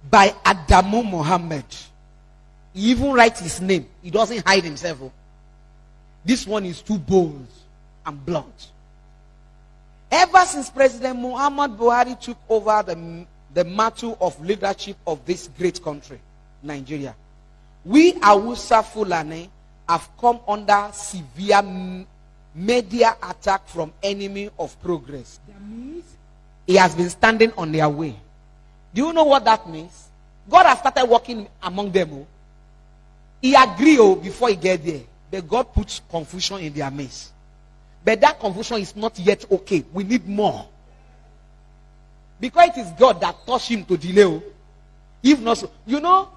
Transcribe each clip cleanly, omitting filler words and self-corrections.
by Adamu Muhammad. He even writes his name. He doesn't hide himself. This one is too bold and blunt. Ever since President Muhammad Buhari took over the mantle of leadership of this great country, Nigeria, we Hausa Fulani have come under severe media attack from enemy of progress. That means he has been standing on their way. Do you know what that means? God has started working among them. He agreed before he get there, but God puts confusion in their midst. But that confusion is not yet okay. We need more. Because it is God that touched him to delay. If not so, you know,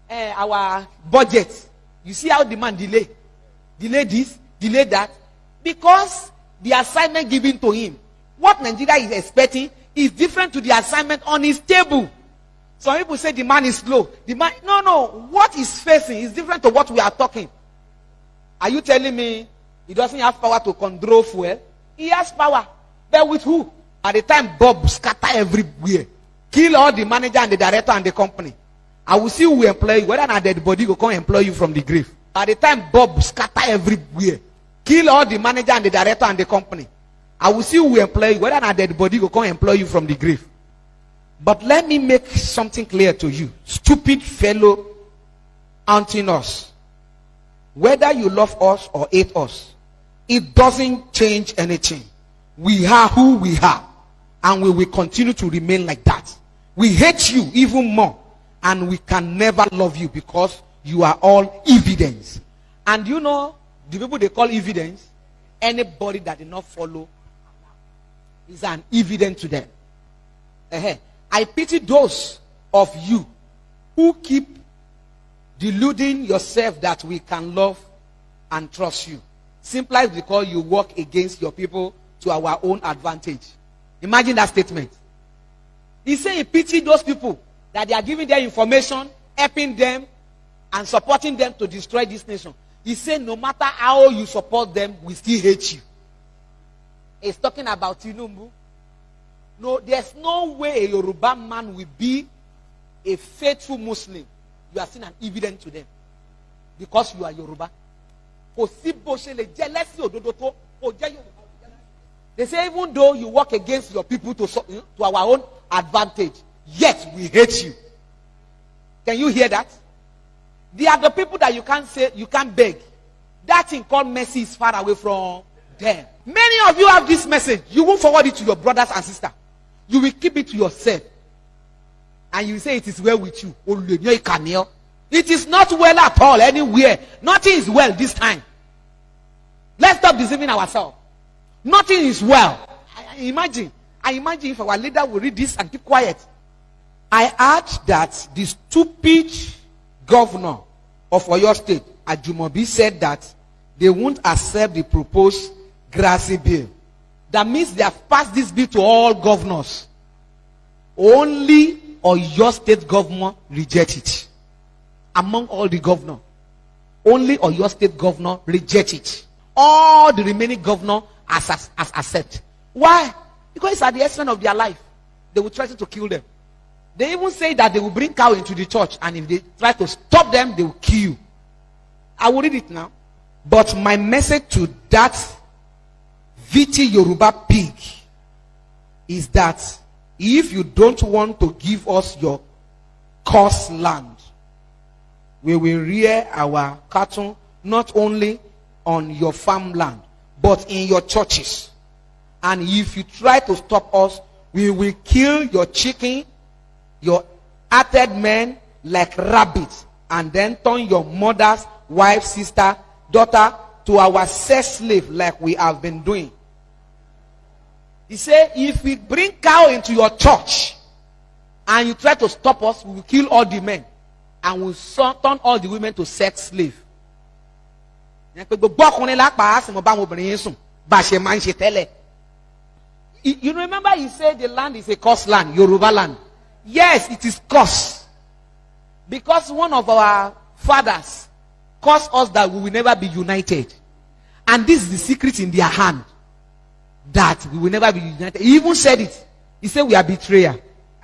our budget. You see how the man delay this, delay that. Because the assignment given to him, what Nigeria is expecting is different to the assignment on his table. Some people say the man is slow. The man, no. What he's facing is different to what we are talking. Are you telling me he doesn't have power to control fuel? He has power. But with who? At the time, Bob scatter everywhere. Kill all the manager and the director and the company. I will see who employ you. Whether or not dead body will come employ you from the grave. At the time, Bob scatter everywhere. Kill all the manager and the director and the company. I will see who employ you. Whether or not dead body will come employ you from the grave. But let me make something clear to you. Stupid fellow haunting us. Whether you love us or hate us, it doesn't change anything. We are who we are. And we will continue to remain like that. We hate you even more. And we can never love you because you are all evidence. And you know, the people they call evidence, anybody that did not follow is an evidence to them. I pity those of you who keep deluding yourself that we can love and trust you. Simply because you work against your people to our own advantage. Imagine that statement. He said he pity those people that they are giving their information, helping them, and supporting them to destroy this nation. He said no matter how you support them, we still hate you. He's talking about Tinubu. No, there's no way a Yoruba man will be a faithful Muslim. You are seen an evidence to them. Because you are Yoruba. They say even though you work against your people to our own advantage, yet we hate you. Can you hear that? They are the people that you can't say, you can't beg. That thing called mercy is far away from them. Many of you have this message. You won't forward it to your brothers and sisters. You will keep it to yourself. And you say it is well with you. It is not well at all anywhere. Nothing is well this time. Let's stop deceiving ourselves. Nothing is well. I imagine if our leader will read this and keep quiet. I heard that the stupid governor of Oyo State, Ajumobi, said that they won't accept the proposed Grazing bill. That means they have passed this bill to all governors. Only Oyo State governor reject it. Among all the governors, only Oyo State governor reject it. All the remaining governors as accept. Why? Because it's at the expense of their life. They will threaten to kill them. They even say that they will bring cow into the church, and if they try to stop them, they will kill you. I will read it now. But my message to that VT Yoruba pig is that if you don't want to give us your cursed land, we will rear our cattle not only on your farmland, but in your churches. And if you try to stop us, we will kill your chicken, your hearted men like rabbits, and then turn your mother's wife, sister, daughter to our sex slave like we have been doing. He said, if we bring cow into your church and you try to stop us, we will kill all the men and we will turn all the women to sex slave. You remember he said the land is a cursed land, Yoruba land. Yes, it is cursed. Because one of our fathers caused us that we will never be united. And this is the secret in their hand. That we will never be united. He even said it. He said we are betrayers.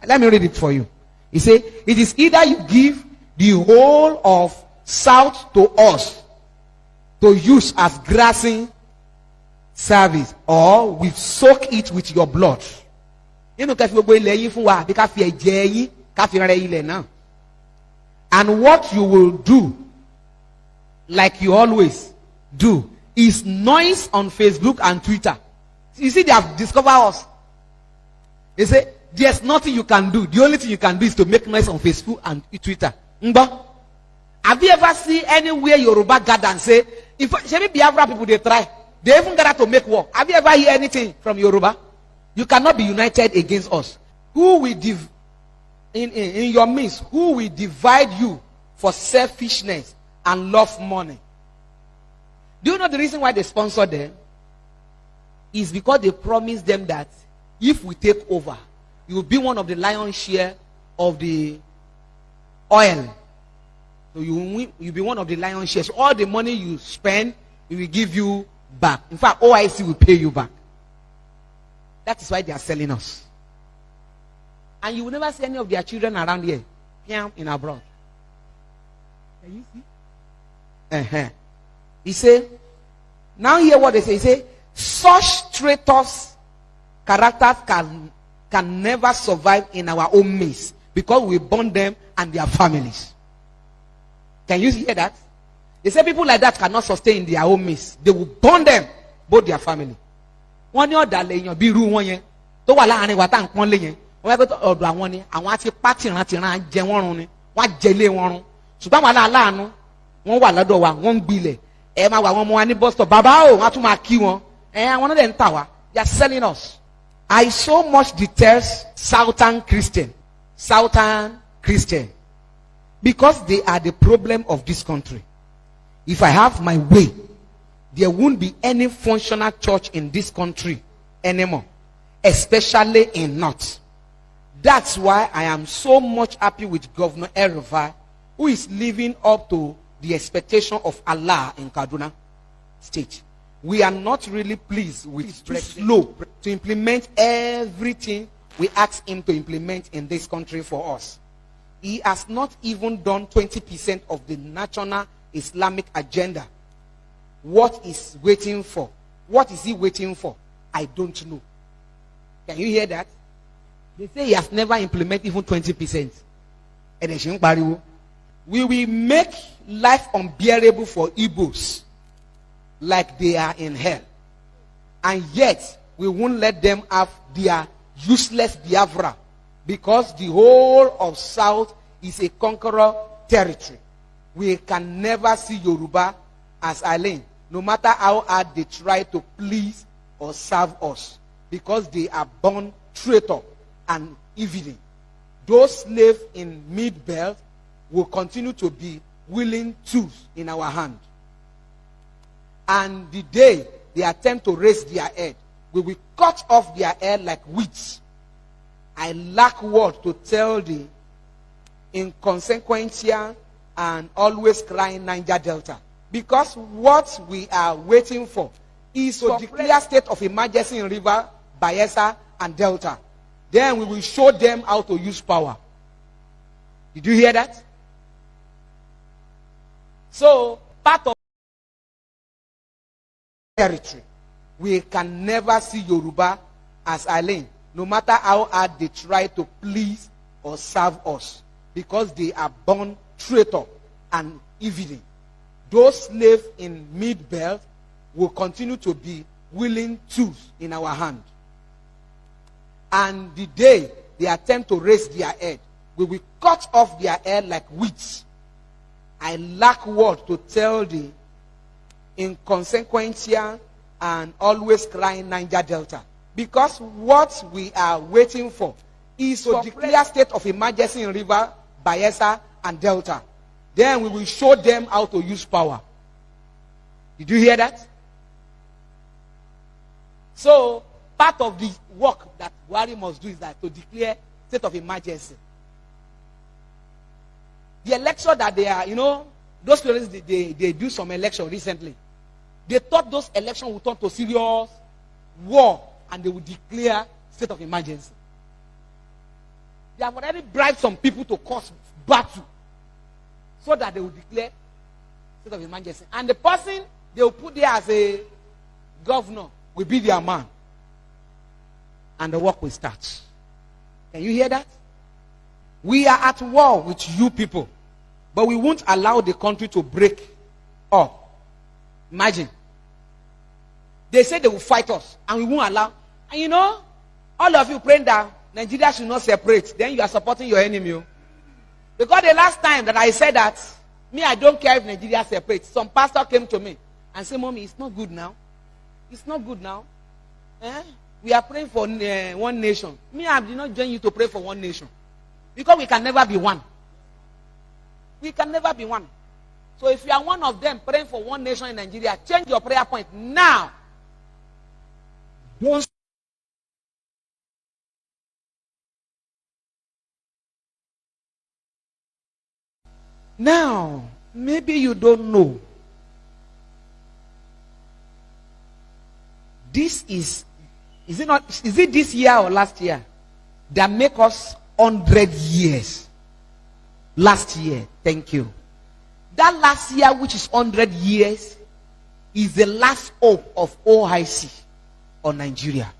Let me read it for you. He said, it is either you give the whole of South to us to use as grazing service, or we soak it with your blood. And what you will do, like you always do, is noise on Facebook and Twitter. You see, they have discovered us. They say, there's nothing you can do. The only thing you can do is to make noise on Facebook and Twitter. Have you ever seen anywhere Yoruba gather and say, if Biafra people, they try, they even gather to make war? Have you ever heard anything from Yoruba? You cannot be united against us. Who will in your midst, who will divide you for selfishness and love money? Do you know the reason why they sponsor them? Is because they promise them that if we take over, you will be one of the lion's share of the oil. So you'll be one of the lion's shares. So all the money you spend, we will give you back. In fact, OIC will pay you back. That is why they are selling us. And you will never see any of their children around here in abroad. Can you see? He said, now hear what they say. He said, such traitors characters can never survive in our own midst, because we burn them and their families. Can you hear that? They say people like that cannot sustain in their own midst. They will burn them, both their family. One year that lay be room 1 year. To wala ane wata npon le yen. Wọ́n go to ọ̀dọ̀ àwọn ni, àwọn àti party ran jẹ wọ́n run ni. Wọ́n jẹlé wọ́n run. Ṣùgbọ́n wala aláàánú, wọ́n wà lọ́dọ̀ wa, wọ́n gbilẹ̀. Ẹ máa wá wọn mọ wa ní bus stop. Bàbá o, wọ́n tún máa kí wọn. Àwọn náà dẹ̀ ń tà wá. They are selling us. I so much detest Southern Christian, because they are the problem of this country. If I have my way, there won't be any functional church in this country anymore, especially in North. That's why I am so much happy with Governor El-Rufai, who is living up to the expectation of Allah in Kaduna State. We are not really pleased with too slow to implement everything we ask him to implement in this country for us. He has not even done 20% of the national Islamic agenda. What is waiting for? What is he waiting for? I don't know. Can you hear that? They say he has never implemented even 20%. We will make life unbearable for Igbos, like they are in hell. And yet, we won't let them have their useless Biafra, because the whole of South is a conqueror territory. We can never see Yoruba as alien, no matter how hard they try to please or serve us, because they are born traitor and evil. Those slaves in mid-belt will continue to be willing tools in our hand. And the day they attempt to raise their head, we will cut off their head like weeds. I lack words to tell the inconsequential and always crying Niger Delta. Because what we are waiting for is to declare state of emergency in River, Bayelsa, and Delta. Then we will show them how to use power. Did you hear that? So, part of territory, we can never see Yoruba as alien, no matter how hard they try to please or serve us, because they are born traitor and evil. Those slaves in mid-belt will continue to be willing tools in our hand. And the day they attempt to raise their head, we will cut off their head like weeds. I lack words to tell the inconsequential and always crying Niger Delta. Because what we are waiting for is to declare state of emergency in River, Bayelsa, and Delta. Then we will show them how to use power. Did you hear that? So, part of the work that Buhari must do is that to declare state of emergency. The election that they are, those people, they do some election recently. They thought those elections would turn to serious war and they would declare state of emergency. They have already bribed some people to cause battle so that they will declare state of emergency. And the person they will put there as a governor will be their man. And the work will start. Can you hear that? We are at war with you people. But we won't allow the country to break up. Imagine. They say they will fight us. And we won't allow. And you know, all of you praying that Nigeria should not separate. Then you are supporting your enemy. Because the last time that I said that, me, I don't care if Nigeria separates. Some pastor came to me and said, Mommy, it's not good now. It's not good now. We are praying for one nation. Me, I did not join you to pray for one nation. Because we can never be one. We can never be one. So if you are one of them praying for one nation in Nigeria, change your prayer point now. Don't. Now, maybe you don't know. This is it this year or last year that make us 100 years? Last year, thank you. That last year, which is 100 years, is the last hope of OIC on Nigeria.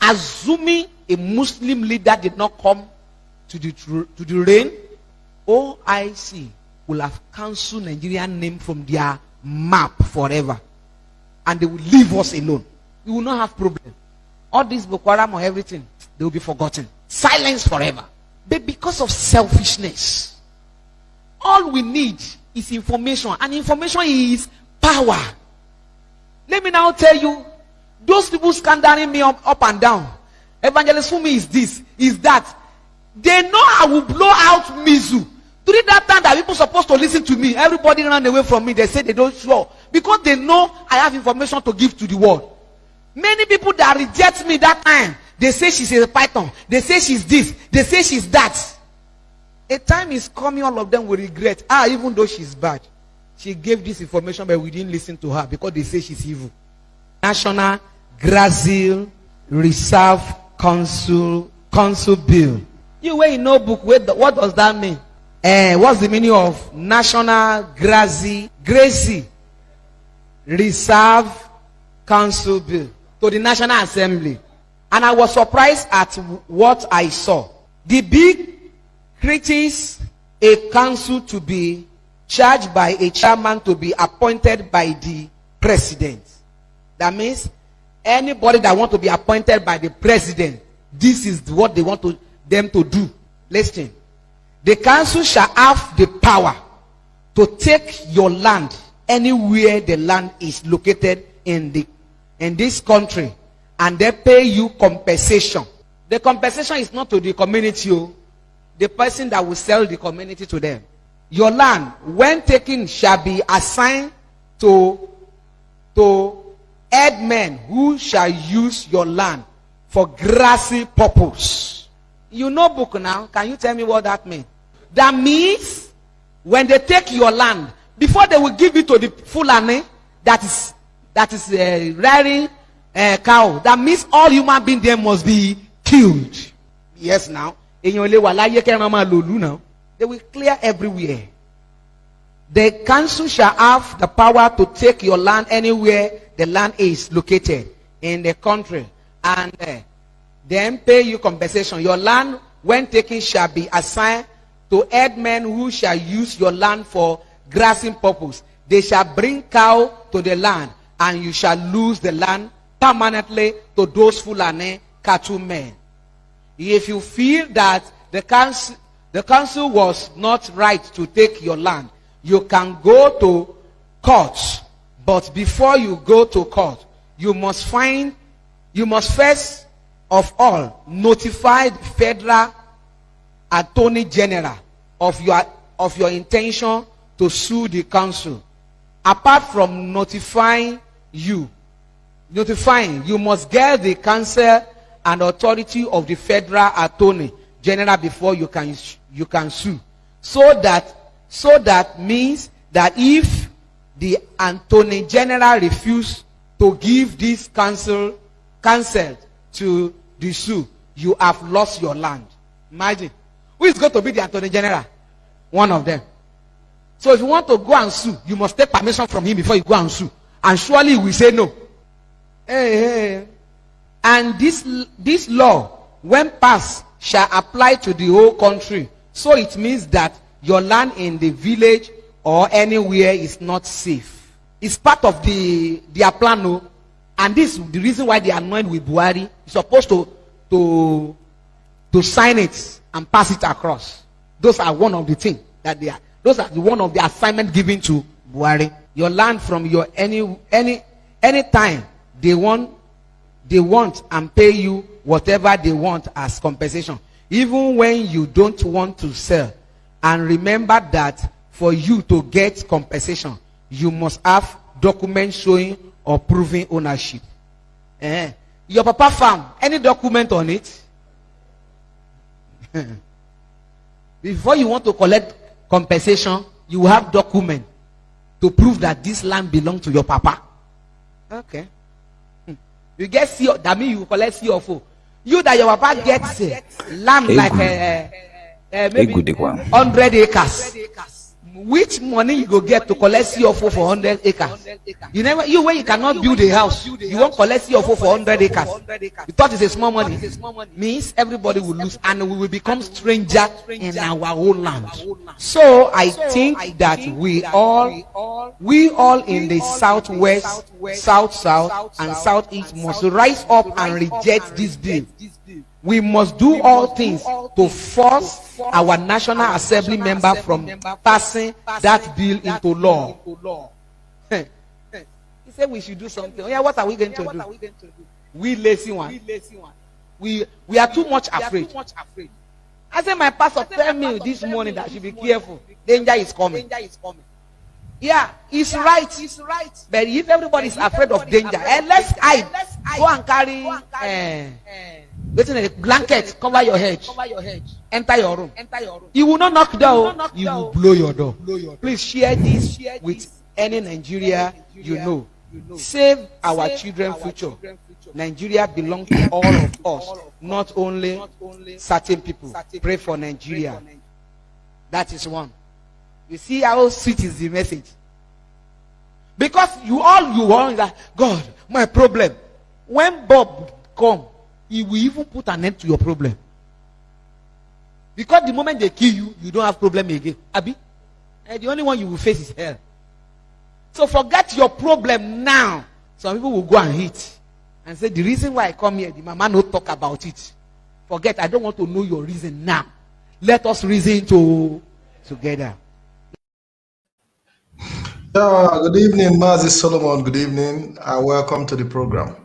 Assuming a Muslim leader did not come to the reign, OIC will have cancelled Nigerian name from their map forever. And they will leave us alone. We will not have problem. All this Boko Haram or everything, they will be forgotten. Silence forever. But because of selfishness, all we need is information. And information is power. Let me now tell you, those people scandering me up and down. Evangelist Fumi is this, is that. They know I will blow out Mizu. During that time that people supposed to listen to me, everybody ran away from me. They say they don't show. Because they know I have information to give to the world. Many people that reject me that time, they say she's a python. They say she's this. They say she's that. A time is coming, all of them will regret. Even though she's bad. She gave this information, but we didn't listen to her because they say she's evil. National Grazing Reserve Council Bill. You wear a notebook, what does that mean? What's the meaning of National Grazing Reserve Council Bill to the National Assembly? And I was surprised at what I saw. The bill creates a council to be charged by a chairman to be appointed by the president. That means anybody that wants to be appointed by the president, this is what they want them to do. Listen. The council shall have the power to take your land anywhere the land is located in this country, and they pay you compensation. The compensation is not to the community, the person that will sell the community to them. Your land, when taken, shall be assigned to headmen who shall use your land for grassy purpose. You know book now. Can you tell me what that means? That means when they take your land, before they will give it to the Fulani that is rearing cow, that means all human beings there must be killed. Yes, now. They will clear everywhere. The council shall have the power to take your land anywhere the land is located in the country, and then pay you compensation. Your land, when taken, shall be assigned to headmen who shall use your land for grazing purpose. They shall bring cow to the land, and you shall lose the land permanently to those Fulani cattlemen. If you feel that the council was not right to take your land, you can go to court. But before you go to court, you must first of all notify the federal attorney general of your intention to sue the council. Apart from notifying, you must get the counsel and authority of the federal attorney general before you can sue. So that means that if the attorney general refuse to give this counsel to the sue, you have lost your land. Imagine. Who is going to be the Attorney General? One of them. So if you want to go and sue, you must take permission from him before you go and sue. And surely he will say no. Hey. And this law, when passed, shall apply to the whole country. So it means that your land in the village or anywhere is not safe. It's part of their plan, no? And this is the reason why they are annoyed with Buhari. You're supposed to sign it and pass it across. Those are one of the things that they are. Those are one of the assignments given to Buhari. Your land from your any time they want and pay you whatever they want as compensation, even when you don't want to sell. And remember that for you to get compensation, you must have documents showing or proving ownership. Your papa farm, any document on it? Before you want to collect compensation, you have document to prove that this land belongs to your papa. Okay. You get CO, that means you collect CFO. You that your papa gets land like maybe 100 acres. Which money you go get to collect CFO for 100 acres? You when you cannot build a house, you won't collect CFO for 100 acres. You thought it's a small money. Means everybody will lose and we will become stranger in our own land. So I think that we all in the southwest, south, and southeast must rise up and reject this bill. We must do all things to force our National Assembly member from passing that bill into law. He said we should do something. Oh yeah, what are we going to do? We lazy one. We are too much afraid. I said my pastor tell me this morning that I should be careful. Danger is coming. Yeah, he's right. But if everybody is afraid of danger, let's hide. Go and carry a blanket, cover your head. Enter your room. You will not knock down. You will blow your door. Please share this with any Nigeria you know. Save our children's future. Nigeria belongs to all of us, not only certain people. Pray for Nigeria. That is one. You see how sweet is the message. Because you want that, God, my problem. When Bob come, he will even put an end to your problem. Because the moment they kill you, you don't have problem again. Abi? And the only one you will face is hell. So forget your problem now. Some people will go and hit and say, the reason why I come here, the mama no talk about it. Forget, I don't want to know your reason now. Let us reason together. Good evening, Mazi Solomon. Good evening. Welcome to the program.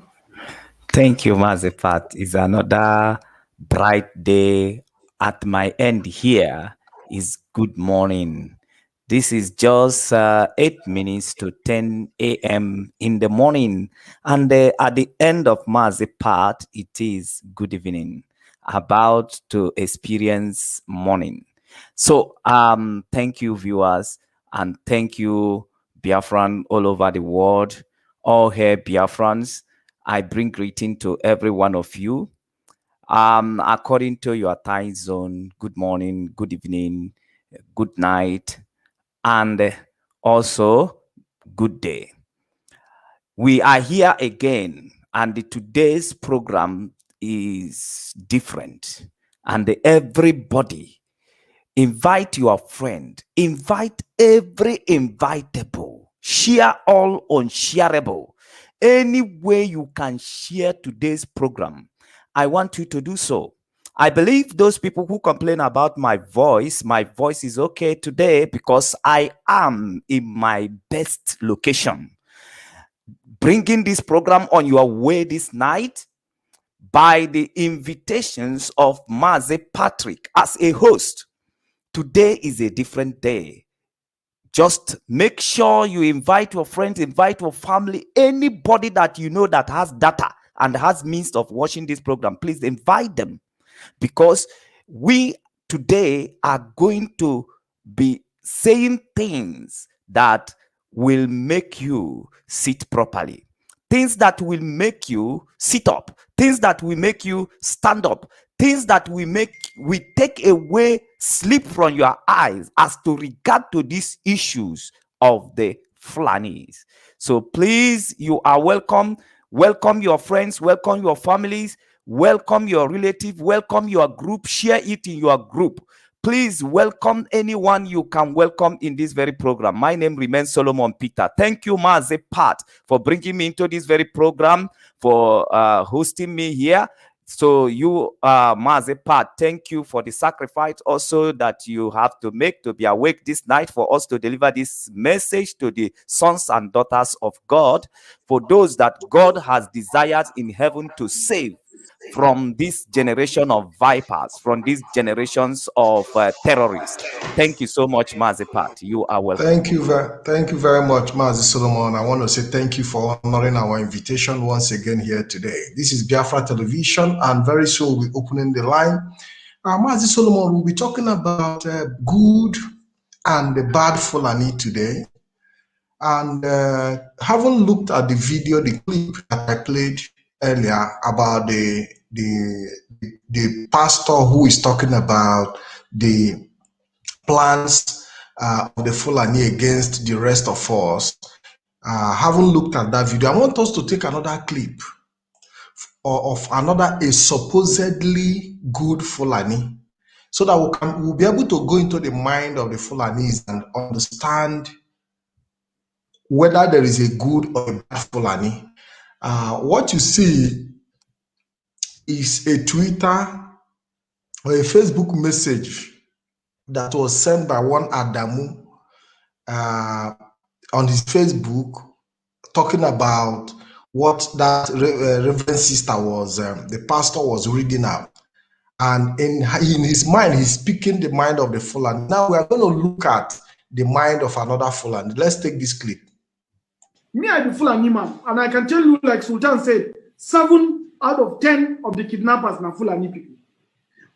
Thank you, Mazepat. It's another bright day. At my end here is good morning. This is just 8 minutes to 10 a.m. in the morning. And at the end of Mazepat, it is good evening. About to experience morning. So thank you, viewers, and thank you, Biafran all over the world. All here, Biafrans. I bring greeting to every one of you. According to your time zone, good morning, good evening, good night, and also good day. We are here again, and today's program is different. And everybody, invite your friend, invite every invitable, share all unshareable. Any way you can share today's program, I want you to do so. I believe those people who complain about my voice is okay today because I am in my best location. Bringing this program on your way this night by the invitations of Maze Patrick as a host. Today is a different day. Just make sure you invite your friends, invite your family, anybody that you know that has data and has means of watching this program. Please invite them, because we today are going to be saying things that will make you sit properly, things that will make you sit up, things that will make you stand up, things that will we take away sleep from your eyes as to regard to these issues of the Fulanis. So please, you are welcome. Welcome your friends, welcome your families, welcome your relative, welcome your group, share it in your group. Please welcome anyone you can welcome in this very program. My name remains Solomon Peter. Thank you, Maze Pat, for bringing me into this very program, for hosting me here. So you, Maze Pat, thank you for the sacrifice also that you have to make to be awake this night for us to deliver this message to the sons and daughters of God, for those that God has desired in heaven to save from this generation of vipers, from these generations of terrorists. Thank you so much, Maze Pat. You are welcome. Thank you very much, Mazi Solomon. I want to say thank you for honoring our invitation once again here today. This is Biafra Television, and very soon we'll be opening the line. Mazi Solomon will be talking about good and the bad Fulani today. And having looked at the video, the clip that I played earlier about the pastor who is talking about the plans of the Fulani against the rest of us, having looked at that video, I want us to take another clip of a supposedly good Fulani, so that we'll be able to go into the mind of the Fulanis and understand whether there is a good or a bad Fulani. What you see is a Twitter or a Facebook message that was sent by one Adamu on his Facebook, talking about what that Reverend sister was, the pastor was reading out. And in his mind, he's speaking the mind of the Fulani. Now we are going to look at the mind of another Fulani. Let's take this clip. Me, I'm the Fulani man, and I can tell you, like Sultan said, 7 out of 10 of the kidnappers are Fulani people.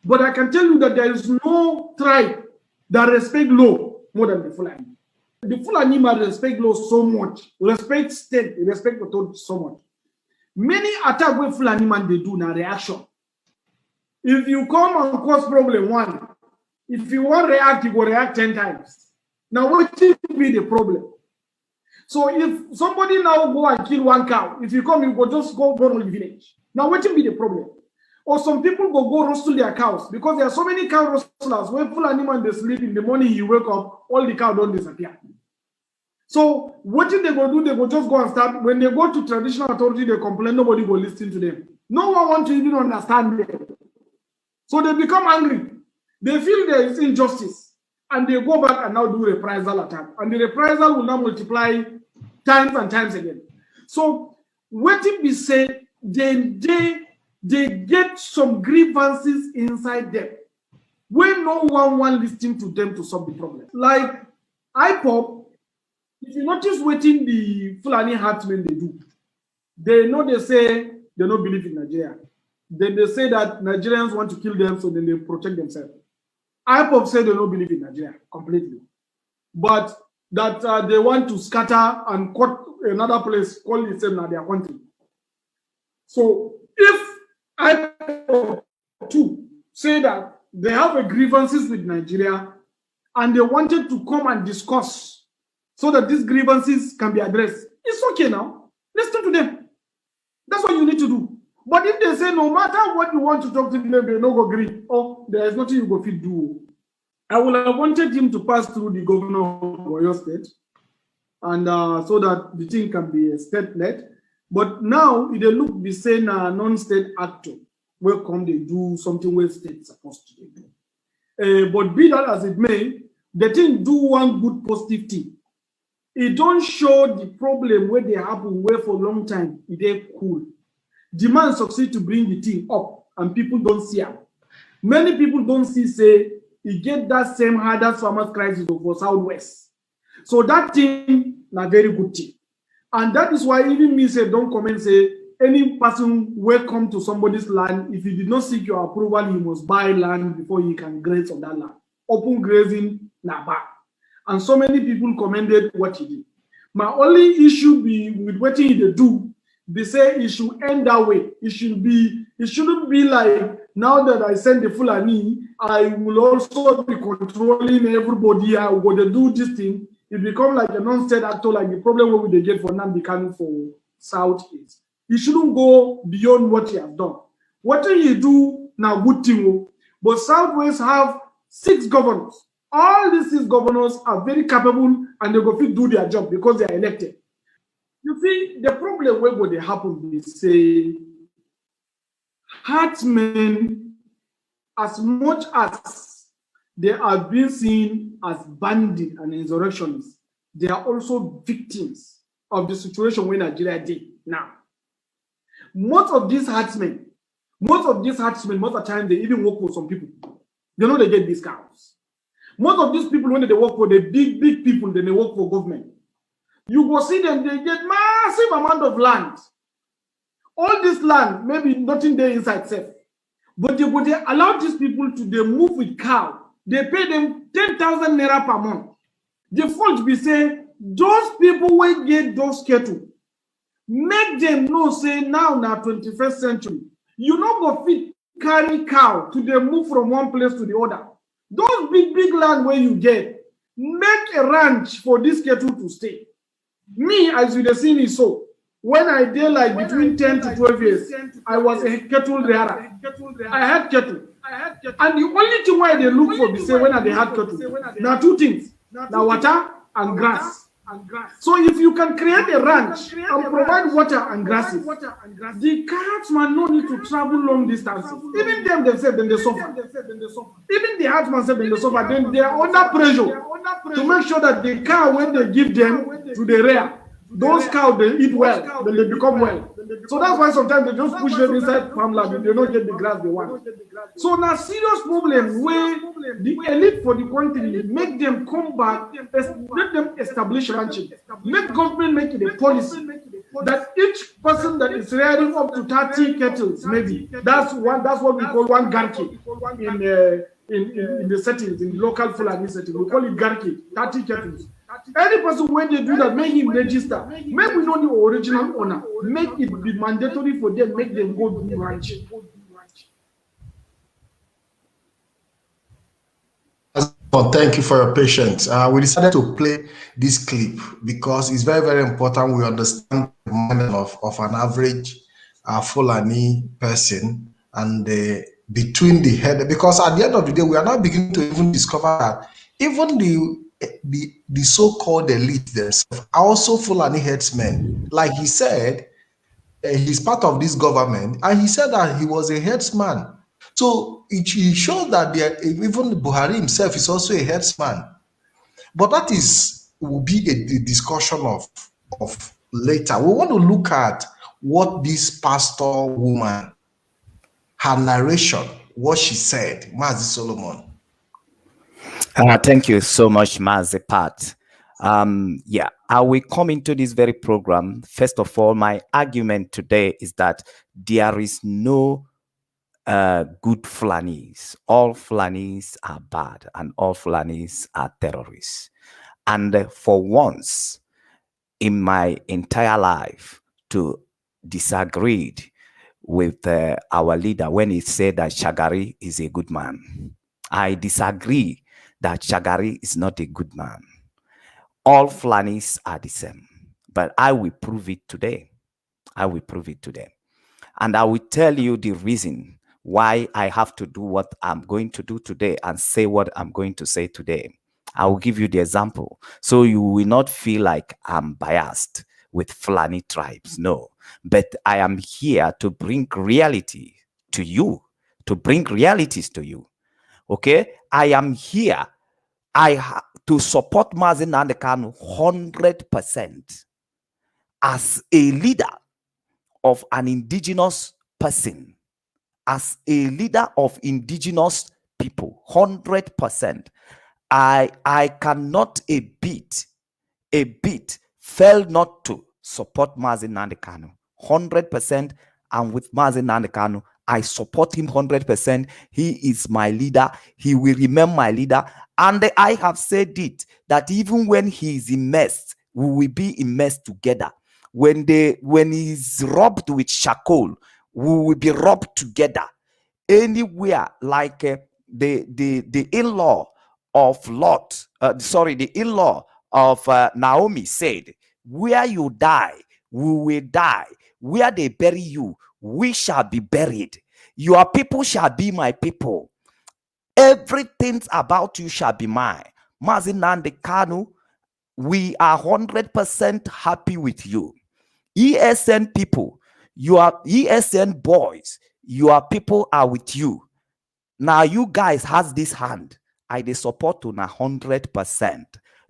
But I can tell you that there is no tribe that respect law more than the Fulani. The Fulani man respect law so much, respect state, respect authority so much. Many attack with Fulani man they do now reaction. If you come and cause problem one, if you want to react, you will react 10 times. Now what will be the problem? So if somebody now go and kill one cow, if you come, you go just go burn the village. Now what will be the problem? Or some people go rustle their cows, because there are so many cow rustlers. When Fulani man they sleep, in the morning you wake up, all the cow don't disappear. So what they go do? They go just go and start. When they go to traditional authority, they complain, nobody will listen to them. No one wants to even understand them. So they become angry. They feel there is injustice, and they go back and now do reprisal attack. And the reprisal will now multiply times and times again. So what if we say they get some grievances inside them when no one wants listening to them to solve the problem? Like IPOP, if you notice what the Fulani herdsmen they do, they say they don't believe in Nigeria. Then they say that Nigerians want to kill them, so then they protect themselves. IPOP say they don't believe in Nigeria completely, but that they want to scatter and cut another place, call it same now their country. So if IPOP too say that they have a grievances with Nigeria and they wanted to come and discuss so that these grievances can be addressed, it's okay now. Listen to them. That's what you need to do. But if they say no matter what you want to talk to them, they no go agree, oh, there is nothing you go fit do. I would have wanted him to pass through the governor of Oyo State, and so that the thing can be state-led. But now, if they look the same non-state actor, where come they do something where state supposed to do. But be that as it may, the thing do one good positive thing. It don't show the problem where they happen where for a long time, it ain't cool. The man succeed to bring the thing up, and people don't see it. Many people don't see, say, he get that same hardest farmers crisis for Southwest. So that thing, a very good thing. And that is why even me say, don't come and say, any person welcome to somebody's land, if he did not seek your approval, he must buy land before he can graze on that land. Open grazing, naba. And so many people commended what he did. My only issue be with what he do, they say it should end that way. It shouldn't be like, now that I send the Fulani, I will also be controlling everybody. I will do this thing. It become like a non-state actor, like the problem where they get for Nnamdi Kanu for Southeast. He shouldn't go beyond what he has done. What he do now, good thing. But Southwest have 6 governors. All these 6 governors are very capable and they go fit do their job because they are elected. You see, the problem where would they happen is say herdsmen, as much as they are being seen as bandits and insurrectionists, they are also victims of the situation where Nigeria did now. Most of these herdsmen, most of the time, they even work for some people. They know they get discounts. Most of these people, when they work for the big people, then they work for government. You go see them, they get massive amount of land. All this land, maybe nothing there inside safe. But they allow these people to they move with cow. They pay them 10,000 naira per month. The fault be say, those people will get those cattle. Make them know, say, now 21st century. You know go fit carry cow to they move from one place to the other. Those big land where you get, make a ranch for this cattle to stay. Me, as you have seen it so, when I did like between 10 to 12 years, I was a cattle rearer. I had cattle. And the only thing why they look for, say, when they had cattle, now 2 things, now water and grass. So if you can create a ranch and provide water and grasses, the herdsman no need to travel long distances. Even them themselves, then they suffer. Even the herdsman said when they suffer, then they are under pressure to make sure that the cow, when they give them to the rear, those cows, they eat well, then they become well. So that's why sometimes they just push them inside farmland and they don't get the grass they want. So now serious problem where the elite for the country make them come back, let them establish ranching. Make government make it a policy that each person that is rearing up to 30 cattle, maybe that's what we call one garki in the settings, in the local Fulani setting. We call it garki, 30 cattle. Any person when they do that, make him register. Make we know the original owner. Make it be mandatory for them. Make them go do ranch. Thank you for your patience. We decided to play this clip because it's very, very important we understand the mind of an average Fulani person and between the head. Because at the end of the day, we are now beginning to even discover that even the so-called elite themselves are also Fulani herdsmen. Like he said, he's part of this government, and he said that he was a herdsman. So it shows that even Buhari himself is also a herdsman. But that will be a discussion of later. We want to look at what this Pastoral Woman, her narration, what she said. Mazi Solomon. Thank you so much, Mazepat. Yeah, I will come into this very program. First of all, my argument today is that there is no good Fulanis. All Fulanis are bad and all Fulanis are terrorists. And for once in my entire life to disagree with our leader when he said that Shagari is a good man. I disagree that Shagari is not a good man. All Fulanis are the same. But I will prove it today. I will prove it today. And I will tell you the reason why I have to do what I'm going to do today and say what I'm going to say today. I will give you the example. So you will not feel like I'm biased with Fulani tribes. No. But I am here to bring reality to you. To bring realities to you. Okay? I am here to support Mazi Nnamdi Kanu 100% as a leader of an indigenous person, as a leader of indigenous people, 100%. I cannot a bit fail not to support Mazi Nnamdi Kanu 100%, and with Mazi Nnamdi Kanu, I support him 100%. He is my leader. He will remain my leader. And I have said it, that even when he is immersed, we will be immersed together. When he's rubbed with charcoal, we will be rubbed together. Anywhere, like the in-law of Lot, the in-law of Naomi said, where you die, we will die. Where they bury you, we shall be buried. Your people shall be my people. Everything about you shall be mine. Mazinande Kanu, we are 100% happy with you. ESN people, your ESN boys, your people are with you. Now you guys has this hand. I dey support una 100%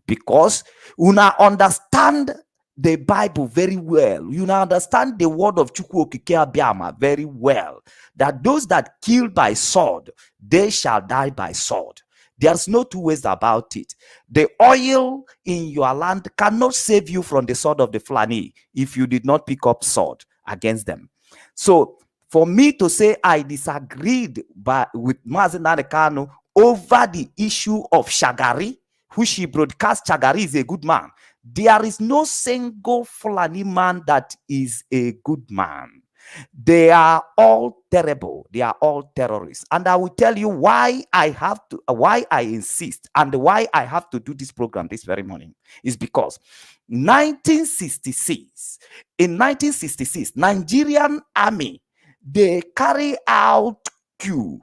because una understand the Bible very well. You understand the word of Chukwu Okike Abiama very well. That those that kill by sword, they shall die by sword. There's no two ways about it. The oil in your land cannot save you from the sword of the Fulani if you did not pick up sword against them. So for me to say I disagreed with Mazi Nnamdi Kanu over the issue of Shagari, which he broadcast, Shagari is a good man. There is no single Fulani man that is a good man. They are all terrible. They are all terrorists. And I will tell you why I insist and why I have to do this program this very morning is because in 1966, Nigerian army, they carry out coup.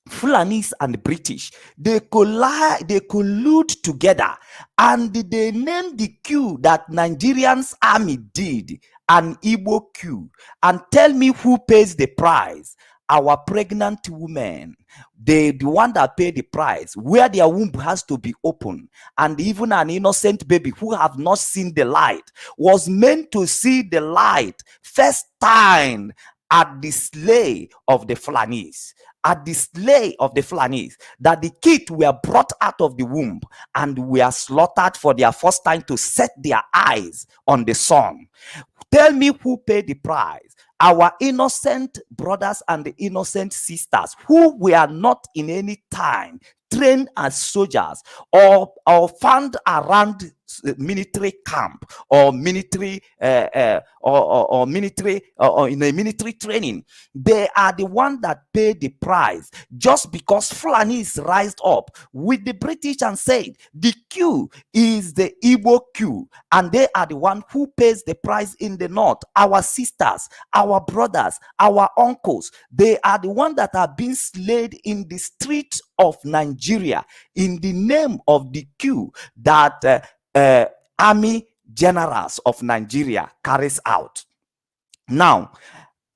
Fulanis and British, they collude together and they named the coup that Nigerians army did an Igbo coup. And tell me who pays the price? Our pregnant women. They the one that pay the price, where their womb has to be open, and even an innocent baby who have not seen the light was meant to see the light first time at the slay of the Fulanis. At the slay of the Fulanis, that the kids were brought out of the womb and were slaughtered for their first time to set their eyes on the sun. Tell me who paid the price? Our innocent brothers and the innocent sisters who were not in any time trained as soldiers or found around military camp or military or in a military training. They are the one that pay the price just because Fulanis rised up with the British and said the coup is the Igbo coup, and they are the one who pays the price in the north. Our sisters, our brothers, our uncles, they are the one that are being slayed in the streets of Nigeria in the name of the coup that army generals of Nigeria carries out. Now,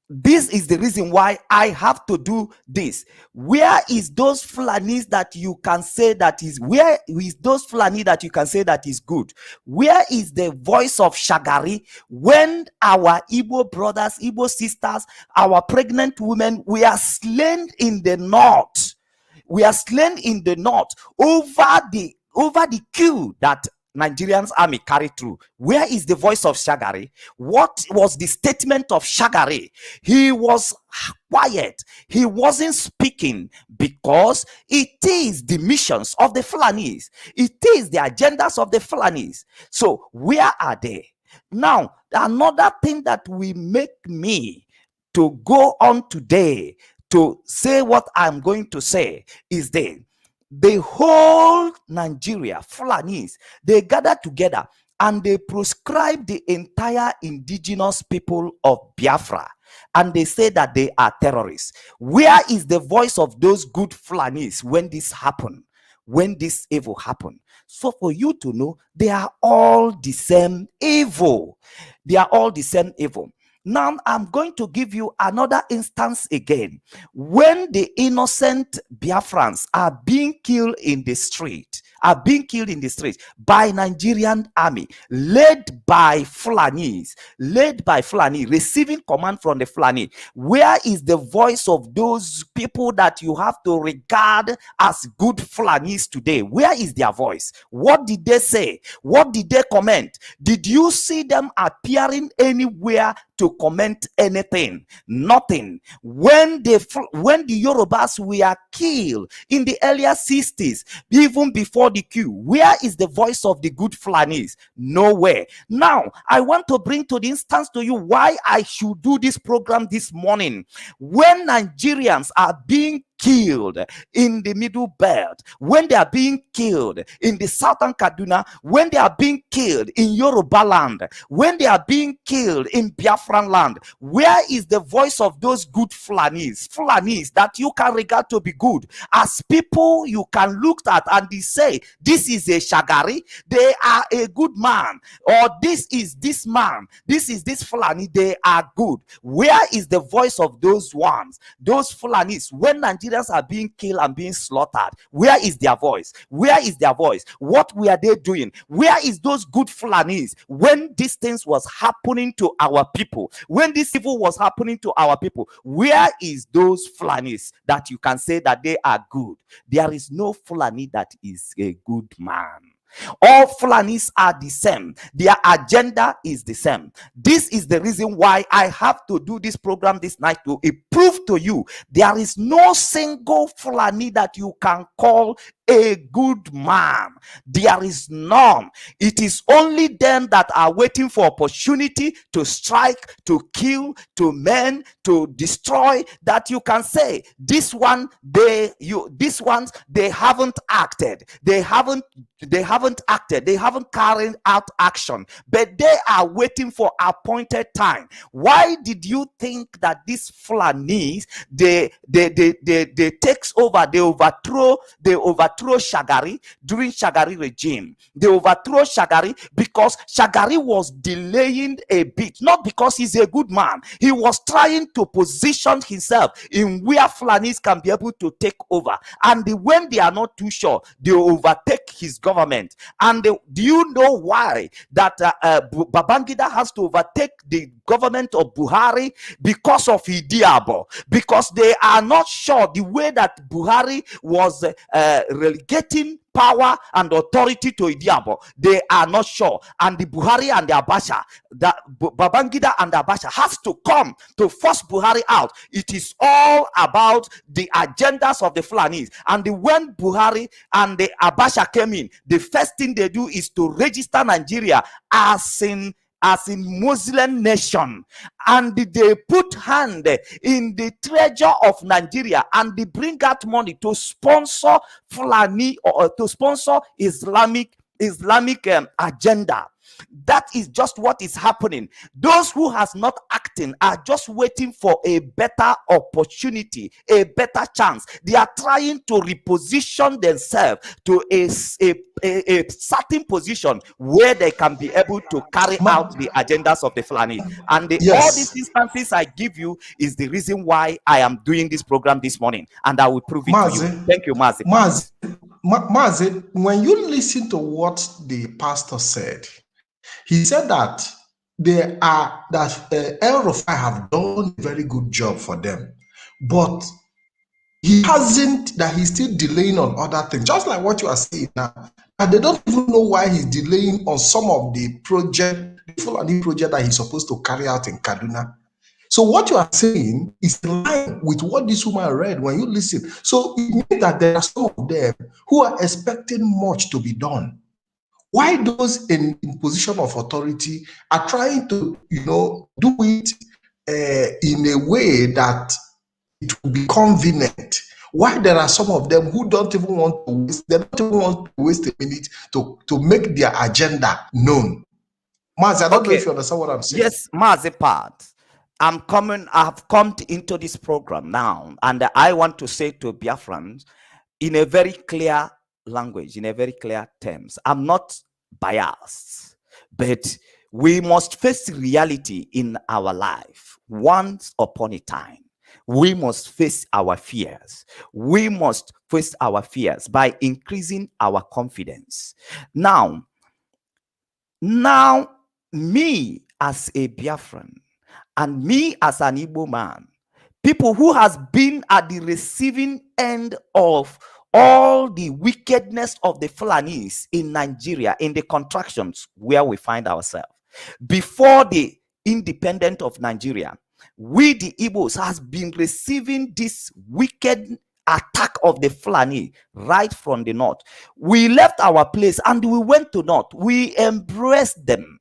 this is the reason why I have to do this. Where is those Fulanis that you can say that is, where is those Fulani that you can say that is good? Where is the voice of Shagari when our Igbo brothers, Igbo sisters, our pregnant women, we are slain in the north? We are slain in the north over the coup that Nigerians army carried through. Where is the voice of Shagari? What was the statement of Shagari? He was quiet. He wasn't speaking because it is the missions of the Fulanis. It is the agendas of the Fulanis. So where are they? Now, another thing that will make me to go on today to say what I'm going to say is the whole Nigeria, Fulanis, they gather together and they proscribe the entire indigenous people of Biafra. And they say that they are terrorists. Where is the voice of those good Fulanis when this happened? When this evil happened? So for you to know, they are all the same evil. They are all the same evil. Now, I'm going to give you another instance again. When the innocent Biafrans are being killed in the street, by Nigerian army, led by Fulani, receiving command from the Fulani. Where is the voice of those people that you have to regard as good Fulanis today? Where is their voice? What did they say? What did they comment? Did you see them appearing anywhere to comment anything? Nothing. When the Yorubas were killed in the earlier 60s, even before the coup, where is the voice of the good Fulanis? Nowhere. Now, I want to bring to the instance to you why I should do this program this morning. When Nigerians are being killed in the Middle Belt, when they are being killed in the Southern Kaduna, when they are being killed in Yoruba land, when they are being killed in Biafran land, where is the voice of those good Fulanis that you can regard to be good, as people you can look at and they say, this is a Shagari, they are a good man, or this is this man, this is this Fulani, they are good? Where is the voice of those ones, those Fulanis, when Nigerians are being killed and being slaughtered? Where is their voice? Where is their voice? What were they doing? Where is those good Fulanis when these things was happening to our people, when this evil was happening to our people? Where is those Fulanis that you can say that they are good? There is no Fulani that is a good man. All Fulanis are the same. Their agenda is the same. This is the reason why I have to do this program this night, to prove to you there is no single Fulani that you can call a good man. There is none. It is only them that are waiting for opportunity to strike, to kill, to maim, to destroy, that you can say this one, these ones, they haven't acted. They haven't acted. They haven't carried out action, but they are waiting for appointed time. Why did you think that these Fulanis, they takes over, they overthrow Shagari during Shagari regime? They overthrow Shagari because Shagari was delaying a bit, not because he's a good man. He was trying to position himself in where Fulanis can be able to take over, and when they are not too sure, they overtake his government. And do you know why that Babangida has to overtake the government of Buhari? Because of Idiabo. Because they are not sure the way that Buhari was relegating power and authority to Idiabo. They are not sure. And the Buhari and the Abacha, the Babangida and the Abacha has to come to force Buhari out. It is all about the agendas of the Fulanis. And when Buhari and the Abacha came in, the first thing they do is to register Nigeria as in Muslim nation, and they put hand in the treasure of Nigeria, and they bring out money to sponsor Fulani, or to sponsor Islamic agenda. That is just what is happening. Those who has not acting are just waiting for a better opportunity, a better chance. They are trying to reposition themselves to a certain position where they can be able to carry out the agendas of the Fulani. And all these instances I give you is the reason why I am doing this program this morning, and I will prove it to you. Thank you, Mazi. Mazi, when you listen to what the pastor said, he said that El Rufai have done a very good job for them, but he hasn't, that he's still delaying on other things, just like what you are saying now. And they don't even know why he's delaying on some of the project, the Fulani project that he's supposed to carry out in Kaduna. So what you are saying is in line with what this woman read when you listen. So it means that there are some of them who are expecting much to be done. Why those in position of authority are trying to, do it in a way that it will be convenient? Why there are some of them who don't even want to waste, they don't even want to waste a minute to make their agenda known? Mazi, I don't know if you understand what I'm saying. Yes, Mazi Pat. I have come into this program now, and I want to say to Biafrans in a very clear language, in a very clear terms, I'm not biased, but we must face reality in our life. Once upon a time, we must face our fears. We must face our fears by increasing our confidence. Now, me as a Biafran, and me as an Igbo man, people who has been at the receiving end of all the wickedness of the Fulanis in Nigeria, in the contractions where we find ourselves. Before the independence of Nigeria, we the Igbos has been receiving this wicked attack of the Fulani right from the north. We left our place and we went to north. We embraced them.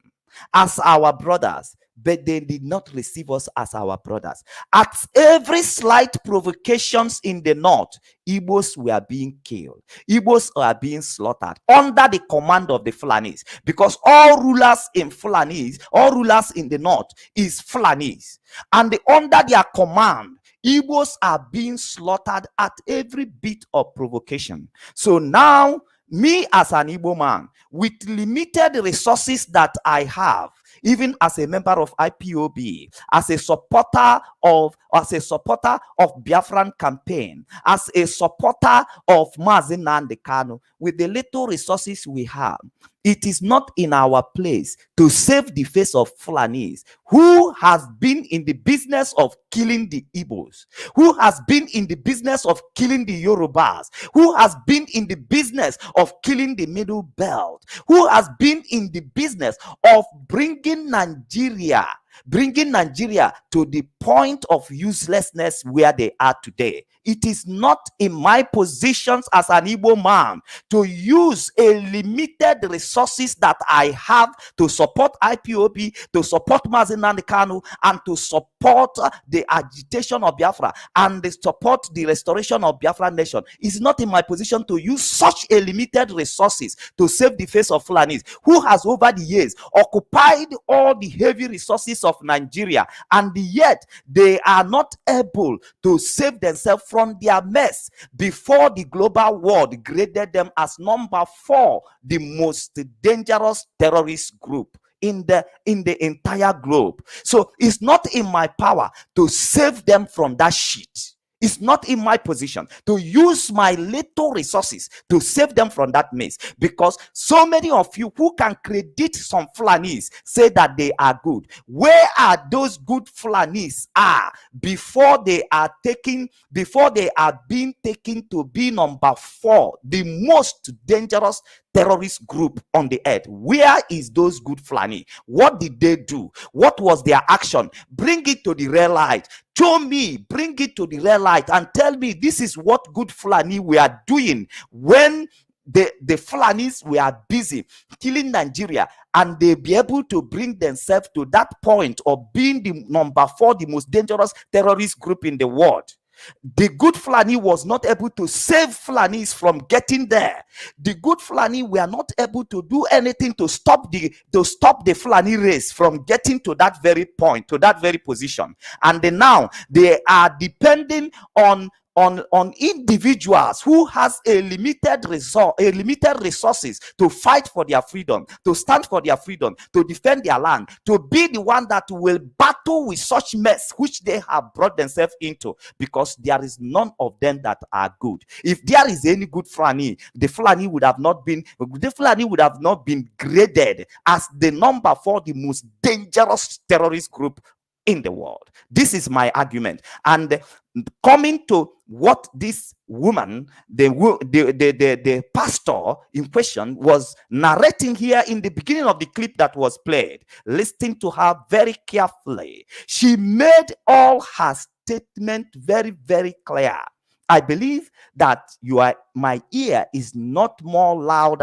as our brothers, but they did not receive us as our brothers. At every slight provocations in the north, Igbos were being killed. Igbos are being slaughtered under the command of the Fulanis, because all rulers in Fulanis, all rulers in the north is Fulanis, and under their command, Igbos are being slaughtered at every bit of provocation. So now, me as an Igbo man, with limited resources that I have, even as a member of IPOB, as a supporter of Biafran campaign, as a supporter of Mazi Nnamdi Kanu, with the little resources we have, it is not in our place to save the face of Fulanis, who has been in the business of killing the Igbos, who has been in the business of killing the Yorubas, who has been in the business of killing the Middle Belt, who has been in the business of bringing Nigeria to the point of uselessness where they are today. It is not in my positions as an Igbo man to use a limited resources that I have to support IPOB, to support Mazi Nnamdi Kanu, and to support the agitation of Biafra and to support the restoration of Biafra nation. It's not in my position to use such a limited resources to save the face of Fulanis, who has over the years occupied all the heavy resources of Nigeria, and yet they are not able to save themselves from their mess before the global world graded them as number 4, the most dangerous terrorist group in the entire globe. So it's not in my power to save them from that shit. It's not in my position to use my little resources to save them from that mess, because so many of you who can credit some Fulanis say that they are good. Where are those good Fulanis before they are being taken to be number 4, the most dangerous terrorist group on the earth? Where is those good Fulani? What did they do? What was their action? Bring it to the real light. Show me, bring it to the real light, and tell me this is what good Fulani we are doing when the Fulanis were busy killing Nigeria, and they be able to bring themselves to that point of being the number 4, the most dangerous terrorist group in the world. The good Fulani was not able to save Fulanis from getting there. The good Fulani were not able to do anything to stop the Fulani race from getting to that very point, to that very position. And then now they are depending on individuals who has a limited resources to fight for their freedom, to stand for their freedom, to defend their land, to be the one that will battle with such mess which they have brought themselves into, because there is none of them that are good. If there is any good Fulani, the Fulani would have not been graded as the number 4, the most dangerous terrorist group in the world. This is my argument. And coming to what this woman, the pastor in question, was narrating here in the beginning of the clip that was played, listening to her very carefully, she made all her statement very, very clear. I believe that my ear is not more loud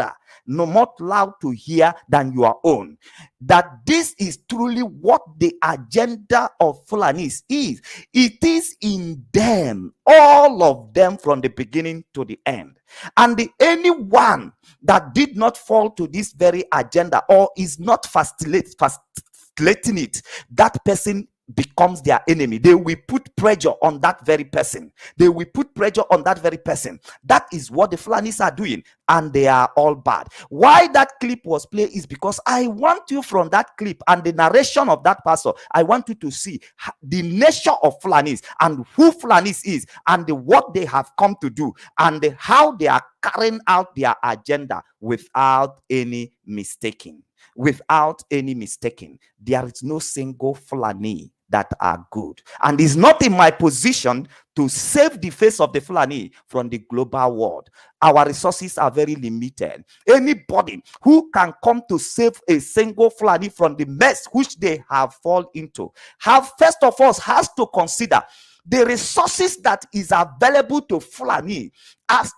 to hear than your own. That this is truly what the agenda of Fulanis is. It is in them, all of them, from the beginning to the end. And anyone that did not fall to this very agenda or is not facilitating it, that person becomes their enemy. They will put pressure on that very person. They will put pressure on that very person. That is what the Fulanis are doing, and they are all bad. Why that clip was played is because I want you, from that clip and the narration of that pastor, I want you to see the nature of Fulanis and who Fulanis is, and what they have come to do, and how they are carrying out their agenda without any mistaking. Without any mistaking. There is no single Fulani that are good, and it's not in my position to save the face of the Fulani from the global world. Our resources are very limited. Anybody who can come to save a single Fulani from the mess which they have fallen into, first of all has to consider the resources that is available to Fulani as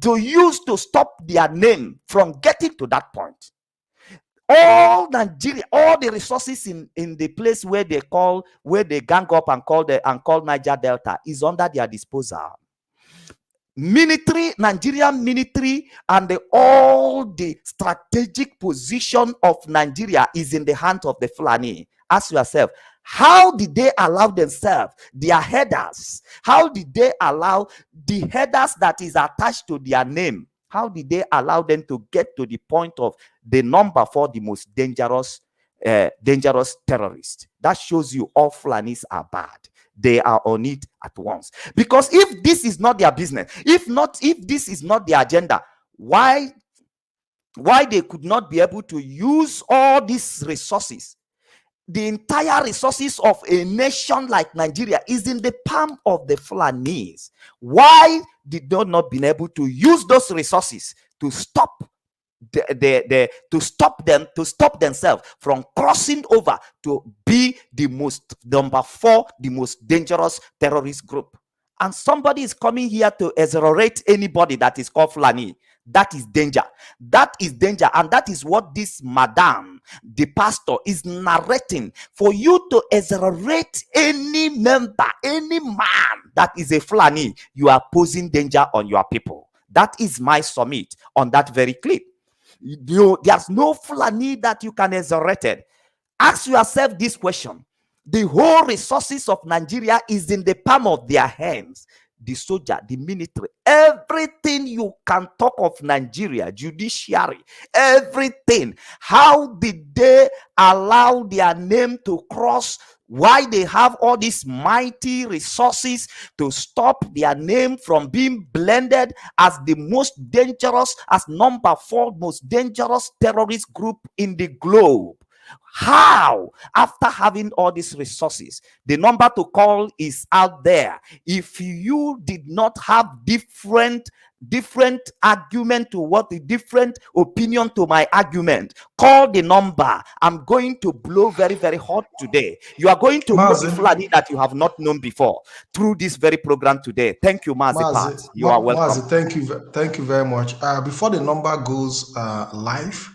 to use to stop their name from getting to that point. All Nigeria, all the resources in the place where they gang up and call Niger Delta is under their disposal. Nigerian military, and all the strategic position of Nigeria is in the hand of the Fulani. Ask yourself, how did they allow themselves, their headers, how did they allow the headers that is attached to their name, how did they allow them to get to the point of the number 4, the most dangerous terrorists? That shows you all Fulanis are bad. They are on it at once. Because if this is not their business, if this is not their agenda, why they could not be able to use all these resources? The entire resources of a nation like Nigeria is in the palm of the Fulanis. Why did they not been able to use those resources to stop to stop themselves from crossing over to be the number 4, the most dangerous terrorist group? And somebody is coming here to exonerate anybody that is called Fulani. That is danger. That is danger. And that is what this madam, the pastor, is narrating. For you to exonerate any member, any man that is a Fulani, you are posing danger on your people. That is my summit on that very clip. There's no Fulani that you can exonerate. Ask yourself this question. The whole resources of Nigeria is in the palm of their hands. The soldier, the military, everything you can talk of Nigeria, judiciary, everything. How did they allow their name to cross? Why they have all these mighty resources to stop their name from being blended as the most dangerous, as number 4 most dangerous terrorist group in the globe? How? After having all these resources, the number to call is out there. If you did not have different argument to what the different opinion to my argument, call the number. I'm going to blow very, very hot today. You are going to know the Fulani that you have not known before through this very program today. Thank you, Mazi. You are welcome. Mazi, thank you very much. Before the number goes live,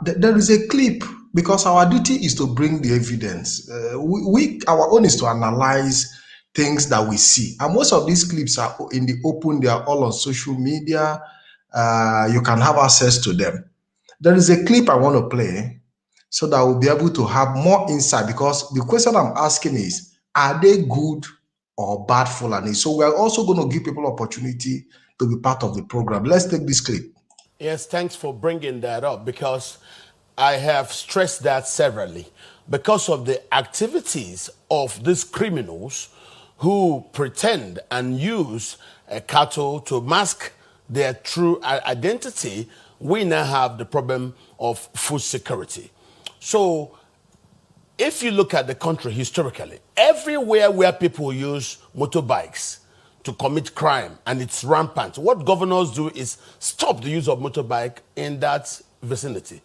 there is a clip, because our duty is to bring the evidence. Our own is to analyze things that we see, and most of these clips are in the open. They are all on social media. You can have access to them. There is a clip I want to play so that we'll be able to have more insight, because the question I'm asking is, are they good or bad Fulani? So we're also going to give people opportunity to be part of the program. Let's take this clip. Yes, thanks for bringing that up, because I have stressed that severally. Because of the activities of these criminals who pretend and use cattle to mask their true identity, we now have the problem of food security. So if you look at the country historically, everywhere where people use motorbikes to commit crime, and it's rampant, what governors do is stop the use of motorbike in that vicinity.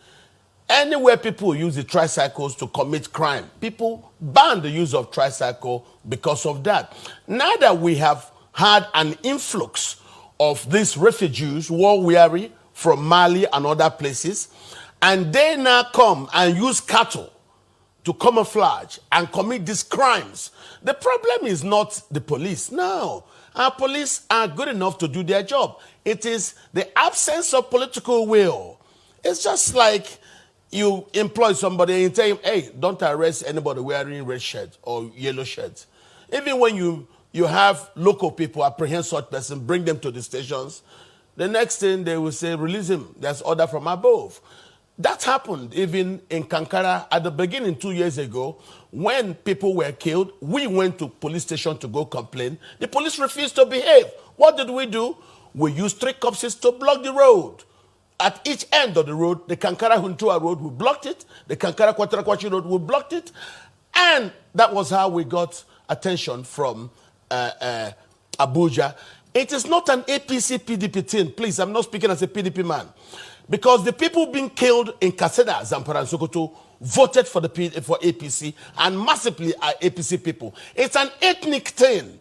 Anywhere people use the tricycles to commit crime, people ban the use of tricycle because of that. Now that we have had an influx of these refugees, war-weary, from Mali and other places, and they now come and use cattle to camouflage and commit these crimes. The problem is not the police. No, our police are good enough to do their job. It is the absence of political will. It's just like you employ somebody and tell him, hey, don't arrest anybody wearing red shirt or yellow shirt. Even when you have local people apprehend such person, bring them to the stations, the next thing they will say, release him. That's order from above. That happened even in Kankara at the beginning 2 years ago. When people were killed, we went to police station to go complain. The police refused to behave. What did we do? We used 3 corpses to block the road. At each end of the road, the Kankara Huntua road, we blocked it. The Kankara Kwatrakwachi road, we blocked it. And that was how we got attention from Abuja. It is not an APC PDP thing. Please, I'm not speaking as a PDP man. Because the people being killed in Kaseda, Zamfara, and Sokoto voted for APC, and massively are APC people. It's an ethnic thing.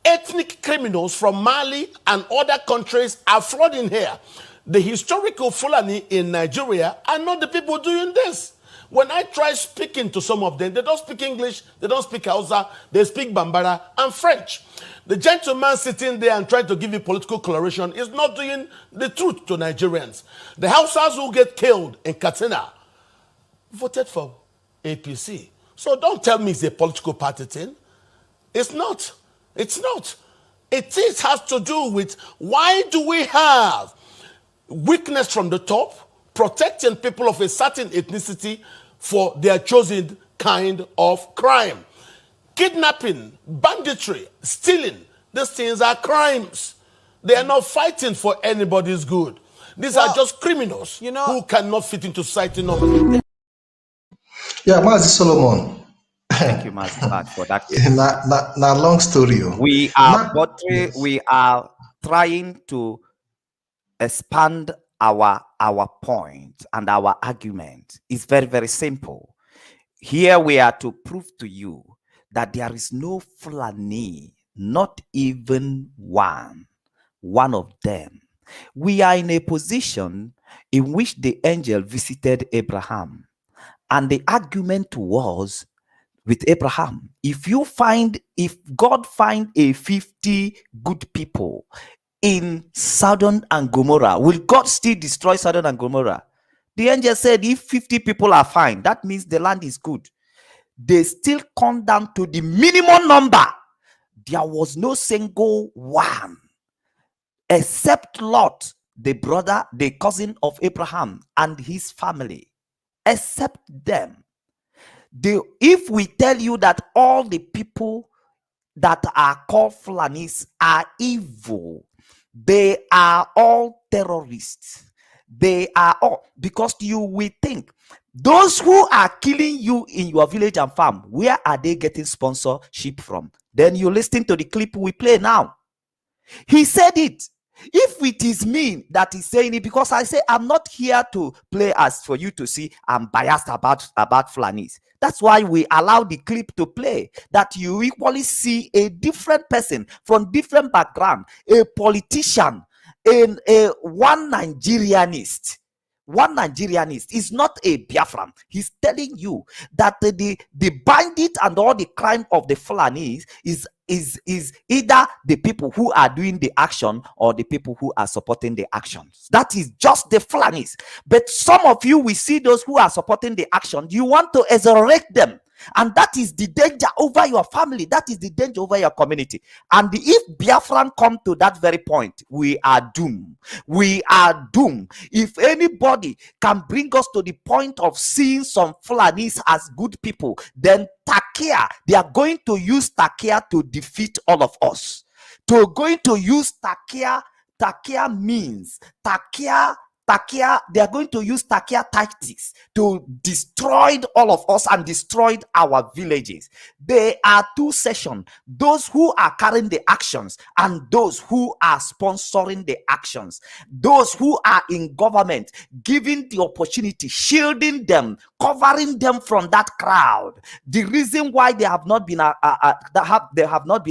Ethnic criminals from Mali and other countries are flooding here. The historical Fulani in Nigeria are not the people doing this. When I try speaking to some of them, they don't speak English, they don't speak Hausa, they speak Bambara and French. The gentleman sitting there and trying to give you political coloration is not doing the truth to Nigerians. The Hausas who get killed in Katsina voted for APC. So don't tell me it's a political party thing. It's not. It's not. It has to do with why do we have weakness from the top, protecting people of a certain ethnicity for their chosen kind of crime. Kidnapping, banditry, stealing, these things are crimes. They are not fighting for anybody's good. These are just criminals who cannot fit into society normally. Yeah, Mazi Solomon. Thank you, Mazi, for that. Na long story. We are trying to expand our point, and our argument is very, very simple. Here we are to prove to you that there is no Fulani, not even one of them. We are in a position in which the angel visited Abraham, and the argument was with Abraham, if God find a 50 good people in Sodom and Gomorrah, will God still destroy Sodom and Gomorrah? The angel said, if 50 people are fine, that means the land is good. They still come down to the minimum number. There was no single one, except Lot, the brother, the cousin of Abraham and his family, except them. If we tell you that all the people that are called Fulanis are evil, they are all terrorists. They are all, because you will think, those who are killing you in your village and farm, where are they getting sponsorship from? Then you listen to the clip we play now. He said it. If it is me that is saying it, because I say I'm not here to play as for you to see I'm biased about Fulanis. That's why we allow the clip to play, that you equally see a different person from different background, a politician, and one Nigerianist. One Nigerianist is not a Biafran. He's telling you that the bandit and all the crime of the Fulanis is either the people who are doing the action or the people who are supporting the actions. That is just the Fulanis. But some of you, we see those who are supporting the action, you want to exonerate them. And that is the danger over your family. That is the danger over your community. And if Biafran come to that very point, we are doomed. We are doomed. If anybody can bring us to the point of seeing some Fulanis as good people, then Takia, they are going to use Takia to defeat all of us. They are going to use Takia. Takia means they are going to use Takia tactics to destroy all of us and destroy our villages. There are two sections, those who are carrying the actions and those who are sponsoring the actions. Those who are in government, giving the opportunity, shielding them, covering them from that crowd. The reason why they have not been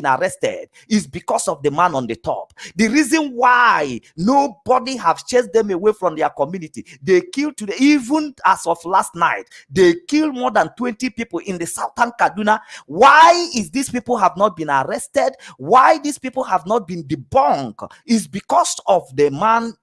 arrested is because of the man on the top. The reason why nobody have chased them away from their community, they killed today, even as of last night, they killed more than 20 people in the southern Kaduna. Why is these people have not been arrested? Why these people have not been debunked? Is because of the man,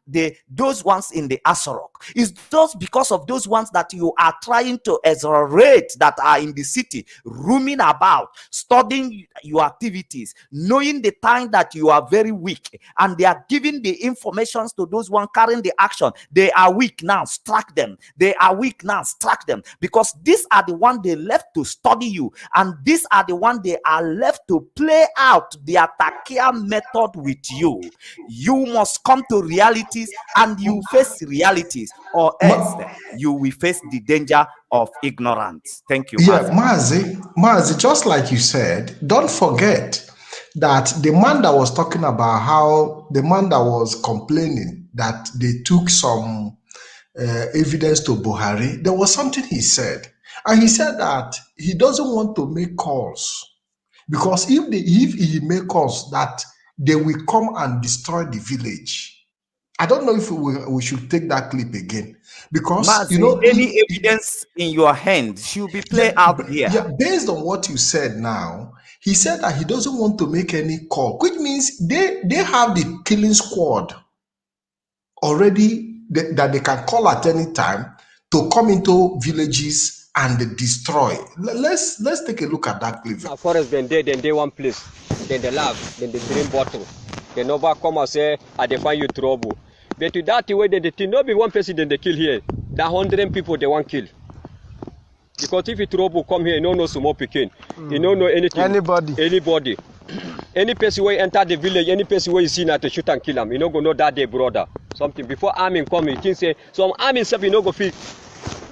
those ones in the Asorok. It's just because of those ones that you are trying to exonerate, that are in the city, roaming about, studying your activities, knowing the time that you are very weak, and they are giving the informations to those one carrying the action. They are weak now, strike them. They are weak now, strike them. Because these are the one they left to study you, and these are the one they are left to play out their Takia method with you. You must come to realities, and you face realities, or else you will face the danger of ignorance. Thank you. Yeah, Mazi, just like you said, don't forget that the man that was talking about how the man that was complaining that they took some evidence to Buhari, there was something he said. And he said that he doesn't want to make calls, because if he make calls, that they will come and destroy the village. I don't know if we should take that clip again, because Mazi, you know, any evidence in your hand should be played out here. yeah, based on what you said now, he said that he doesn't want to make any call, which means they have the killing squad already that they can call at any time to come into villages and destroy. Let's take a look at that clip. Forest then they one place, then they laugh, then they drink bottle. They never come and say, I define you trouble. But to that way, they not be one person then they kill here. That 100 people they want kill. Because if you trouble come here, you don't know small picking. You don't know anything. Anybody. Any person who enter the village, any person who is seen at to shoot and kill him, you don't go know that day, brother. Something before army come, you can say some army stuff you know go fit.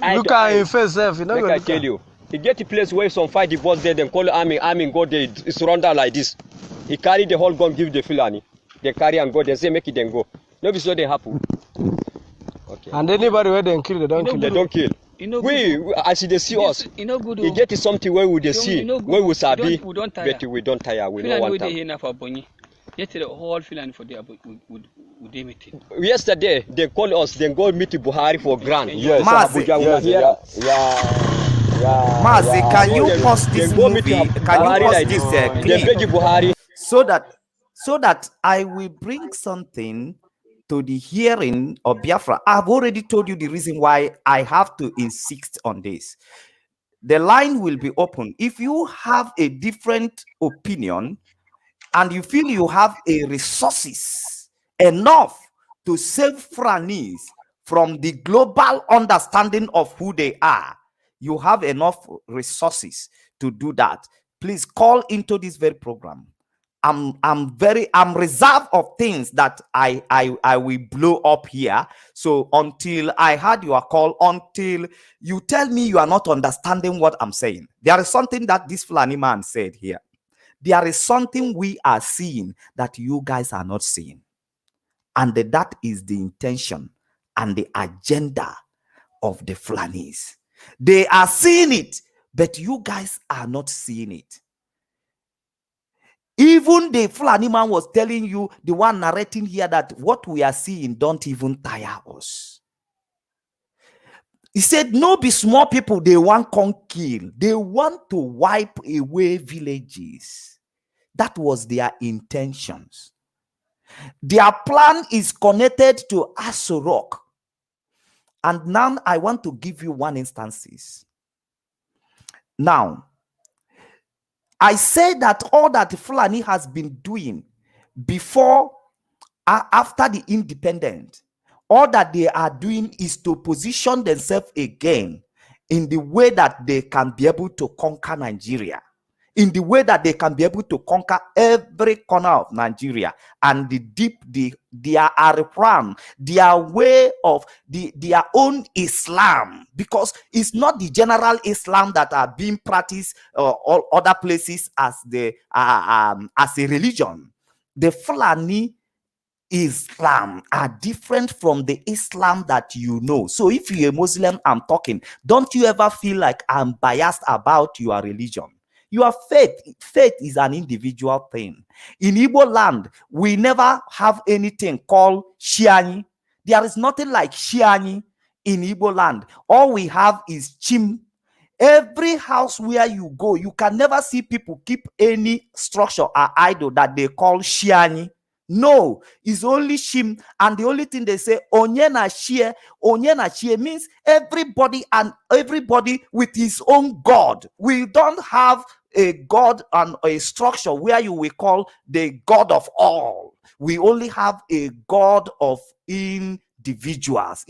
Look at him face, you know. I tell you. He get a place where some fight the boss there, then call army go there, surrender like this. He carry the whole gun, give the Fulani. They carry and go, they say make it then go. No, so they happen. Okay. And anybody where they kill, they don't kill. They don't kill. You know, we as they see us, you know, good. He get something where we see, where we sabi, we don't tire. but we don't tire. We Fulani know one time. Yet the whole Fulani for the would meeting. Yesterday they call us, then go meet Buhari for grant. Yes, Mazi, can you post this movie? Can you post this clip? So that I will bring something to the hearing of Biafra. I've already told you the reason why I have to insist on this. The line will be open. If you have a different opinion and you feel you have a resources enough to save Fulanis from the global understanding of who they are, you have enough resources to do that. Please call into this very program. I'm reserved of things that I will blow up here. So until I had your call, until you tell me you are not understanding what I'm saying, there is something that this Fulani man said here. There is something we are seeing that you guys are not seeing, and that is the intention and the agenda of the Fulanis. They are seeing it, but you guys are not seeing it. Even the Fulani man was telling you, the one narrating here, that what we are seeing don't even tire us. He said, no be small people, they want to kill. They want to wipe away villages. That was their intentions. Their plan is connected to Aso Rock. And now I want to give you one instance. Now, I say that all that Fulani has been doing before, after the independence, all that they are doing is to position themselves again in the way that they can be able to conquer Nigeria, in the way that they can be able to conquer every corner of Nigeria, and their Arifan, their way of their own Islam, because it's not the general Islam that are being practiced all other places as as a religion. The Fulani Islam are different from the Islam that you know. So if you're a Muslim, I'm talking, don't you ever feel like I'm biased about your religion. Your faith is an individual thing. In Igbo land, we never have anything called Shiani. There is nothing like Shiani in Igbo land. All we have is Chim. Every house where you go, you can never see people keep any structure or idol that they call Shiani. No, it's only Shim, and the only thing they say, Onyena Shie means everybody and everybody with his own God. We don't have a God and a structure where you will call the God of all. We only have a God of individuals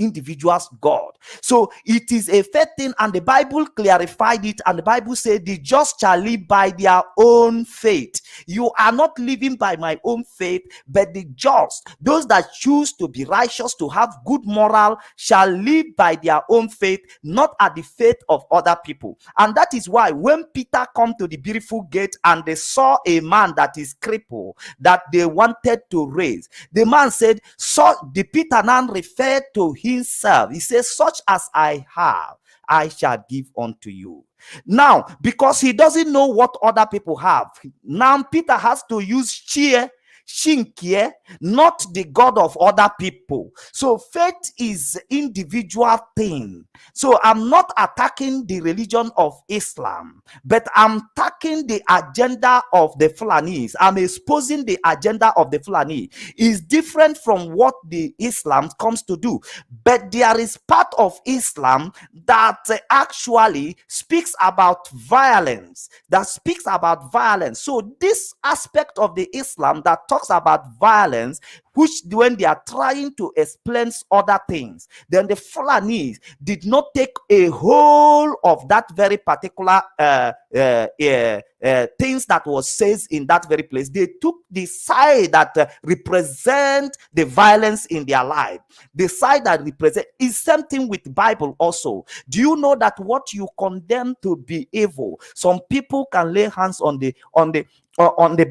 God. So it is a faith thing, and the Bible clarified it, and the Bible said the just shall live by their own faith. You are not living by my own faith, but the just, those that choose to be righteous, to have good moral, shall live by their own faith, not at the faith of other people. And that is why when Peter come to the beautiful gate and they saw a man that is crippled, that they wanted to raise, the man said, so the Peter now referred to himself. He says, such as I have, I shall give unto you. Now, because he doesn't know what other people have, now Peter has to use cheer Shinkie, not the God of other people. So faith is individual thing. So I'm not attacking the religion of Islam, but I'm attacking the agenda of the Fulanis. I'm exposing the agenda of the Fulani. Is different from what the Islam comes to do. But there is part of Islam that actually speaks about violence. So this aspect of the Islam that talks about violence, which when they are trying to explain other things, then the Fulani did not take a whole of that very particular things that was said in that very place. They took the side that represent the violence in their life. The side that represent is something with Bible also. Do you know that what you condemn to be evil, some people can lay hands on the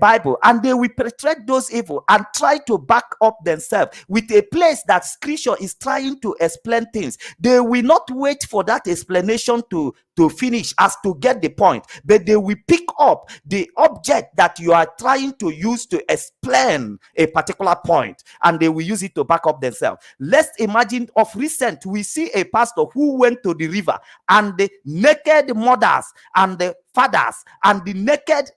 Bible and they will perpetrate those evil and try to back up themselves with a place that scripture is trying to explain things. They will not wait for that explanation to finish as to get the point, but they will pick up the object that you are trying to use to explain a particular point, and they will use it to back up themselves. Let's imagine of recent, we see a pastor who went to the river, and the naked mothers and the fathers and the naked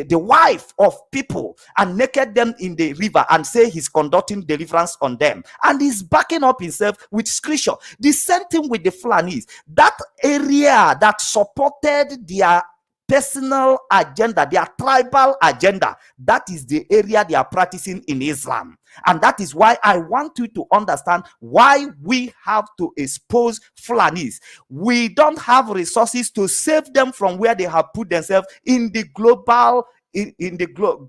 the wife of people, and naked them in the river, and say he's conducting deliverance on them, and he's backing up himself with scripture. The same thing with the Fulanis. That area that supported their personal agenda, their tribal agenda, that is the area they are practicing in Islam. And that is why I want you to understand why we have to expose Fulanis. We don't have resources to save them from where they have put themselves in the global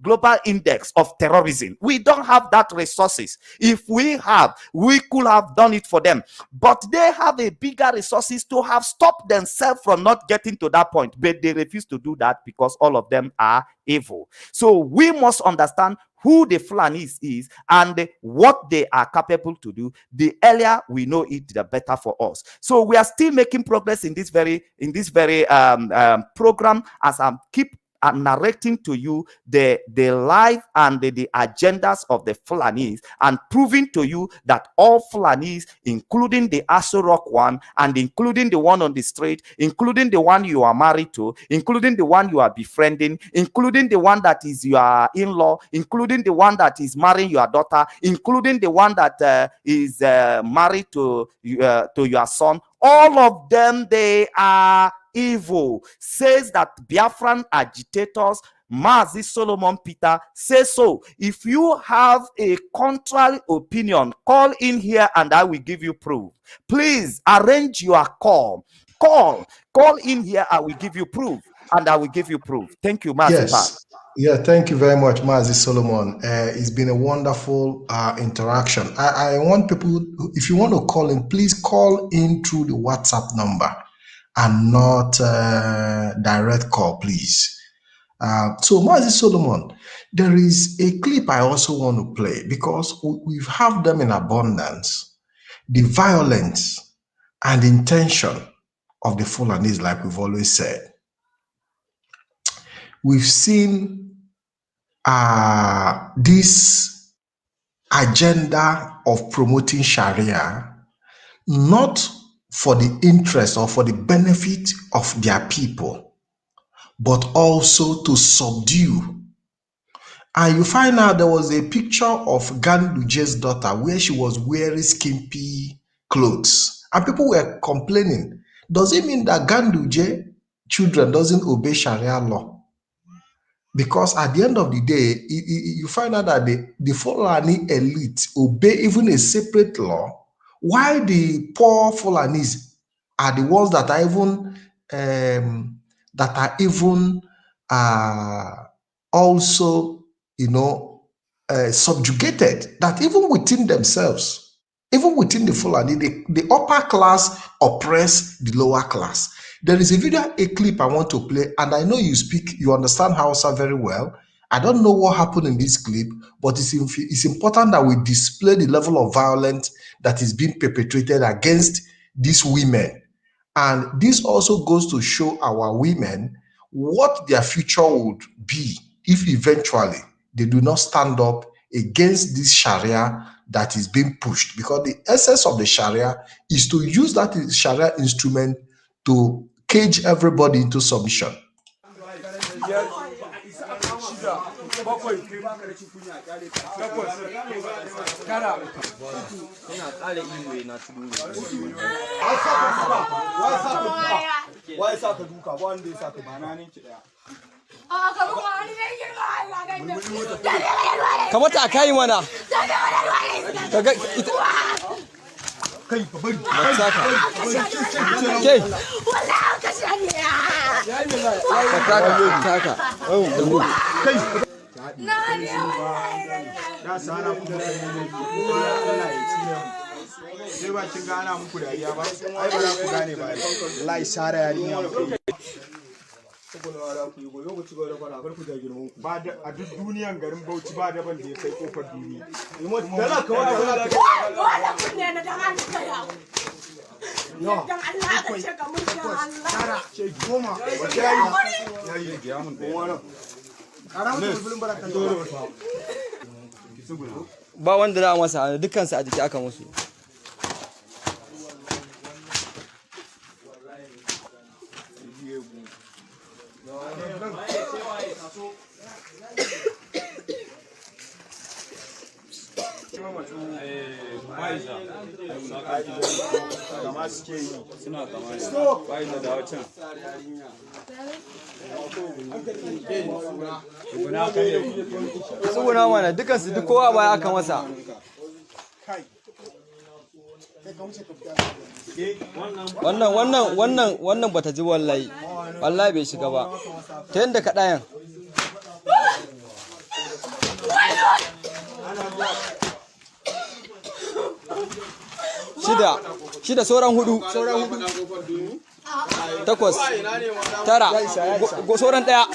global index of terrorism. We don't have that resources. If we have, we could have done it for them, but they have a bigger resources to have stopped themselves from not getting to that point, but they refuse to do that because all of them are evil. So we must understand who the Fulanis is and what they are capable to do. The earlier we know it, the better for us. So we are still making progress in this very program, as I keep narrating to you the life and the agendas of the Fulanis, and proving to you that all Fulanis, including the Aso Rock one, and including the one on the street, including the one you are married to, including the one you are befriending, including the one that is your in-law, including the one that is marrying your daughter, including the one that is married to your son, all of them, they are evil. Says that Biafran agitators, Mazi Solomon Peter, say so. If you have a contrary opinion, call in here and I will give you proof. Please arrange your call. Call in here, I will give you proof, and I will give you proof. Thank you, Mazi. Yes. Yeah, thank you very much, Mazi Solomon. It's been a wonderful interaction. I want people, if you want to call in, please call in through the WhatsApp number and not direct call, please. So, Mazi Solomon, there is a clip I also want to play because we have them in abundance. The violence and intention of the Fulanis, like we've always said. We've seen this agenda of promoting Sharia, not for the interest or for the benefit of their people, but also to subdue. And you find out there was a picture of Ganduje's daughter where she was wearing skimpy clothes. And people were complaining. Does it mean that Ganduje children doesn't obey Sharia law? Because at the end of the day, you find out that the Fulani elite obey even a separate law, while the poor Fulanis are the ones that are even also, subjugated. That even within themselves, even within the Fulani, the upper class oppress the lower class. There is a video, a clip I want to play, and I know you understand Hausa very well. I don't know what happened in this clip, but it's important that we display the level of violence that is being perpetrated against these women. And this also goes to show our women what their future would be if eventually they do not stand up against this Sharia that is being pushed. Because the essence of the Sharia is to use that Sharia instrument to cage everybody into submission. Kamata a kai mana. Kaga ita. Kai babban. Saka. Kai. Wallahi ka shani ya. Taka. Oh, kai. Na ne ya sana ku sai ba kin gana muku dariya ba ai ba za ku gane ba wallahi sara yarinya ba da a duk duniyan garin Bauchi ba da ban da ya kai kofar duniya dala ka wata kunne na dan Allah dan Allah ka ce ka mun dan Allah ce goma wata yayi ya mun goma ba wanda za a masa dukkansu a jiki aka musu. Tsuguna mana dukansu duk kowa baya aka masa. Wannan bata ji wallahi bai shiga ba ta yanda ka ɗayan. Shida sauran hudu. Takwas. Tara. Sauran ɗaya.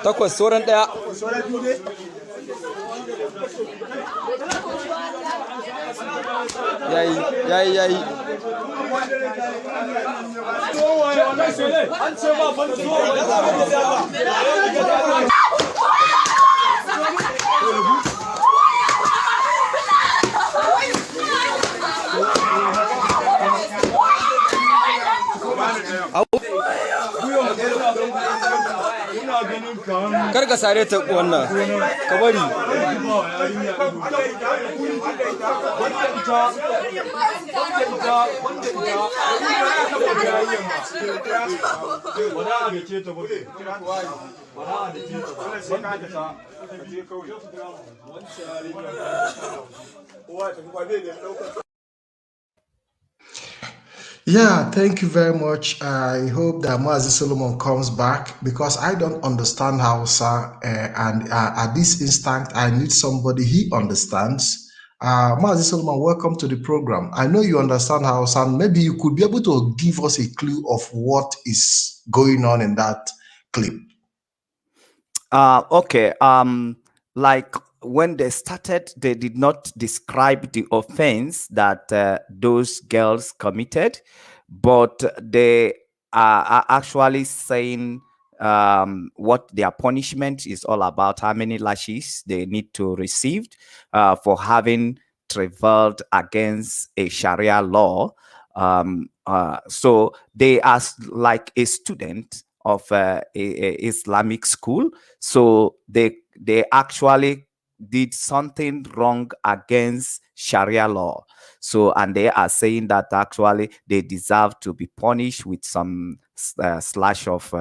Takwas sauran ɗaya. Yayi. Kar ka sare ta wannan ka bari. Yeah, thank you very much. I hope that Mazi Solomon comes back because I don't understand Hausa, and at this instant, I need somebody he understands. Mazi Solomon, welcome to the program. I know you understand Hausa, and maybe you could be able to give us a clue of what is going on in that clip. Okay. Like when they started, they did not describe the offense that those girls committed, but they are actually saying what their punishment is all about, how many lashes they need to receive for having traveled against a Sharia law. So they are like a student of a Islamic school. So they actually did something wrong against Sharia law. So, and they are saying that actually they deserve to be punished with some slash of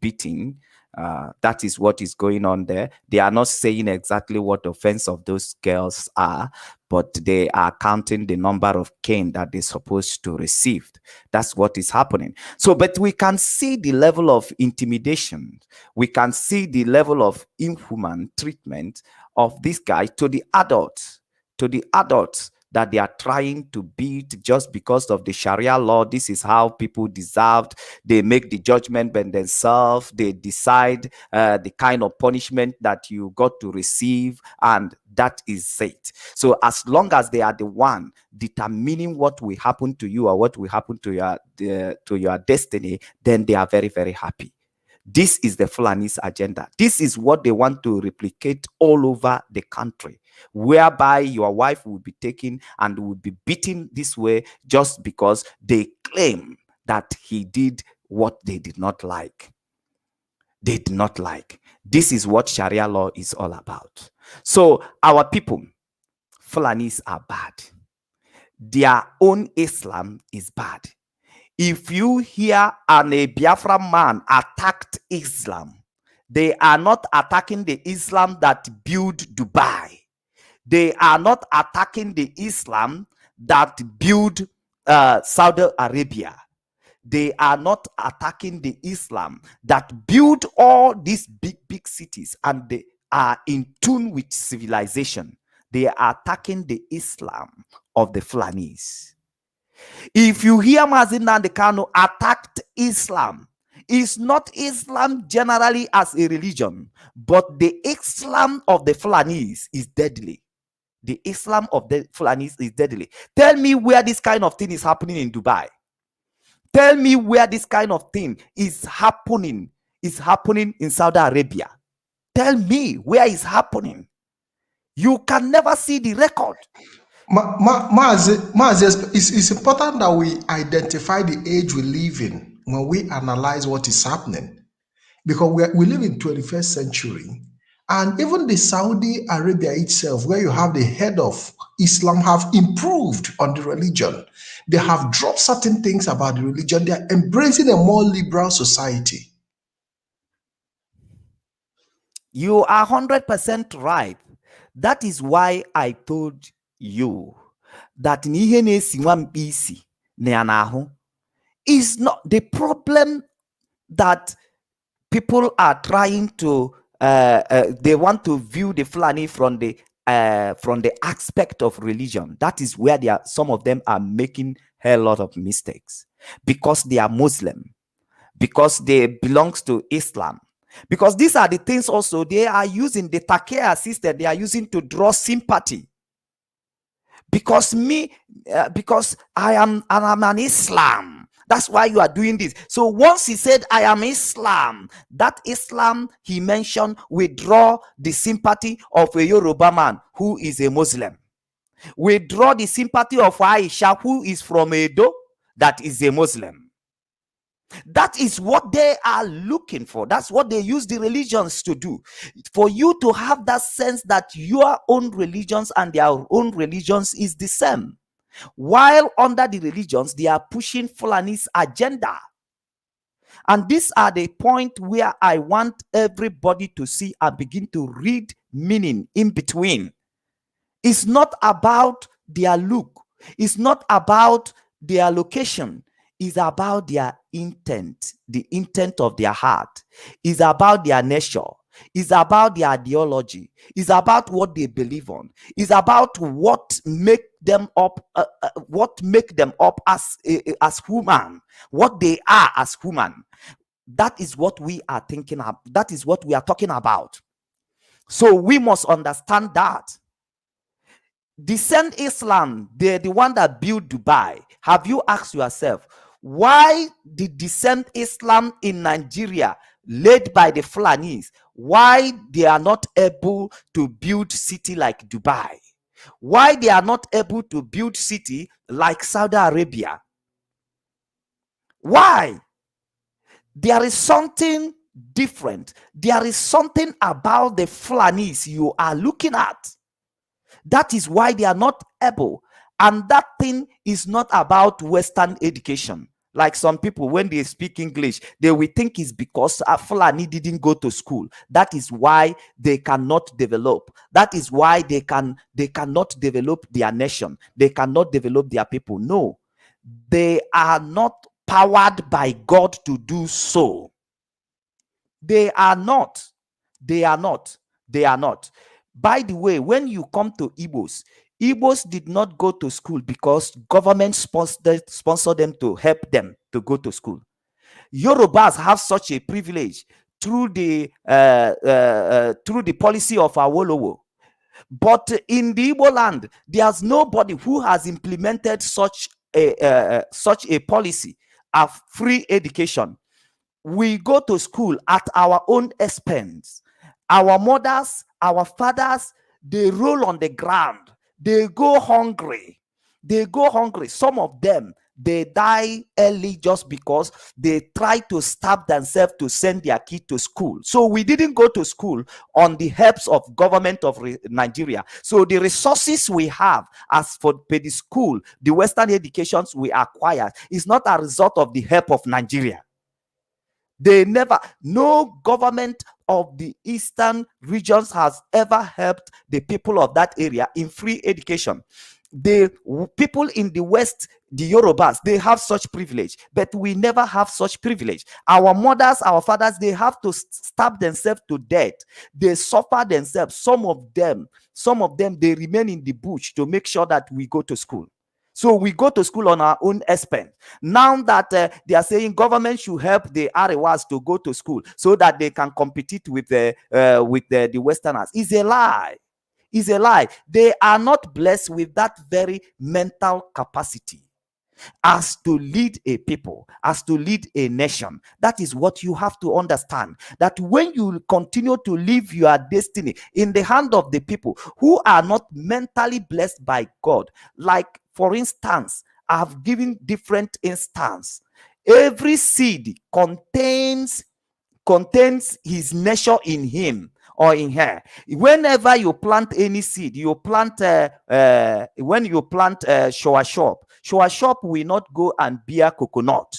beating. That is what is going on there. They are not saying exactly what the offense of those girls are, but they are counting the number of cane that they're supposed to receive. That's what is happening. So, but we can see the level of intimidation. We can see the level of inhuman treatment of this guy to the adults that they are trying to beat just because of the Sharia law. This is how people deserved. They make the judgment by themselves. They decide the kind of punishment that you got to receive, and that is it. So as long as they are the one determining what will happen to you or what will happen to your destiny, then they are very, very happy. This is the Fulanis agenda. This is what they want to replicate all over the country, whereby your wife will be taken and will be beaten this way just because they claim that he did what they did not like. They did not like. This is what Sharia law is all about. So our people, Fulanis, are bad. Their own Islam is bad. If you hear a Biafran man attacked Islam, they are not attacking the Islam that built Dubai. They are not attacking the Islam that built Saudi Arabia. They are not attacking the Islam that built all these big, big cities and they are in tune with civilization. They are attacking the Islam of the Fulanis. If you hear Mazi Nnamdi Kanu attacked Islam, it's not Islam generally as a religion, but the Islam of the Fulanis is deadly. The Islam of the Fulanis is deadly. Tell me where this kind of thing is happening in Dubai. Tell me where this kind of thing is happening in Saudi Arabia. Tell me where it's happening. You can never see the record. It's important that we identify the age we live in when we analyze what is happening, because we live in 21st century, and even the Saudi Arabia itself, where you have the head of Islam, have improved on the religion. They have dropped certain things about the religion. They are embracing a more liberal society. You are 100% right. That is why I told you that is not the problem that people are trying to they want to view the Fulani from the aspect of religion. That is where some of them are making a lot of mistakes, because they are Muslim, because they belongs to Islam. Because these are the things also they are using, the Takea system, they are using to draw sympathy. Because I'm an Islam. That's why you are doing this. So once he said, I am Islam, that Islam he mentioned withdraw the sympathy of a Yoruba man who is a Muslim. Withdraw the sympathy of Aisha, who is from Edo, that is a Muslim. That is what they are looking for. That's what they use the religions to do. For you to have that sense that your own religions and their own religions is the same. While under the religions, they are pushing Fulani's agenda. And these are the point where I want everybody to see and begin to read meaning in between. It's not about their look. It's not about their location. Is about their intent, the intent of their heart. Is about their nature. Is about their ideology. Is about what they believe on. Is about what make them up. As human. What they are as human. That is what we are thinking of. That is what we are talking about. So we must understand that. Descent Islam, they're the one that built Dubai. Have you asked yourself, why did Descent Islam in Nigeria, led by the Fulanis, why they are not able to build city like Dubai? Why they are not able to build city like Saudi Arabia? Why? There is something different. There is something about the Fulanis you are looking at. That is why they are not able. And that thing is not about Western education. Like some people, when they speak English, they will think it's because Fulani didn't go to school. That is why they cannot develop. That is why they cannot develop their nation. They cannot develop their people. No, they are not powered by God to do so. They are not. They are not. They are not. By the way, when you come to Igbos, Igbos did not go to school because government sponsored them to help them to go to school. Yorubas have such a privilege through the policy of Awolowo. But in the Igbo land, there's nobody who has implemented such a policy of free education. We go to school at our own expense. Our mothers, our fathers, they roll on the ground. They go hungry. Some of them, they die early just because they try to stab themselves to send their kid to school. So we didn't go to school on the helps of government of Nigeria. So the resources we have as for the school, the Western educations we acquire, is not a result of the help of Nigeria. No government of the eastern regions has ever helped the people of that area in free education. The people in the West, the Yorubas, they have such privilege, but we never have such privilege. Our mothers, our fathers, they have to stab themselves to death. They suffer themselves. Some of them, they remain in the bush to make sure that we go to school. So we go to school on our own expense. Now that they are saying government should help the Arewas to go to school so that they can compete with the Westerners, is a lie. Is a lie. They are not blessed with that very mental capacity as to lead a people, as to lead a nation. That is what you have to understand, that when you continue to live your destiny in the hand of the people who are not mentally blessed by God, like for instance, I have given different instances. Every seed contains his nature in him or in her. Whenever you plant any seed, you plant when you plant shop will not go and bear coconut.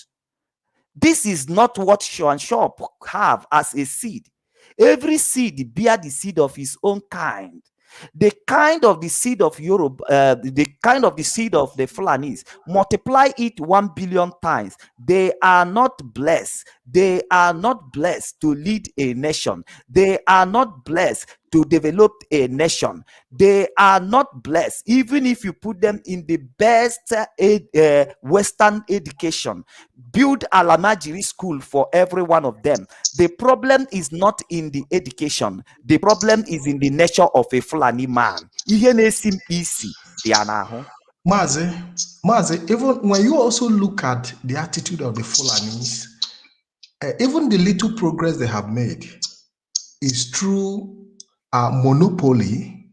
This is not what shop have as a seed. Every seed bear the seed of his own kind. The kind of the seed of Europe, the kind of the seed of the Fulanis, multiply it 1 billion times. They are not blessed. They are not blessed to lead a nation. They are not blessed to develop a nation. They are not blessed, even if you put them in the best Western education. Build a Lamajiri school for every one of them. The problem is not in the education. The problem is in the nature of a Fulani man. Mazi, even when you also look at the attitude of the Fulanis, even the little progress they have made is through monopoly.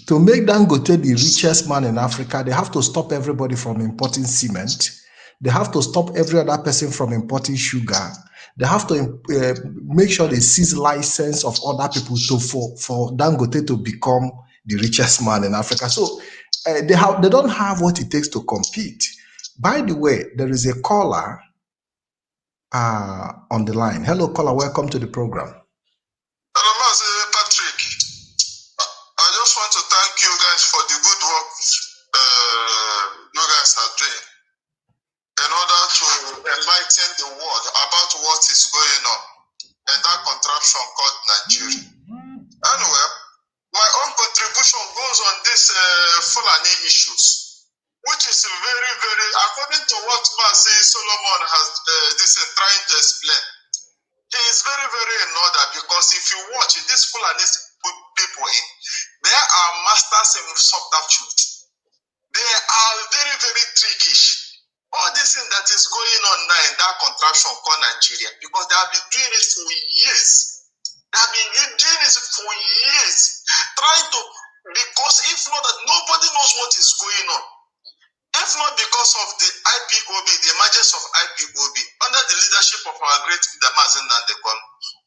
To make Dangote the richest man in Africa, they have to stop everybody from importing cement. They have to stop every other person from importing sugar. They have to make sure they seize license of other people for Dangote to become the richest man in Africa. So they don't have what it takes to compete. By the way, there is a caller on the line. Hello, caller. Welcome to the program. Hello, Patrick. I just want to thank you guys for the good work you guys are doing in order to enlighten the world about what is going on in that contraption called Nigeria. Anyway, my own contribution goes on this Fulani issues, which is very, very, according to what Mazi Solomon has trying to explain, he is very, very in order, because if you watch it, these Fulani people in, they are masters in subterfuge. They are very, very trickish. All this thing that is going on now in that contraption called Nigeria, because they have been doing it for years. They have been doing it for years, trying to, because if not that, nobody knows what is going on. If not because of the IPOB, the emergence of IPOB, under the leadership of our great leader Mazi Nandekwan,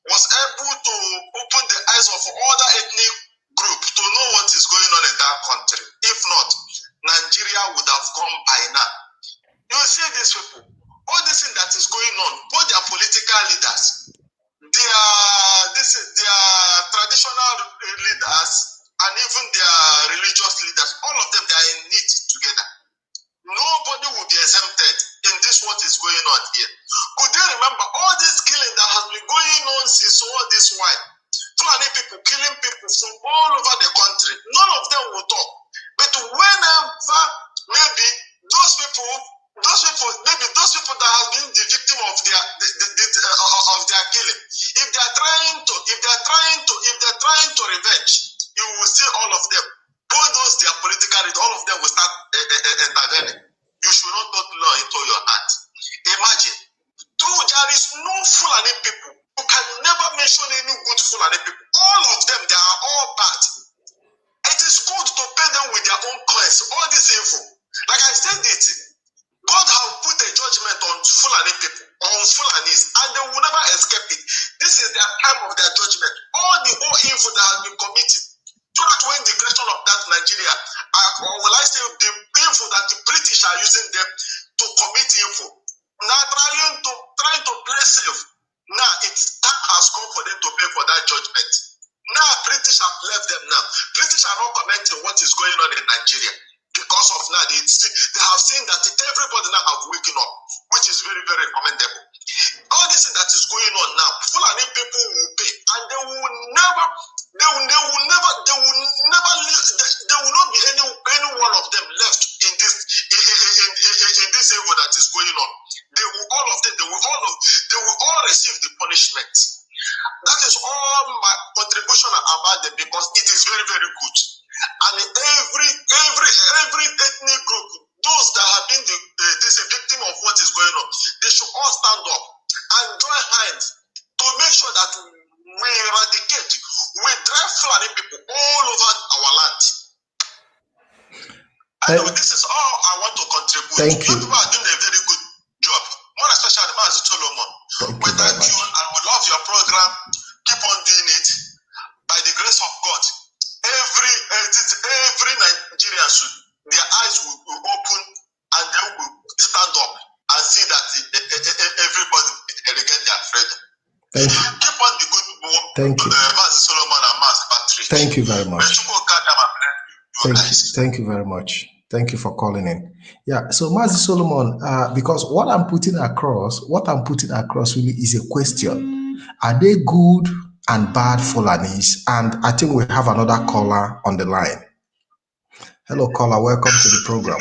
was able to open the eyes of other ethnic groups to know what is going on in that country. If not, Nigeria would have gone by now. You see these people, all this thing that is going on, both their political leaders, their traditional leaders, and even their religious leaders, all of them, they are in it together. Nobody will be exempted in this what is going on here. Could you remember all this killing that has been going on since all this while? Fulani people killing people from all over the country. None of them will talk. But whenever maybe those people that have been the victim of their killing, if they are trying to revenge, you will see all of them. All those their political, all of them will start intervening. You should not put law into your hands. Imagine, there is no Fulani people. You can never mention any good Fulani people. All of them, they are all bad. It is good to pay them with their own coins. All this info. Like I said it, God has put a judgment on Fulani people, on Fulanis, and they will never escape it. This is their time of their judgment. All the whole info that has been committed. So that when the creation of that Nigeria, or will I say the info that the British are using them to commit info, now trying to play safe. Now time has come for them to pay for that judgment. Now British have left them now. British are not commenting what is going on in Nigeria. Because of now, they have seen that everybody now have waken up, which is very, very commendable. All this thing that is going on now, Fulani people will pay, and there will not be any one of them left in this evil that is going on. They will all receive the punishment. That is all my contribution about them, because it is very, very good. And every ethnic group, those that have been the victim of what is going on, they should all stand up and join hands to make sure that we eradicate, we drive Fulani people all over our land. Anyway, this is all I want to contribute. Thank you. People are doing a very good job, more especially Mazi Solomon. We thank you and we love your program. Keep on doing it. By the grace of God, every Nigerian should, their eyes will open and they will stand up and see that everybody regain their freedom. Thank you. Keep on the good work. Thank you. Mazi Solomon and Mazi Patrick. Thank you very much. Thank Thank you very much. Thank you for calling in. Yeah, so Mazi Solomon, because what I'm putting across really is a question. Are they good and bad Fulanis? And I think we have another caller on the line. Hello, caller. Welcome to the program.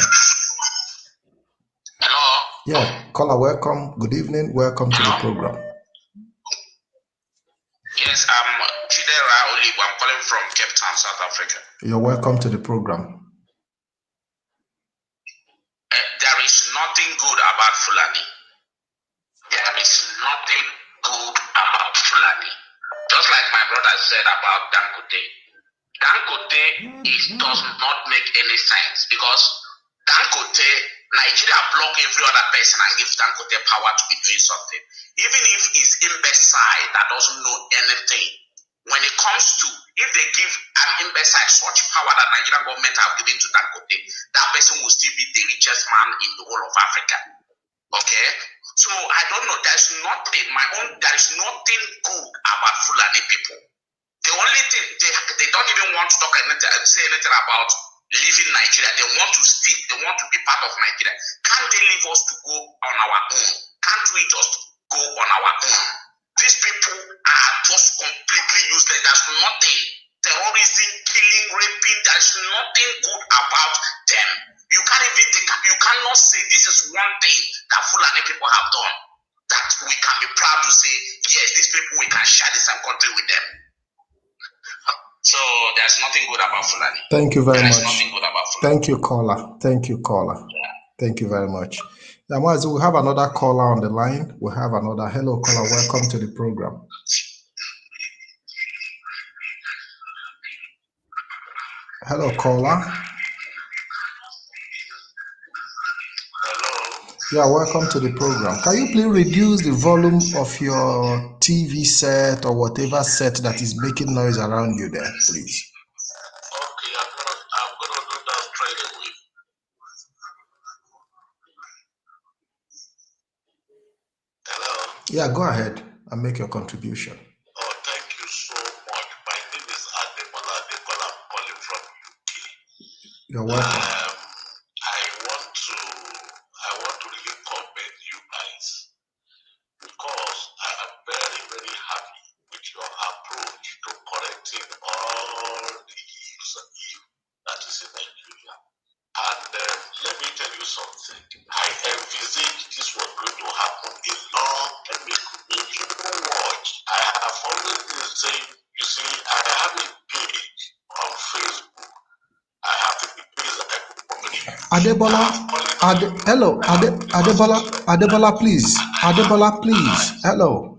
Hello. Yeah, caller, welcome. Good evening. Welcome to the program. Yes, I'm Chidera Olibo. I'm calling from Cape Town, South Africa. You're welcome to the program. There is nothing good about Fulani. There is nothing good about Fulani. Just like my brother said about Dangote. Dangote does not make any sense, because Dangote, Nigeria block every other person and give Dangote power to be doing something. Even if it's imbecile that doesn't know anything. When it comes to, if they give an imbecile such power that Nigerian government have given to Dangote, that person will still be the richest man in the whole of Africa. Okay? So I don't know. There is nothing good about Fulani people. The only thing, they don't even want to say anything about leaving Nigeria. They want to be part of Nigeria. Can't they leave us to go on our own? Can't we just go on our own? These people are just completely useless. There's nothing. Terrorism, killing, raping, there's nothing good about them. You cannot say this is one thing that Fulani people have done that we can be proud to say, yes, these people, we can share the same country with them. So there's nothing good about Fulani. Thank you very much. Nothing good about Fulani. Thank you, caller. Thank you, caller. Yeah. Thank you very much. Yamazi, we have another caller on the line. We have another. Hello, caller. Welcome to the program. Hello, caller. Hello. Yeah, welcome to the program. Can you please reduce the volume of your TV set or whatever set that is making noise around you there, please? Okay, I'm gonna do that straight away. Hello. Yeah, go ahead and make your contribution. Oh, thank you so much. My name is Ademola Adekola. I'm calling from UK. You're welcome. I want to really commend you guys, because I am very, very happy with your approach to correcting all the evil that is in Nigeria. Adebola, hello, Adebola, please. Adebola, please. Hello.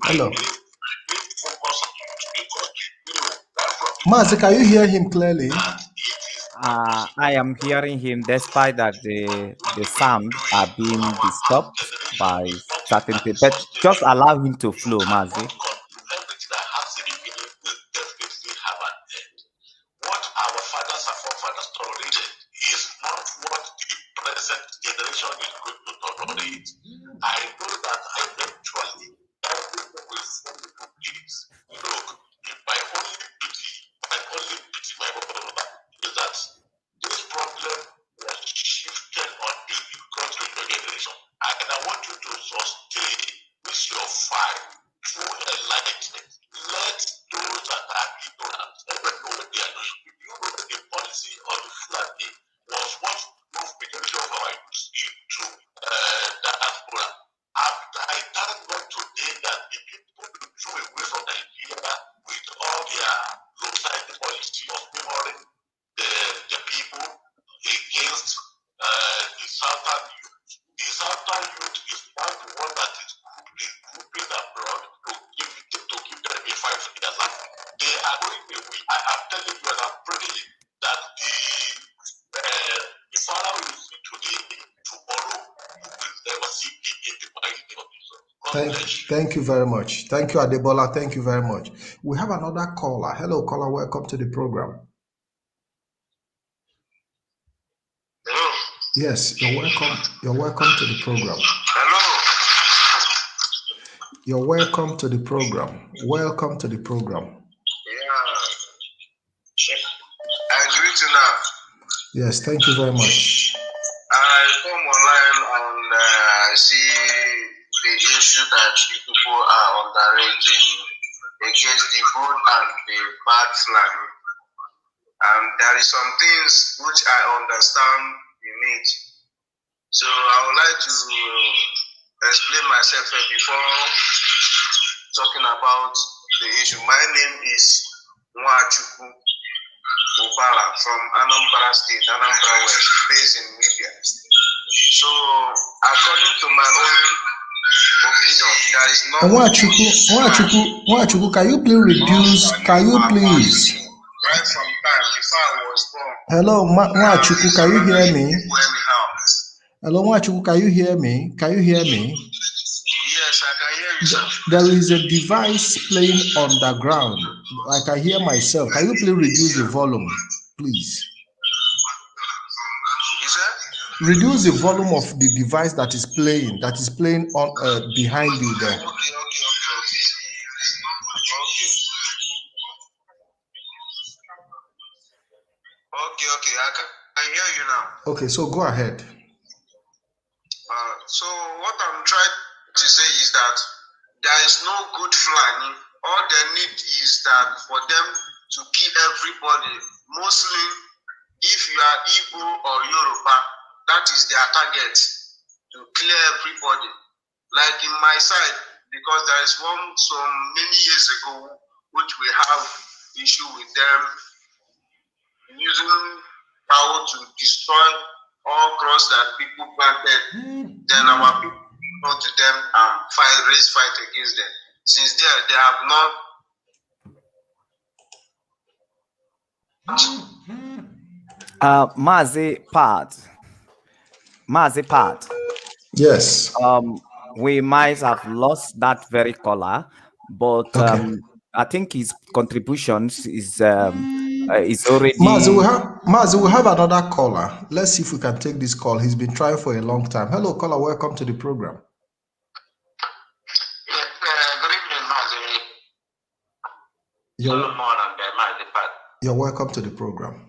Mazi, can you hear him clearly? I am hearing him despite that the sound are being disturbed by certain things. But just allow him to flow, Mazi. What our fathers and forefathers tolerated is not what the present generation is going to tolerate. I know that eventually everyone will fall into place. Look, my only pity, my brother, is that this problem was shifted on a because of your generation. And I want you to sustain with your fight through enlightenment. Let those that are ignorant never know what they are doing. You know that the policy of the Fulani was what moved majority of our youth into diaspora. I thank God today that the people drew away from Nigeria with all their low-side policy of favoring the people against the southern youth. The southern youth is not the one that is grouping abroad to give them a 5-year life. They are going away. I am telling you and I'm praying that the father will see today, tomorrow, you will never see in the mighty name of Jesus. Thank you very much. Thank you, Adebola. Thank you very much. We have another caller. Hello, caller. Welcome to the program. Hello. Yes, you're welcome. You're welcome to the program. Hello. You're welcome to the program. Welcome to the program. Yeah. I greet you now. Yes, thank you very much. I come online and see the issue that people are underrating against the good and the bad Fulani. And there is some things which I understand in it. So I would like to explain myself before talking about the issue. My name is Nwachuku Ubala from Anambra State, Anambra West, based in Libya. So, according to my own opinion, there is no. Nwachuku, can you please reduce? Can you please? Right from time before I was born. Hello, Nwachuku, can you hear me? Hello, Nwachuku, can you hear me? Can you hear me? Yes, I can hear you, sir. There is a device playing on the ground. I can hear myself. Can you please reduce the volume, please? Is that? Reduce the volume of the device that is playing on behind you there. Okay. Okay, I can hear you now. Okay, so go ahead. So what I'm trying to say is that there is no good Fulani. All they need is that for them to kill everybody. Mostly, if you are Igbo or Yoruba, that is their target, to clear everybody. Like in my side, because there is one some many years ago which we have issue with them using power to destroy all crops that people planted. Then our people go to them and raise fight against them. Since there, they have not. Mazi Pat. Yes. We might have lost that very caller, but okay. I think his contributions is already. Mazi, we have another caller. Let's see if we can take this call. He's been trying for a long time. Hello, caller. Welcome to the program. Good evening, Mazi. You're welcome to the program.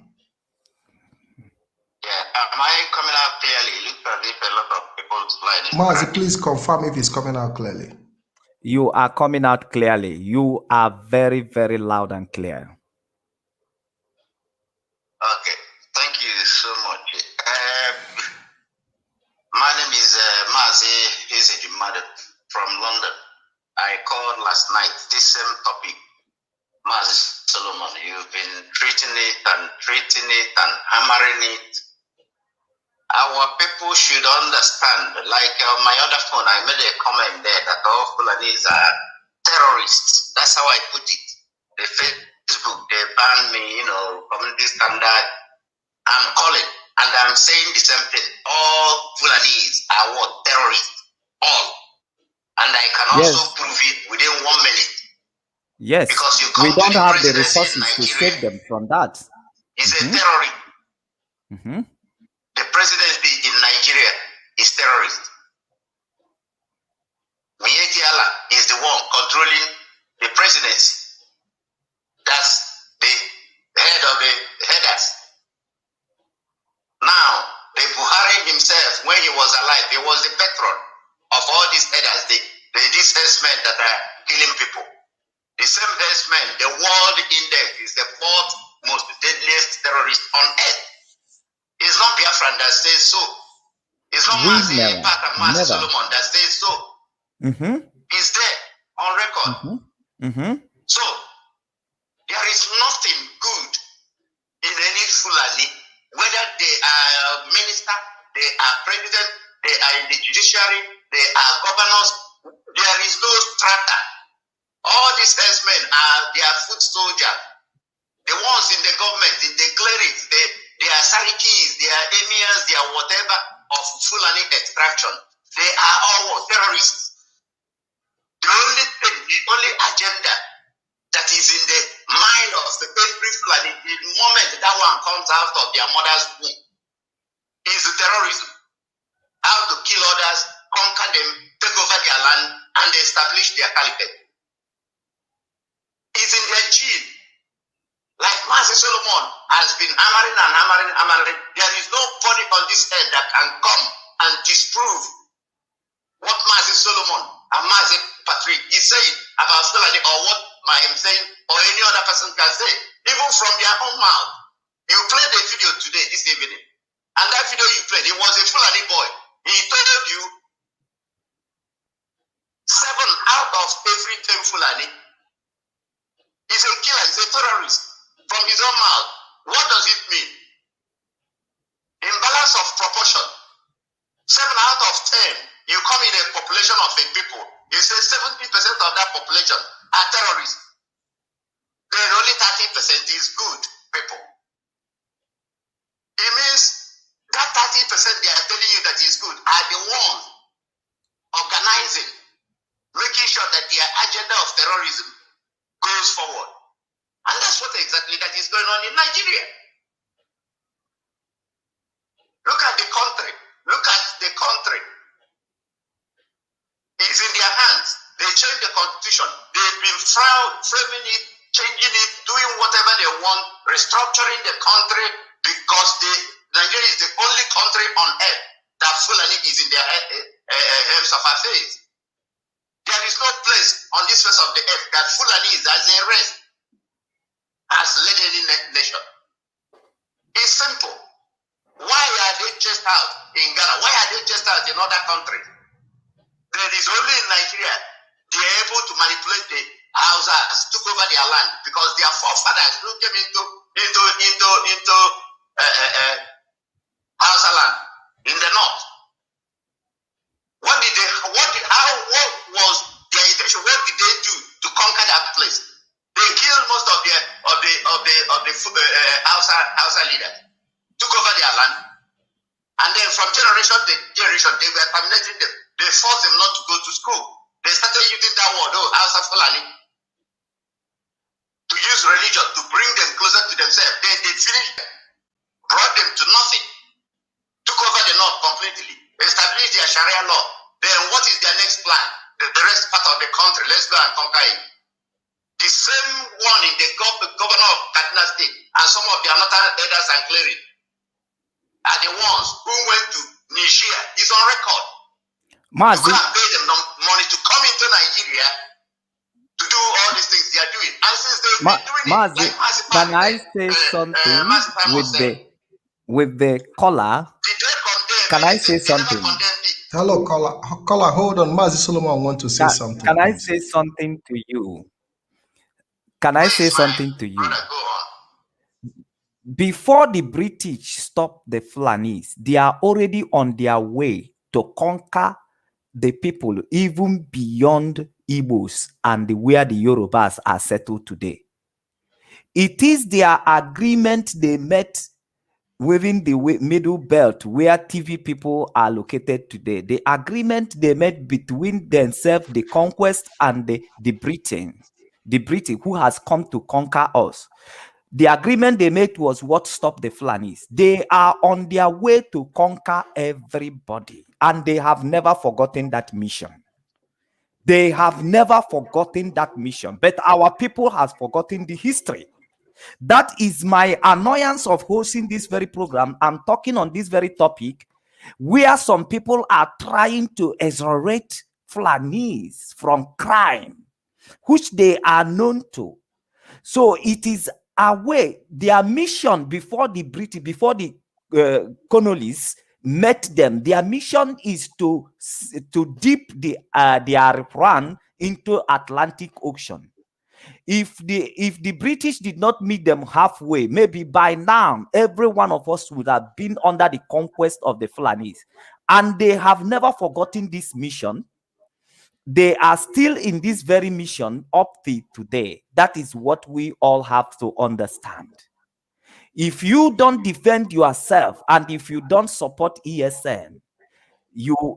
Yeah, am I coming out clearly? It looks as if a lot of people's line is Mazi, please confirm if it's coming out clearly. You are coming out clearly. You are very, very loud and clear. Okay, thank you so much. My name is Mazi Hizidimade from London. I called last night, this same topic. Mazi Solomon, you've been treating it and hammering it. our people should understand. Like my other phone, I made a comment there that all Fulanis are terrorists. That's how I put it. The Facebook, they ban me, you know, community standard. I'm calling, and I'm saying the same thing. All Fulanis are what? Terrorists. All. And I can also prove it within 1 minute. Yes. Because you come We don't to the have the presidency in resources to Nigeria, save them from that. he's a terrorist. The presidency in Nigeria is terrorist. Mietiala is the one controlling the presidency. That's the head of the headers. Now, the Buhari himself, when he was alive, he was the patron of all these headers, these herdsmen that are killing people. The same herdsmen, the world index is the 4th most deadliest terrorist on earth. It's not Biafran that says so. It's not Mazi Park and Mazi Solomon that says so. It's there on record. So, there is nothing good in any Fulani, whether they are minister, they are president, they are in the judiciary, they are governors. There is no strata. All these herdsmen are their foot soldiers. The ones in the government, the clerics, they are sarikis, they are emirs, they are whatever of Fulani extraction. They are all terrorists. The only agenda that is in the mind of every Fulani, the moment that one comes out of their mother's womb, is terrorism. How to kill others, conquer them, take over their land, and establish their caliphate. It's in their gene. Like Mazi Solomon has been hammering. There is nobody on this earth that can come and disprove what Mazi Solomon and Mazi Patrick is saying about Fulani, or what I am saying, or any other person can say, even from their own mouth. You played a video today, this evening, and that video you played, it was a Fulani boy. He told you 7 out of every 10 Fulani is a killer, is a terrorist. From his own mouth. What does it mean? Imbalance of proportion. 7 out of 10, you come in a population of a people, you say 70% of that population are terrorists. Then only 30% is good people. It means that 30% they are telling you that is good are the ones organizing, making sure that their agenda of terrorism goes forward. And that's what exactly that is going on in Nigeria. Look at the country. Look at the country. It's in their hands. They change the constitution. They've been framing it, changing it, doing whatever they want, restructuring the country, because Nigeria is the only country on earth that Fulani is in their hands of affairs. There is no place on this face of the earth that Fulani is as a race has led any nation. It's simple. Why are they chased out in Ghana? Why are they chased out in other countries? There is only in Nigeria they are able to manipulate the Hausas, took over their land because their forefathers who came into Hausa land in the north. What was their intention? What did they do to conquer that place? They killed most of the Hausa leaders, took over their land, and then from generation to generation, they were terminating them. They forced them not to go to school. They started using that word, Hausa Fulani, to use religion to bring them closer to themselves. Then they finished them, brought them to nothing, took over the north completely, established their Sharia law. Then what is their next plan? The rest part of the country, let's go and conquer it. The same one in the governor of Kaduna State and some of the another elders and clerics are the ones who went to Nigeria. It's on record. Mazi, to go and pay them money to come into Nigeria to do all these things they are doing. And since they've been doing Mazi, it, like can I say something with the caller? Can I say something? Hello, caller, hold on. Mazi Solomon want to say something. Can I say something to you? Can I say something to you? before the British stopped the Fulanis, they are already on their way to conquer the people even beyond Igbos and where the Yorubas are settled today. It is their agreement they met within the middle belt where TV people are located today. The agreement they made between themselves, the conquest and the Britain who has come to conquer us. The agreement they made was what stopped the Fulanis. They are on their way to conquer everybody, and they have never forgotten that mission. They have never forgotten that mission, but our people has forgotten the history. That is my annoyance of hosting this very program. I'm talking on this very topic where some people are trying to exonerate Fulanis from crime, which they are known to. So it is a way, their mission before the British, before the colonists met them, their mission is to dip their run into Atlantic Ocean. If the British did not meet them halfway, maybe by now every one of us would have been under the conquest of the Fulanis. And they have never forgotten this mission. They are still in this very mission up to today. That is what we all have to understand. If you don't defend yourself and if you don't support ESN,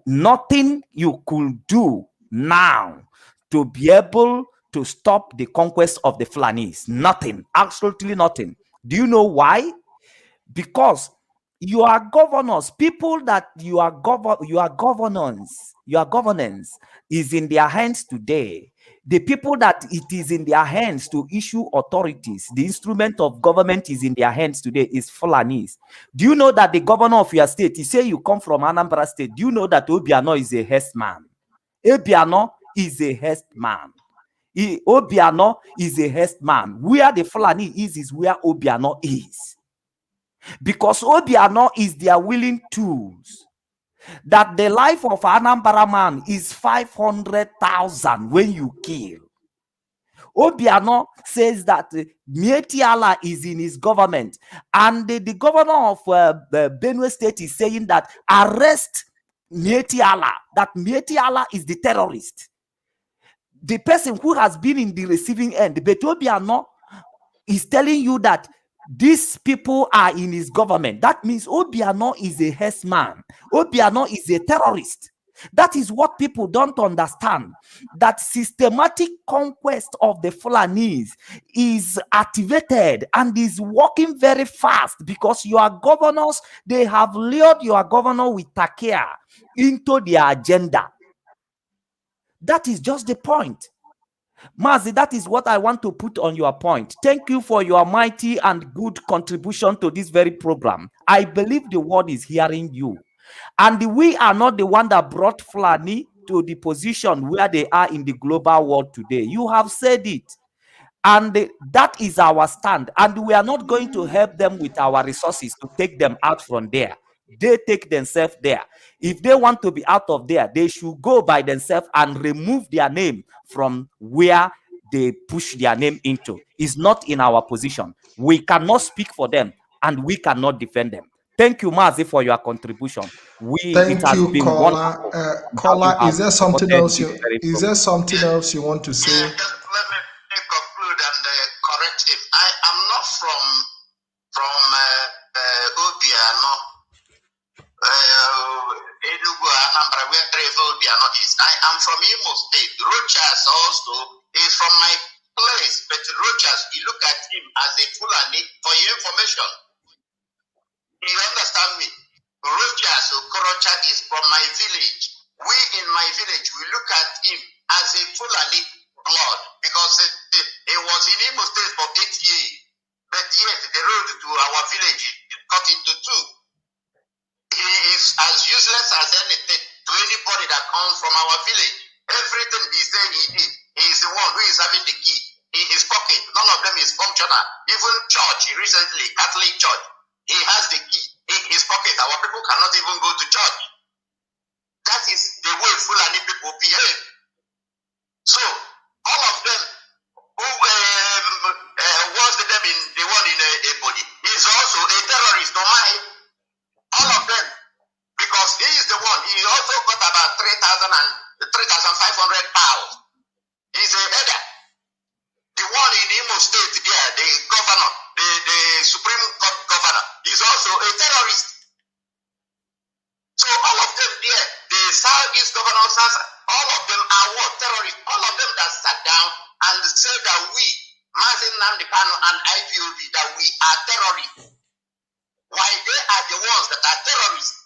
nothing you could do now to be able to stop the conquest of the Fulanis. Nothing, absolutely nothing. Do you know why? Because your governors, people that your governance is in their hands today. The people that it is in their hands to issue authorities, the instrument of government is in their hands today is Fulanis. Do you know that the governor of your state, you say you come from Anambra State, do you know that Obiano is a herdsman? Obiano is a herdsman. Obiano is a herdsman. Where the Fulani is where Obiano is. Because Obiano is their willing tools. That the life of Anambra man is 500,000 when you kill. Obiano says that Mietiala is in his government, and the governor of Benue State is saying that arrest Mietiala, that Mietiala is the terrorist, the person who has been in the receiving end. But Obiano is telling you that these people are in his government. That means Obiano is a herdsman. Obiano is a terrorist. That is what people don't understand. That systematic conquest of the Fulanis is activated and is working very fast because your governors, they have lured your governor with Takea into their agenda. That is just the point. Mazi, that is what I want to put on your point. Thank you for your mighty and good contribution to this very program. I believe the world is hearing you. And we are not the one that brought Fulani to the position where they are in the global world today. You have said it. And that is our stand. And we are not going to help them with our resources to take them out from there. They take themselves there. If they want to be out of there, they should go by themselves and remove their name from where they push their name into. It's not in our position. We cannot speak for them and we cannot defend them. Thank you, Mazi, for your contribution. It Thank has you, been caller. wonderful how you Caller, have is there something supported else this very is program. there something else you want to say? Yeah, just let me conclude and correct him. I am not from Obiano, Enugu, Anambra, wherever Obiano is. I am from Imo State. Rochas also is from my place, but Rochas, you look at him as a Fulani for your information. You understand me? Rochas Okorocha is from my village. We in my village, we look at him as a Fulani blood because he was in Imo State for 8 years. But yet the road to our village is cut into two. He is as useless as anything to anybody that comes from our village. Everything he said he did, he is the one who is having the key in his pocket. None of them is functional. Even church, recently, Catholic church, he has the key in his pocket. Our people cannot even go to church. That is the way Fulani people behave. So, all of them who what's the name in the one in Ebony? He's also a terrorist, no mind. All of them. Because he is the one. He also got about 3,500 pounds. He's a header. The one in Imo State there, the governor, the Supreme Court governor, is also a terrorist. So all of them there, the Southeast governors, all of them are what? Terrorists. All of them that sat down and said that we, Mazin Namdekano and IPOB, that we are terrorists. Why they are the ones that are terrorists,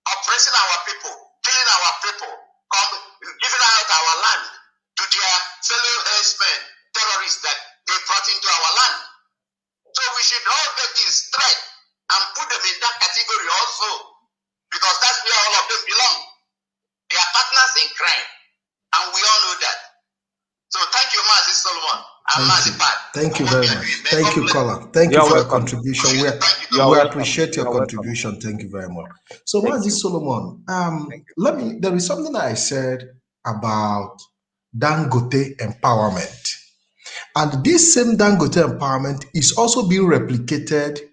oppressing our people, killing our people, giving out our land to their fellow herdsmen, terrorists that they brought into our land. So we should all get this threat and put them in that category also. Because that's where all of them belong. They are partners in crime. And we all know that. So thank you, Mazi Solomon. And Mazi Pat. Thank you very much. Thank you, caller. Thank you for your contribution. We appreciate your contribution. Thank you very much. So, Mazi Solomon, there is something I said about Dangote empowerment. And this same Dangote empowerment is also being replicated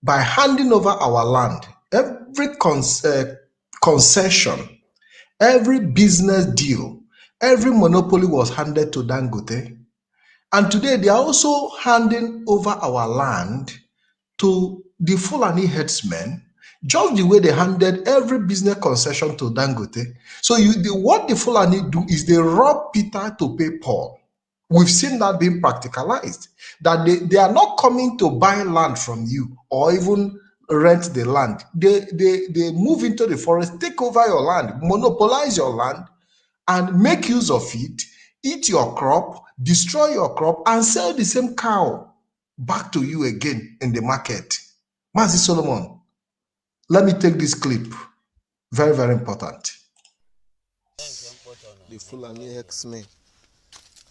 by handing over our land. Every concession, every business deal, every monopoly was handed to Dangote. And today they are also handing over our land to the Fulani herdsmen, just the way they handed every business concession to Dangote. So what the Fulani do is they rob Peter to pay Paul. We've seen that being practicalized, that they are not coming to buy land from you or even rent the land. They move into the forest, take over your land, monopolize your land, and make use of it, eat your crop, destroy your crop, and sell the same cow back to you again in the market. Mazi Solomon, let me take this clip. Very, very important. The Fulani X-Men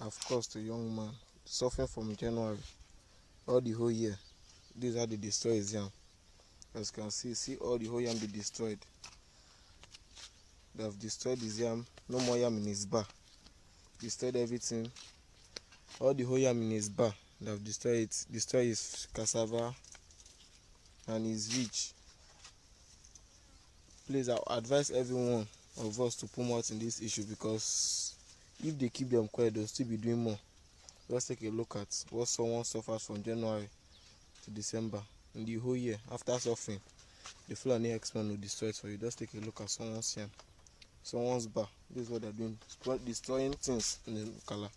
have caused a young man suffering from January all the whole year. These are the destroyed yam. As you can see all the whole yam be destroyed. They have destroyed his yam. No more yam in his bar. Destroyed everything. All the whole yam in his bar. They have destroyed it. Destroyed his cassava and his ridge. Please, I advise everyone of us to put out in this issue, because if they keep them quiet, they'll still be doing more. Let's take a look at what someone suffers from January to December. In the whole year, after suffering, the Fulani X-Men will destroy it for you. Just take a look at someone's yam, someone's bar. This is what they're doing, destroying things in the color.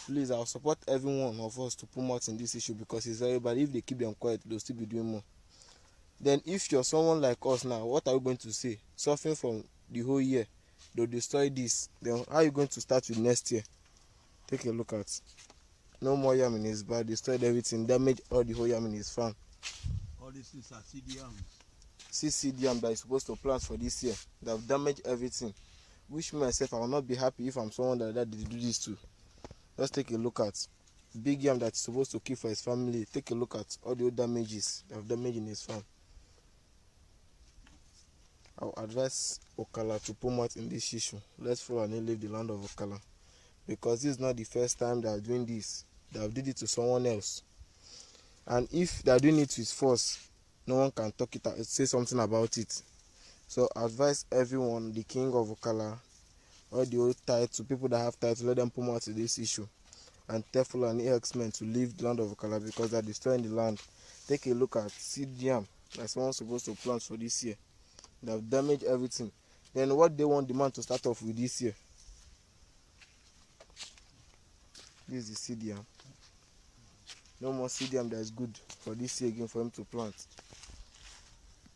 Please, I'll support every one of us to put out in this issue, because it's very bad. If they keep them quiet, they'll still be doing more. Then if you're someone like us now, what are we going to say? Suffering from the whole year, they'll destroy this. Then how are you going to start with next year? Take a look at. No more yam in his bar, destroyed everything, damaged all the whole yam in his farm. All these things are seed yams. Seed yam that is supposed to plant for this year. They have damaged everything. Which myself, I will not be happy if I'm someone that they do this to. Let's take a look at big yam that is supposed to keep for his family. Take a look at all the damages that have damaged in his farm. I'll advise Okala to put out in this issue. Let's Fulani leave the land of Okala, because this is not the first time they are doing this. They have did it to someone else. And if they are doing it with force, no one can talk it out, say something about it. So I advise everyone, the king of Okala, all the old titles, people that have titles, let them put out to this issue. And tell Fulani X-Men to leave the land of Okala, because they are destroying the land. Take a look at seed yam that someone's supposed to plant for this year. They have damaged everything. Then what they want the man to start off with this year? This is the seed yam. No more seed yam that is good for this year again for him to plant.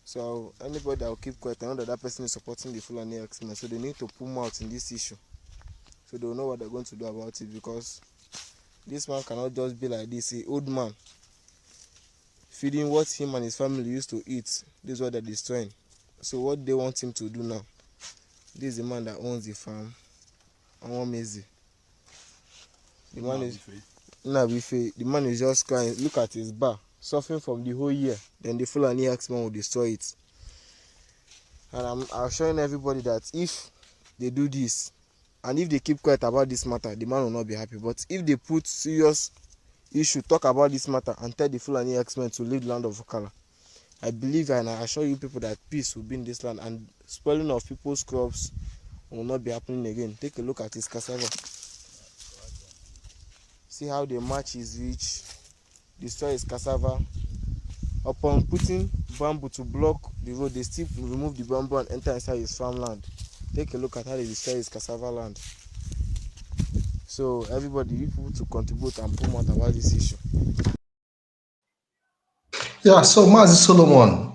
So anybody that will keep quiet, I know that person is supporting the Fulani X-Men, so they need to put out in this issue, so they will know what they're going to do about it. Because this man cannot just be like this, an old man feeding what him and his family used to eat. This is what they're destroying. So what they want him to do now? This is the man that owns the farm. The man is the man is just crying. Look at his bar, suffering from the whole year. Then the Fulani X-Men will destroy it. And I'm assuring everybody that if they do this, and if they keep quiet about this matter, the man will not be happy. But if they put serious issue, talk about this matter, and tell the Fulani X-Men to leave the land of Okala, I believe and I assure you people that peace will be in this land and spoiling of people's crops will not be happening again. Take a look at his cassava. See how they match his reach, destroy his cassava. Upon putting bamboo to block the road, they still remove the bamboo and enter inside his farmland. Take a look at how they destroy his cassava land. So everybody, you people to contribute and put out about this issue. Yeah, so Mazi Solomon,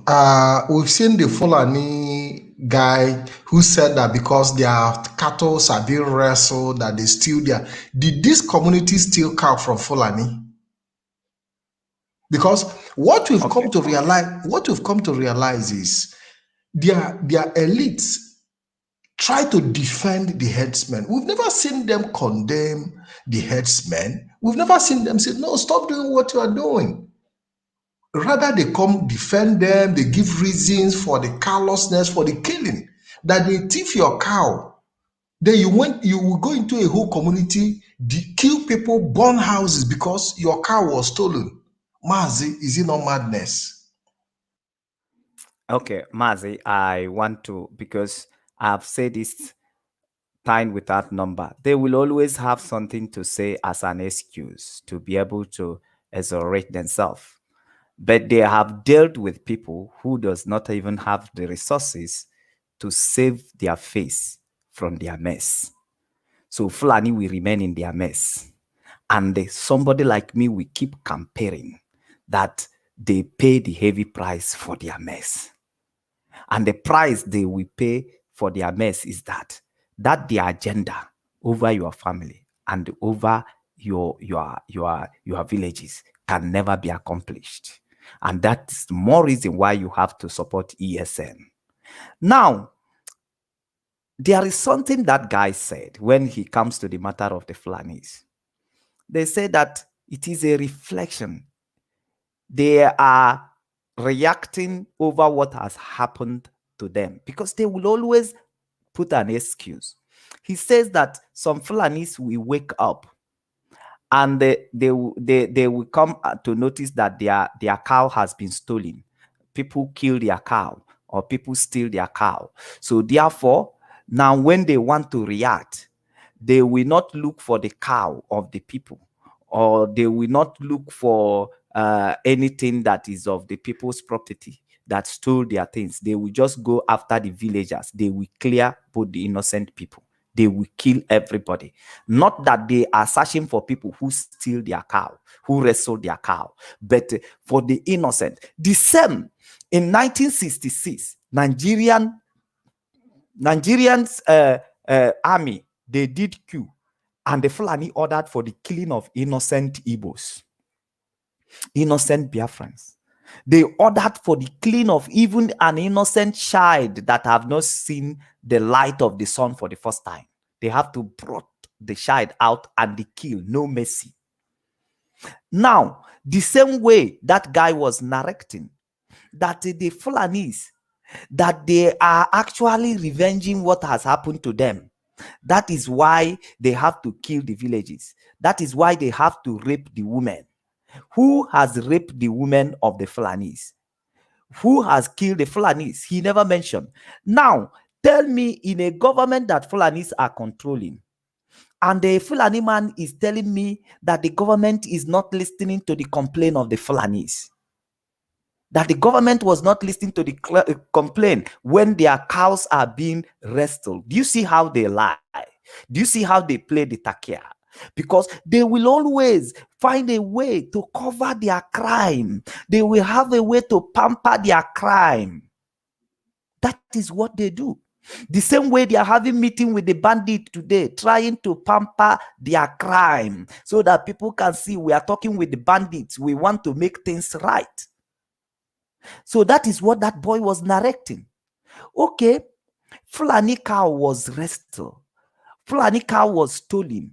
we've seen the Fulani guy who said that because their cattle are being wrestled, that they steal their. Did this community steal cow from Fulani? Because what we've come to realize is their elites try to defend the herdsmen. We've never seen them condemn the herdsmen. We've never seen them say, no, stop doing what you are doing. Rather, they come defend them, they give reasons for the callousness, for the killing, that they thief your cow. Then you will go into a whole community, kill people, burn houses because your cow was stolen. Mazi, is it not madness? Okay, Mazi, I want to, because I've said this time without number, they will always have something to say as an excuse to be able to exonerate themselves. But they have dealt with people who does not even have the resources to save their face from their mess. So Fulani will remain in their mess. And somebody like me will keep comparing that they pay the heavy price for their mess. And the price they will pay for their mess is that the agenda over your family and over your villages can never be accomplished. And that's the more reason why you have to support ESN. Now, there is something that guy said when he comes to the matter of the Fulanis. They say that it is a reflection. They are reacting over what has happened to them because they will always put an excuse. He says that some Fulanis will wake up and they will come to notice that their cow has been stolen. People kill their cow or people steal their cow. So therefore, now when they want to react, they will not look for the cow of the people, or they will not look for anything that is of the people's property that stole their things. They will just go after the villagers. They will clear both the innocent people. They will kill everybody. Not that they are searching for people who steal their cow, who wrestle their cow, but for the innocent. The same in 1966, Nigerians army, they did coup, and the Fulani ordered for the killing of innocent Igbos, innocent Biafrans. They ordered for the killing of even an innocent child that have not seen the light of the sun for the first time. They have to brought the child out and they kill, no mercy. Now, the same way that guy was narrating, that the Fulanis, that they are actually revenging what has happened to them. That is why they have to kill the villages. That is why they have to rape the women. Who has raped the women of the Fulanis? Who has killed the Fulanis? He never mentioned. Now, tell me, in a government that Fulanis are controlling, and the Fulani man is telling me that the government is not listening to the complaint of the Fulanis, that the government was not listening to the complaint when their cows are being wrestled. Do you see how they lie? Do you see how they play the takia? Because they will always find a way to cover their crime. They will have a way to pamper their crime. That is what they do. The same way they are having meeting with the bandit today, trying to pamper their crime so that people can see we are talking with the bandits. We want to make things right. So that is what that boy was narrating. Okay, Fulani cow was wrestled. Fulani cow was stolen.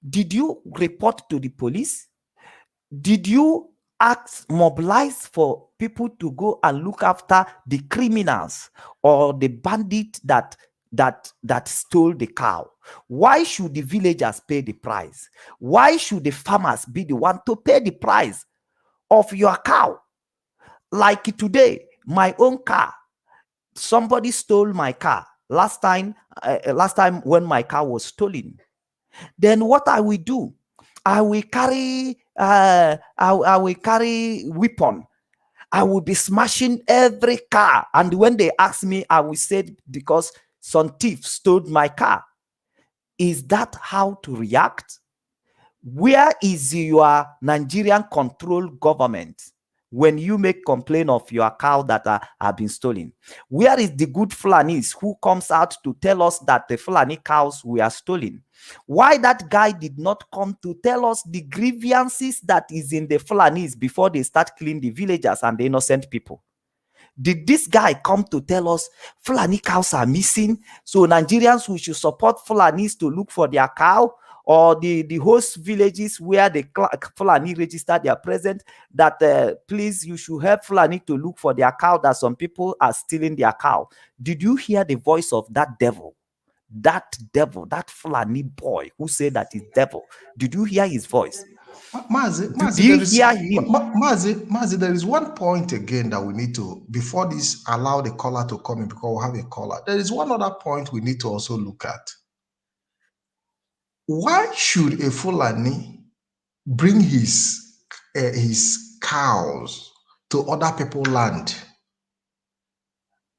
Did you report to the police? Did you mobilize for people to go and look after the criminals or the bandit that that stole the cow? Why should the villagers pay the price? Why should the farmers be the one to pay the price of your cow? Like today, my own car, somebody stole my car last time when my car was stolen. Then what I will do, I will carry I will carry weapon. I will be smashing every car. And when they ask me, I will say, because some thief stole my car. Is that how to react? Where is your Nigerian control government when you make complaint of your cow that have been stolen? Where is the good Fulanis who comes out to tell us that the Fulani cows were stolen? Why that guy did not come to tell us the grievances that is in the Fulanis before they start killing the villagers and the innocent people? Did this guy come to tell us Fulani cows are missing, so Nigerians, we should support Fulanis to look for their cow? Or the host villages where the Fulani register their present, that please, you should help Fulani to look for their cow, that some people are stealing their cow? Did you hear the voice of that devil? That devil, that Fulani boy who said that is devil. Did you hear his voice? Mazi, there is one point again that we need to, before this, allow the caller to come in, because we have a caller. There is one other point we need to also look at. Why should a Fulani bring his cows to other people's land?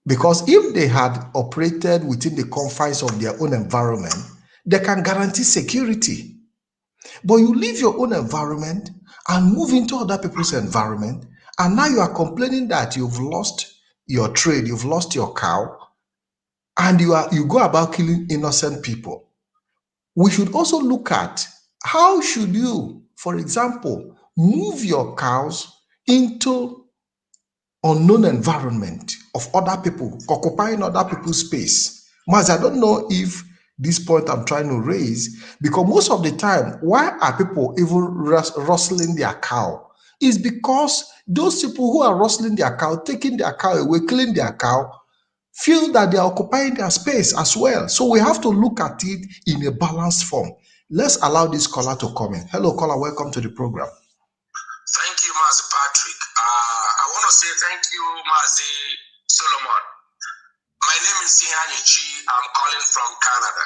Because if they had operated within the confines of their own environment, they can guarantee security. But you leave your own environment and move into other people's environment, and now you are complaining that you've lost your trade, you've lost your cow, and you go about killing innocent people. We should also look at how should you, for example, move your cows into unknown environment of other people, occupying other people's space. Maz, I don't know if this point I'm trying to raise, because most of the time, why are people even rustling their cow? Is because those people who are rustling their cow, taking their cow away, killing their cow, feel that they are occupying their space as well. So we have to look at it in a balanced form. Let's allow this caller to come in. Hello, caller. Welcome to the program. Thank you, Mazi Patrick. I want to say thank you, Mazi Solomon. My name is Sihani Chi. I'm calling from Canada.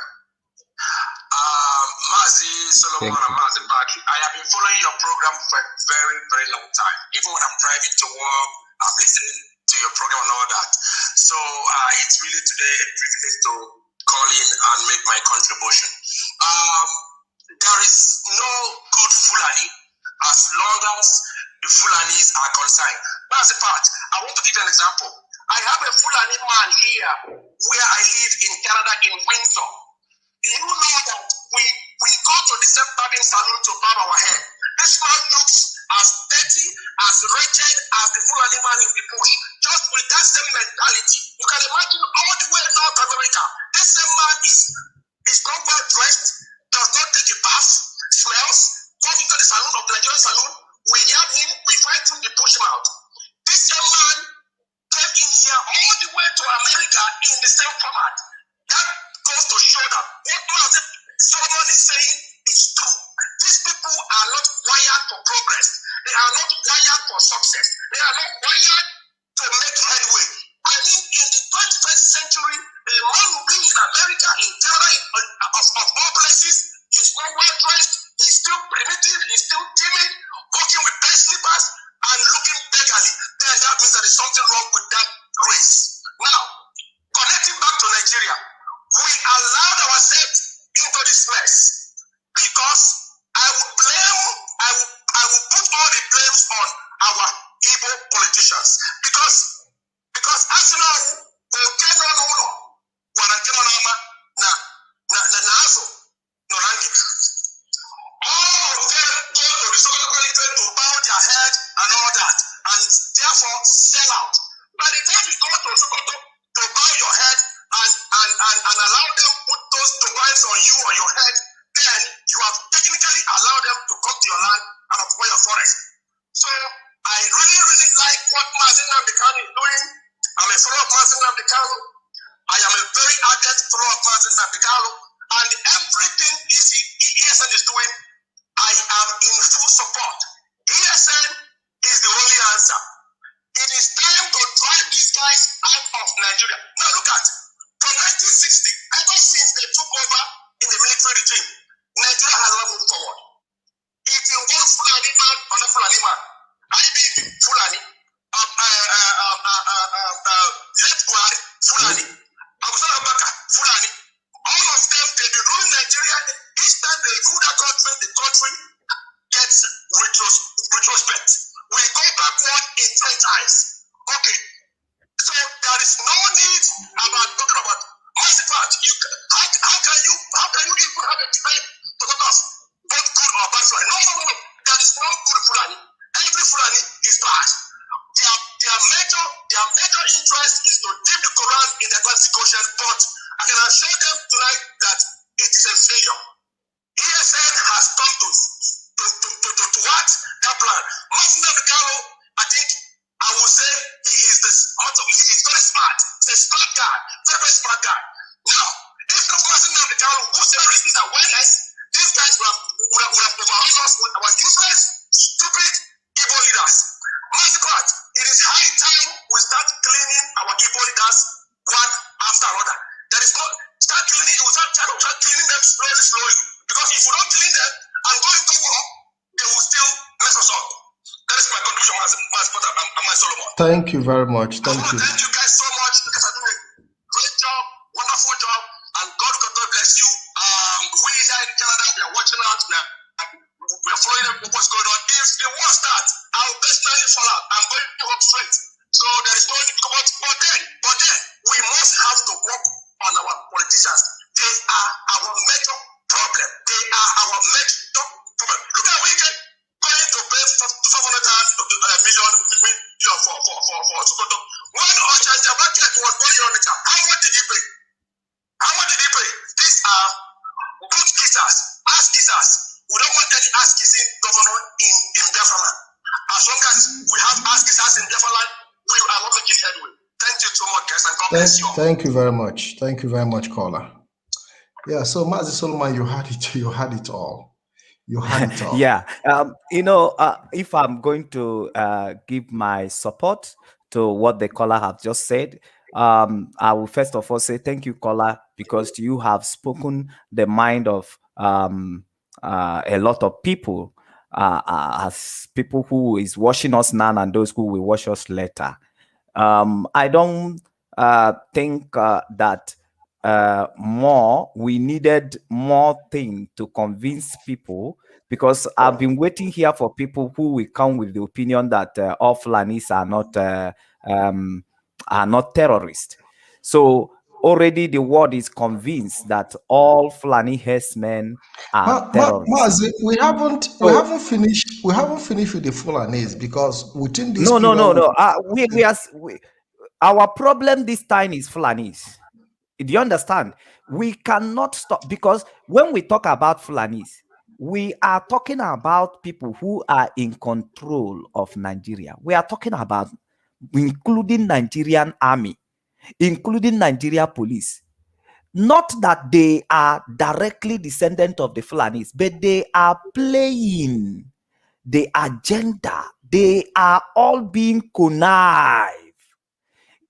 Mazi Solomon and Mazi Patrick, I have been following your program for a very, very long time. Even when I'm driving to work, I'm listening to your program and all that. So it's really today a privilege to call in and make my contribution. There is no good Fulani as long as the Fulanis are concerned. That's the part. I want to give you an example. I have a Fulani man here where I live in Canada, in Windsor. Do you know that we go to the same barbing salon to barb our hair? This man looks as dirty, as wretched as the Fulani man in the bush. Just with that same mentality, you can imagine all the way in North America. This same man is not well dressed, does not take a bath, smells, coming to the salon of the Nigerian salon. We yab him, we fight him, we push him out. This same man came in here all the way to America in the same format. That goes to show that what Solomon is saying is true. These people are not wired for progress. They are not wired for success. They are not wired to make headway. I mean, in the 21st century, a man who being in America, in Canada, of all places, is not well dressed, he's still primitive, he's still timid, walking with bare slippers and looking beggarly. Then that means there is something wrong with that race. Now, connecting back to Nigeria, we allowed ourselves into this mess because I would put all the blames on our Igbo politicians because as you know, all of them go to the Sokoto to bow their head and all that, and therefore sell out. By the time you go to Sokoto to bow your head and allow them put those turbines on you or your head, then you have technically allowed them to come to your land and occupy your forest. So I really, really like what Mazi Nnamdi Kanu is doing. I'm a follower of Mazi Nnamdi Kanu. I am a very ardent follower of Martin Nabikalo, and everything ESN is doing, I am in full support. ESN is the only answer. It is time to drive these guys out of Nigeria. Now look at, from 1960, ever since they took over in the military regime, Nigeria has not moved forward. If you want Fulani man or not Fulani man, I mean Fulani, left Buhari, Fulani, Abusarabaka, Fulani, all of them, they be ruling Nigeria. Each time they rule the country gets retrospect. We go backward in 10 times. Okay, so there is no need about talking about massive part. How can you even have a debate to talk of both good or bad Fulani? No. There is no good Fulani. Every Fulani is bad. Their major interest is to dip the Quran in the Atlantic Ocean, but I can assure them tonight that it is a failure. ESN has come to what? That plan. Martin Nabikalo, I think I will say he is very smart. He's a smart guy, very smart guy. Now, if not Martin Nabikalo, whose terrorists and awareness, these guys would have overrun us with our useless, stupid Igbo leaders. Massive, it is high time we start cleaning our Igbo leaders one after another. There is no start cleaning them slowly. Because if we don't clean them and go into war, they will still mess us up. That is my contribution, my Solomon. Thank you very much. Thank you. Thank you guys so much. You guys are doing a great job, wonderful job, and God bless you. We here in Canada, we are watching out. We are following what's going on. If the war starts, I'll personally fall out. I'm going to work straight. So there is no need to go out. But then, we must have to work on our politicians. They are our major problem. They are our major problem. Look at we get going to pay $500 million for Sokoto. When Ochanja Baket was born on the child, how much did he pay? How much did he pay? These are good kissers, ass kissers. We don't want any ass kissing governor in Biafra land. As long as we have ass kissers in Biafra land, we are not making headway. Thank you so much, guys, and God bless you. Thank you very much. Thank you very much, caller. Yeah, so Mazi Solomon, you had it all. You had it all. Yeah. If I'm going to give my support to what the caller have just said, I will first of all say thank you, caller, because you have spoken the mind of a lot of people, as people who is watching us now and those who will watch us later. I don't think that we needed more thing to convince people, because I've been waiting here for people who will come with the opinion that all Fulanis are not terrorists. So already the world is convinced that all Fulani herdsmen are terrorists. Mazi, we haven't finished with the Fulanis, because within this No. Our problem this time is Fulanis. Do you understand? We cannot stop, because when we talk about Fulanis, we are talking about people who are in control of Nigeria. We are talking about including Nigerian army, including Nigeria police. Not that they are directly descendant of the Fulanis, but they are playing the agenda. They are all being connived.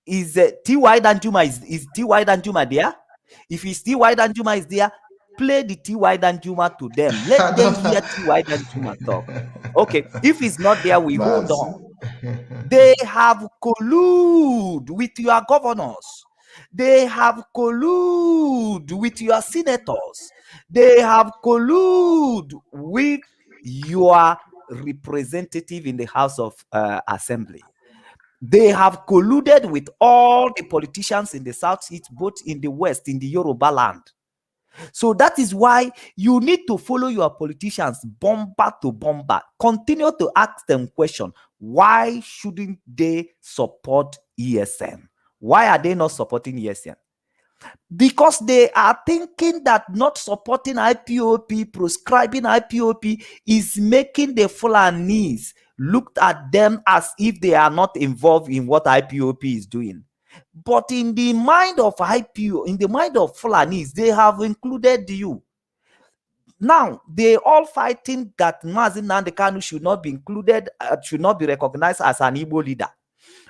Is T.Y. Danjuma is T.Y. Danjuma there? If it's T.Y. Danjuma is there, play the T.Y. Danjuma to them. Let them hear T.Y. Danjuma talk. Okay, if it's not there, we hold on. They have colluded with your governors. They have colluded with your senators. They have colluded with your representative in the House of Assembly. They have colluded with all the politicians in the Southeast, both in the West, in the Yoruba land. So that is why you need to follow your politicians bomber to bomber. Continue to ask them questions. Why shouldn't they support ESN? Why are they not supporting ESN? Because they are thinking that not supporting IPOP, proscribing IPOP, is making the Fulanis look at them as if they are not involved in what IPOP is doing. But in the mind of IPO, in the mind of Fulanis, they have included you. Now, they all fighting that Mazi Nnamdi Kanu should not be included, should not be recognized as an Igbo leader.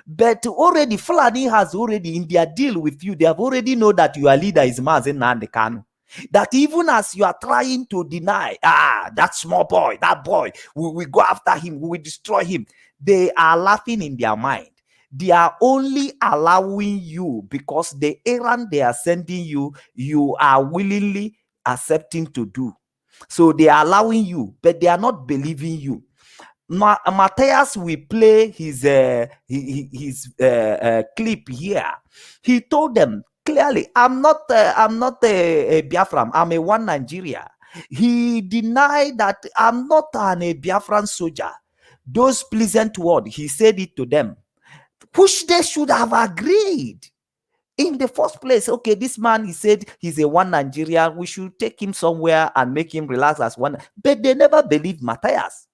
But already, Fulani has already, in their deal with you, they have already know that your leader is Mazi Nnamdi Kanu. That even as you are trying to deny, that small boy, that boy, we will go after him, we will destroy him, they are laughing in their mind. They are only allowing you because the errand they are sending you, you are willingly accepting to do. So they are allowing you, but they are not believing you. Matthias will play his clip here. He told them clearly, I'm not a Biafran, I'm a one Nigeria. He denied that I'm not a Biafran soldier. Those pleasant words, he said it to them, which they should have agreed in the first place. Okay, this man, he said he's a one Nigerian, we should take him somewhere and make him relax as one. But they never believed Matthias.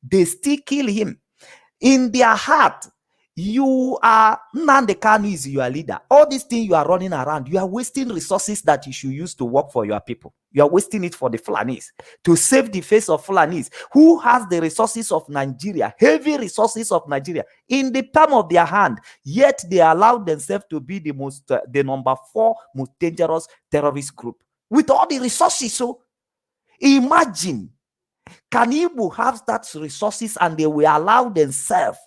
They still kill him. In their heart, you are Nnamdi Kanu is your leader. All these things you are running around, you are wasting resources that you should use to work for your people. You are wasting it for the Fulanis, to save the face of Fulanis, who has the resources of Nigeria, heavy resources of Nigeria, in the palm of their hand. Yet they allow themselves to be the number 4 most dangerous terrorist group with all the resources. So imagine, can Igbo have that resources and they will allow themselves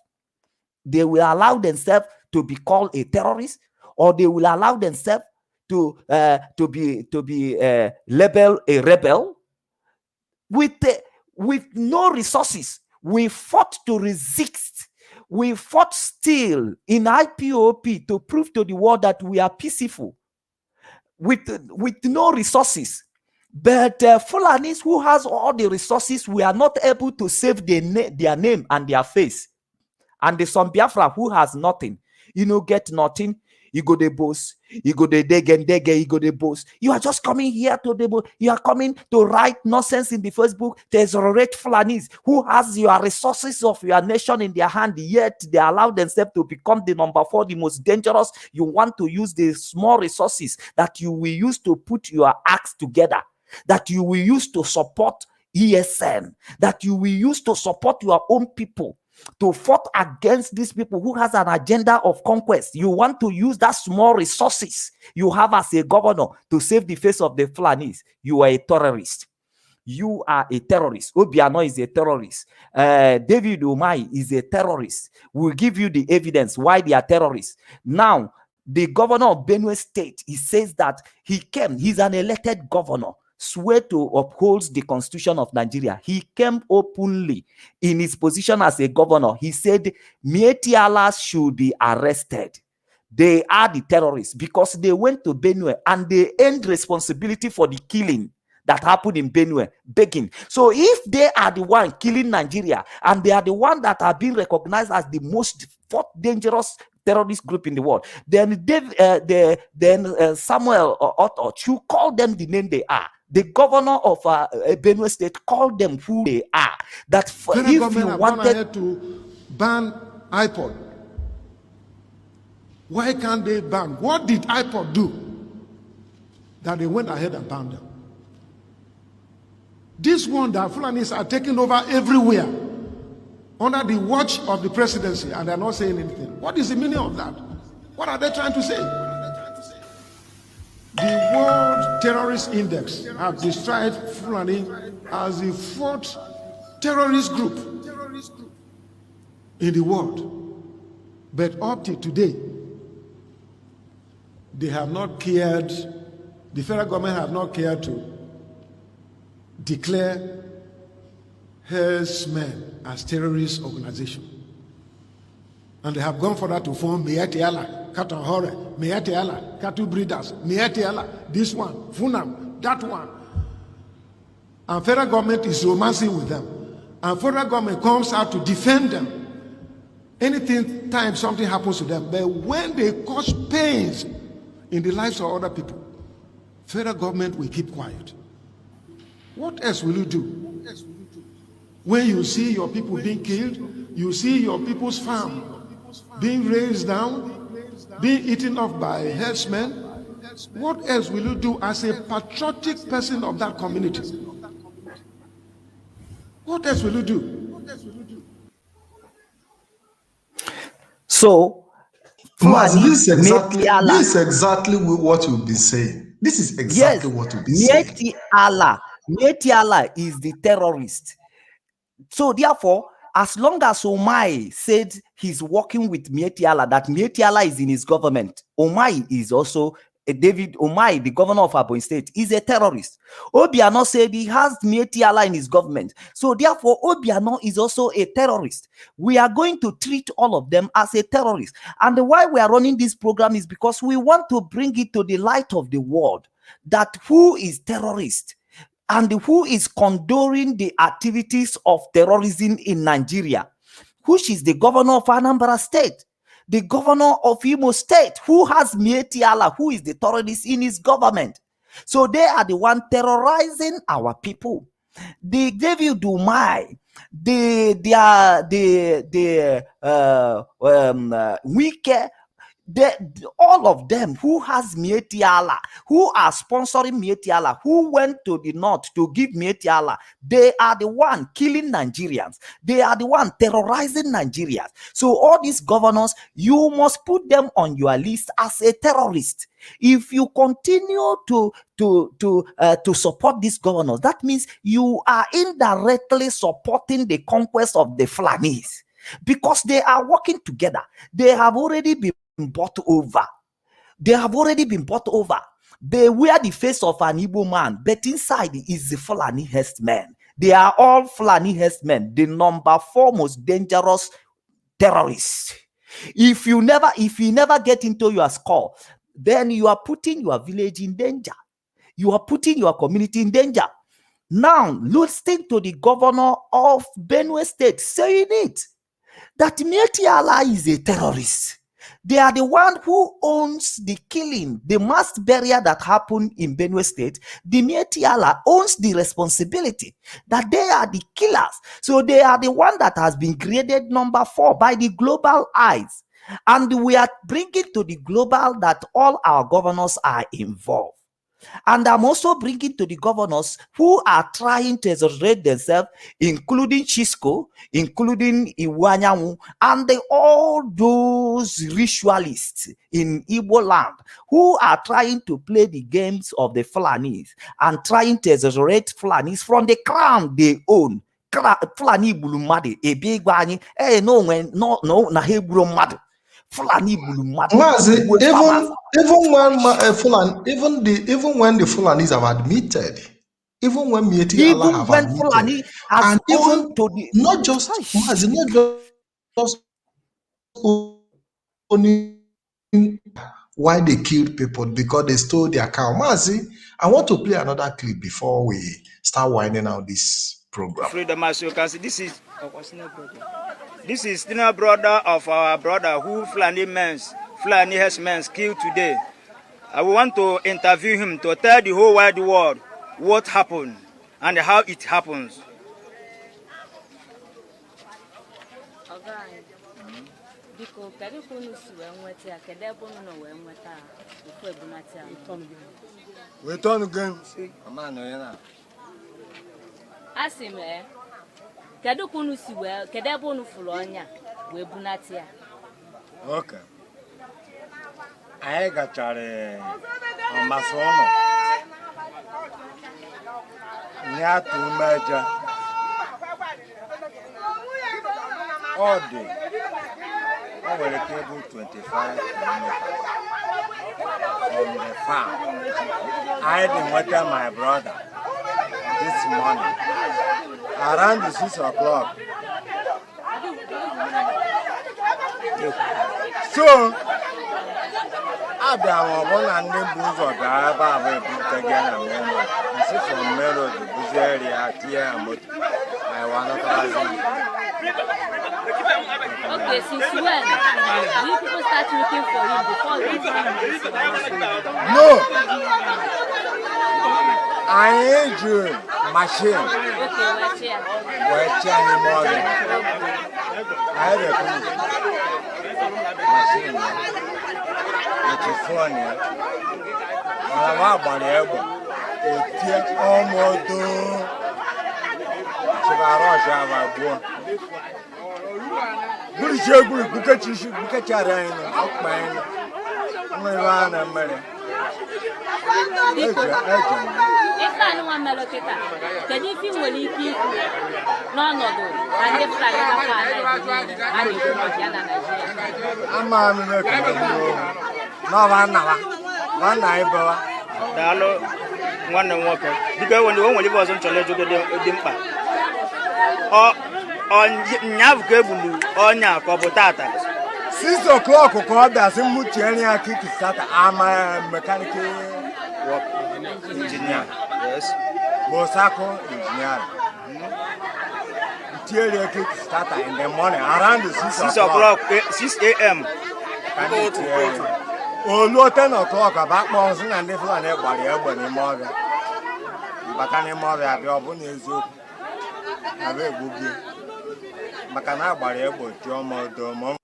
to be called a terrorist, or they will allow themselves to be labeled a rebel with no resources? We fought to resist. We fought still in IPOP to prove to the world that we are peaceful with no resources. But Fulanis who has all the resources, we are not able to save their name and their face. And the some Biafra who has nothing, get nothing, you go the boss, you go the dege, you go the boss. You are just coming here to the boss. You are coming to write nonsense in the Facebook. There's already Fulanis who has your resources of your nation in their hand, yet they allow themselves to become the number 4, the most dangerous. You want to use the small resources that you will use to put your acts together, that you will use to support ESN, that you will use to support your own people, to fight against these people who has an agenda of conquest. You want to use that small resources you have as a governor to save the face of the Fulanis. You are a terrorist. You are a terrorist. Obiano is a terrorist. David Umai is a terrorist. We'll give you the evidence why they are terrorists. Now, the governor of Benue State, he says that he's an elected governor, swear to uphold the constitution of Nigeria. He came openly in his position as a governor. He said Mietialas should be arrested. They are the terrorists because they went to Benue and they earned responsibility for the killing that happened in Benue, begging. So if they are the one killing Nigeria and they are the one that are being recognized as the most dangerous terrorist group in the world, then Samuel Otto should call them the name they are. The governor of Benue State called them who they are. That if you wanted to ban iPod, why can't they ban? What did iPod do that they went ahead and banned them? This one that Fulanis are taking over everywhere under the watch of the presidency, and they're not saying anything. What is the meaning of that? What are they trying to say? The World Terrorist Index have described Fulani as the 4th terrorist group in the world. But up to today, they have not cared, the federal government have not cared to declare HERDSMEN as terrorist organization. And they have gone further to form Mietiala, Cattle Hore, Mietiala, Cattle Breeders, Mietiala, this one, Funam, that one. And federal government is romancing with them. And federal government comes out to defend them. Anything, time something happens to them. But when they cause pains in the lives of other people, federal government will keep quiet. What else will you do? When you see your people being killed, you see your people's farm being razed down, being eaten off by herdsmen, what else will you do as a patriotic person of that community? What else will you do? So, Mazi, Fulani this Metiala. is exactly what you've been saying. This is exactly Yes, what you've been saying. Metiala is the terrorist. So therefore, as long as Omai said he's working with Metiala, that Metiala is in his government, Omai is also David Omai, the governor of Abon State, is a terrorist. Obiano said he has Metiala in his government. So therefore, Obiano is also a terrorist. We are going to treat all of them as a terrorist. And why we are running this program is because we want to bring it to the light of the world that who is terrorist and who is condoning the activities of terrorism in Nigeria, which is the governor of Anambra State, the governor of Imo State, who has Mietiala, who is the terrorist in his government. So they are the one terrorizing our people. The David Umai, Wike, all of them who has Mietiala, who are sponsoring Mietiala, who went to the north to give Mietiala, they are the one killing Nigerians. They are the one terrorizing Nigerians. So all these governors, you must put them on your list as a terrorist. If you continue to support these governors, that means you are indirectly supporting the conquest of the Fulanis, because they are working together. They have already been bought over. They have already been bought over. They wear the face of an Igbo man, but inside is the Fulani herdsmen. They are all Fulani herdsmen, the number 4 most dangerous terrorists. If you never get into your skull, then you are putting your village in danger. You are putting your community in danger. Now, listen to the governor of Benue State saying it, that Mietiala is a terrorist. They are the one who owns the killing, the mass burial that happened in Benue State. The Mietiala owns the responsibility, that they are the killers. So they are the one that has been graded number 4 by the global eyes. And we are bringing to the global that all our governors are involved. And I'm also bringing to the governors who are trying to exonerate themselves, including Chisco, including Iwanyamu, and all those ritualists in Igbo land who are trying to play the games of the Fulanis and trying to exonerate Fulanis from the crown they own. Fulani bulumadi, a big bani, no, na hebrew mad. Fulani bulumadi. Even when the Fulanis have admitted, even when Mietiala have admitted, Fulani has and even to the not just only why they killed people, because they stole their cow. Mazi, I want to play another clip before we start winding out this program. Freedom, as you can see, this is the brother of our brother who Fulani herdsmen killed today. I want to interview him to tell the whole wide world what happened and how it happens. Return again. Asime, kedu kunu si we, kede bonu fulonya, we bunatia. Okay. I got on Masono. Near to Major. All day. I will cable 25 from the farm. I didn't water my brother this morning around 6 o'clock. So, Abraham and the booze of the Arab again and Melo. This is from Melo to Buzeria, Tia, and I want to. Okay, since when? Do you people start looking for him before he No! I ain't doing machine. Okay, we're here. We're chatting more. I have a machine. Fulani. I'm about the elbow. Almost one and walker. Because when the only was on Chole to get dimpa. On Navgabulu, on Yakobotata. 6 o'clock, there's a Mutiania kick start. I'm a mechanical engineer. Yes. Bosako engineer. Interior kick starter in the morning around the 6 o'clock, 6 a.m. Oh, 10 o'clock, about Monson and the Fulani body up when you mother. Bacana mother, I'll be open is you. I will book you. Bacana body up with your mother.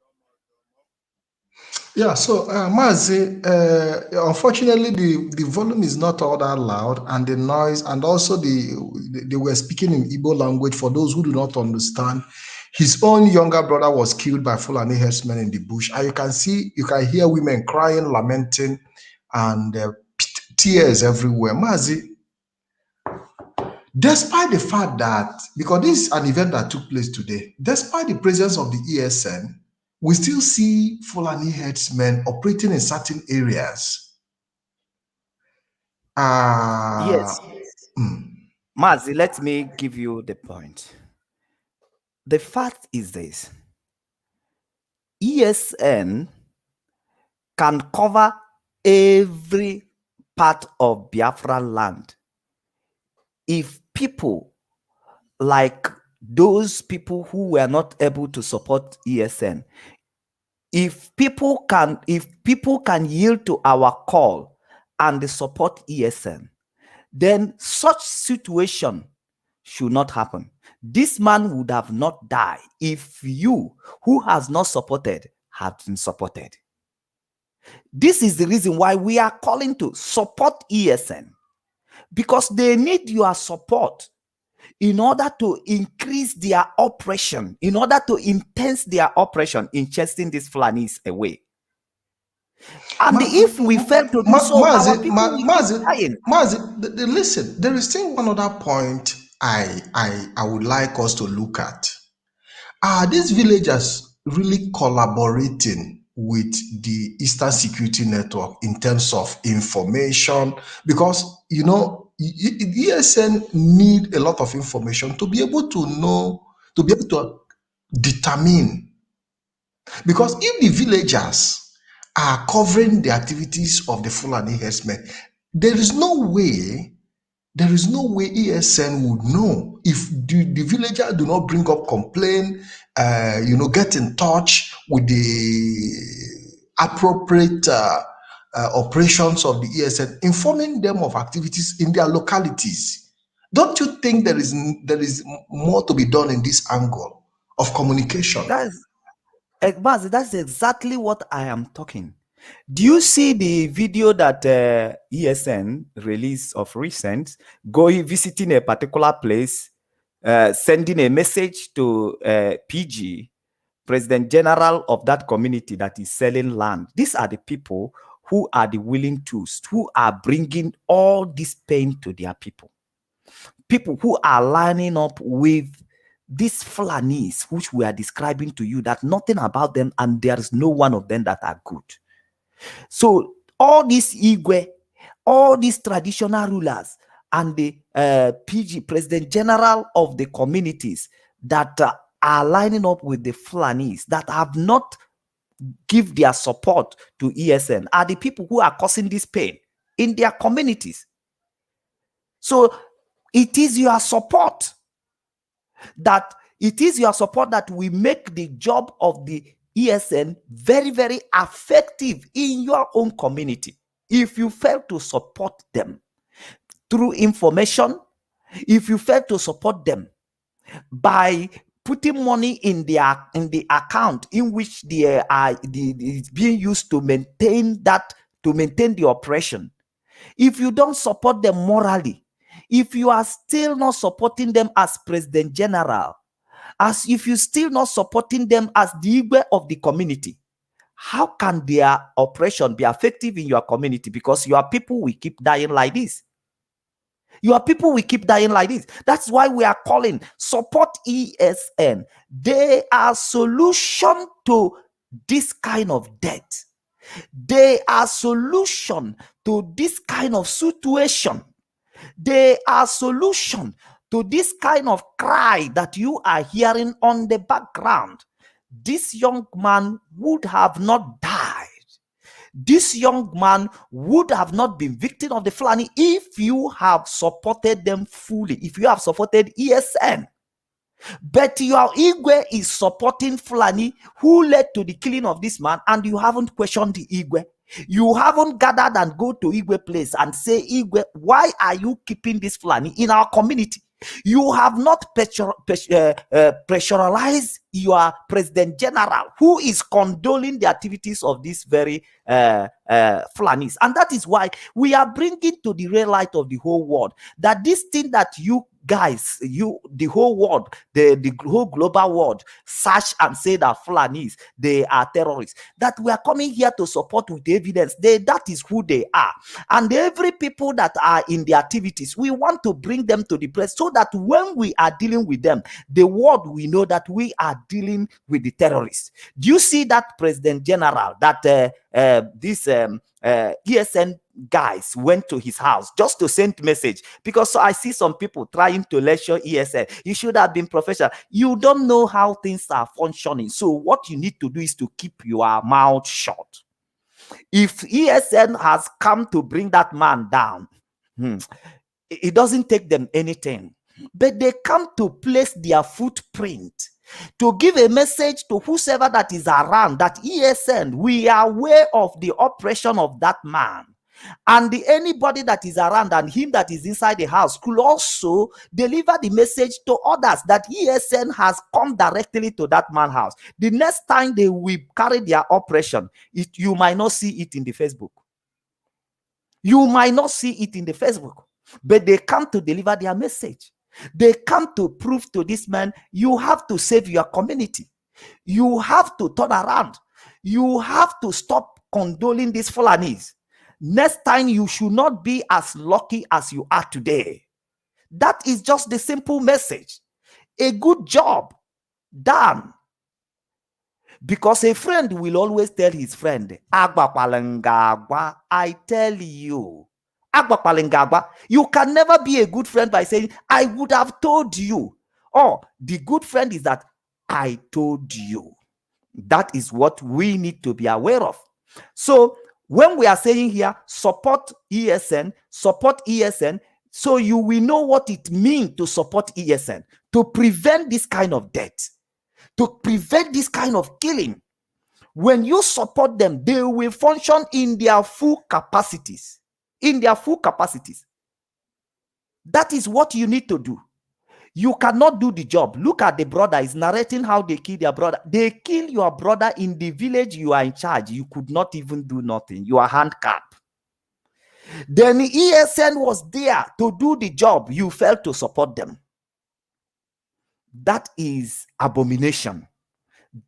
Yeah, so Mazi, unfortunately, the volume is not all that loud, and the noise, and also they were speaking in Igbo language. For those who do not understand, his own younger brother was killed by Fulani herdsmen in the bush, and you can hear women crying, lamenting, and tears everywhere. Mazi, despite the fact that, because this is an event that took place today, despite the presence of the ESN, we still see Fulani herdsmen operating in certain areas. Yes. Mazi, let me give you the point. The fact is this. ESN can cover every part of Biafra land if people like those people who were not able to support ESN, if people can yield to our call and support ESN, then such situation should not happen. This man would have not died if you, who has not supported, had been supported. This is the reason why we are calling to support ESN, because they need your support in order to increase their oppression, in order to intense their oppression in chasing these Fulanis away. And if we fail to do so, our people will be dying. Listen, there is still one other point I would like us to look at. Are these villagers really collaborating with the Eastern Security Network in terms of information? Because, you know, ESN need a lot of information to be able to know, to be able to determine. Because if the villagers are covering the activities of the Fulani herdsmen, there is no way ESN would know if the villager do not bring up complaint, get in touch with the appropriate operations of the ESN, informing them of activities in their localities. Don't you think there is more to be done in this angle of communication? That's exactly what I am talking. Do you see the video that ESN released of recent, going visiting a particular place, sending a message to PG, President General of that community that is selling land? These are the people who are the willing tools, who are bringing all this pain to their people. People who are lining up with these Fulanis, which we are describing to you, that nothing about them and there is no one of them that are good. So all these Igwe, all these traditional rulers, and the PG, President General of the communities that are lining up with the Fulanis, that have not give their support to ESN, are the people who are causing this pain in their communities. So it is your support that we make the job of the ESN very, very effective in your own community. If you fail to support them through information, if you fail to support them by putting money in the account in which is being used to maintain that to maintain the oppression, if you don't support them morally, if you are still not supporting them as President General, as if you still not supporting them as the Igwe of the community, how can their oppression be effective in your community? Because your people will keep dying like this. Your people will keep dying like this. That's why we are calling support ESN. They are solution to this kind of death. They are solution to this kind of situation. They are solution to this kind of cry that you are hearing on the background. This young man would have not died. This young man would have not been victim of the Fulani if you have supported them fully, if you have supported ESN. But your Igwe is supporting Fulani who led to the killing of this man, and you haven't questioned the Igwe. You haven't gathered and go to Igwe place and say, Igwe, why are you keeping this Fulani in our community? You have not pressurized your President General, who is condoling the activities of these very Fulanis. And that is why we are bringing to the real light of the whole world that this thing that you guys, the whole world, the whole global world search and say that Fulanis, they are terrorists, that we are coming here to support with the evidence. That is who they are. And every people that are in the activities, we want to bring them to the press so that when we are dealing with them, the world will know that we are dealing with the terrorists. Do you see that President General, that this ESN guys went to his house just to send message? Because I see some people trying to lecture ESN. You should have been professional. You don't know how things are functioning. So what you need to do is to keep your mouth shut. If ESN has come to bring that man down, it doesn't take them anything. But they come to place their footprint, to give a message to whosoever that is around that ESN, we are aware of the oppression of that man. And anybody that is around and him that is inside the house could also deliver the message to others that ESN has come directly to that man's house. The next time they will carry their oppression, you might not see it in the Facebook. You might not see it in the Facebook. But they come to deliver their message. They come to prove to this man, you have to save your community. You have to turn around. You have to stop condoling these Fulanis. Next time, you should not be as lucky as you are today. That is just the simple message. A good job done. Because a friend will always tell his friend, Agba, I tell you. You can never be a good friend by saying, I would have told you. Or the good friend is that I told you. That is what we need to be aware of. So when we are saying here, support ESN, so you will know what it means to support ESN, to prevent this kind of death, to prevent this kind of killing. When you support them, they will function in their full capacities. In their full capacities. That is what you need to do. You cannot do the job. Look at the brother. He's narrating how they kill their brother. They kill your brother in the village you are in charge. You could not even do nothing. You are handicapped. Then ESN was there to do the job. You failed to support them. That is abomination.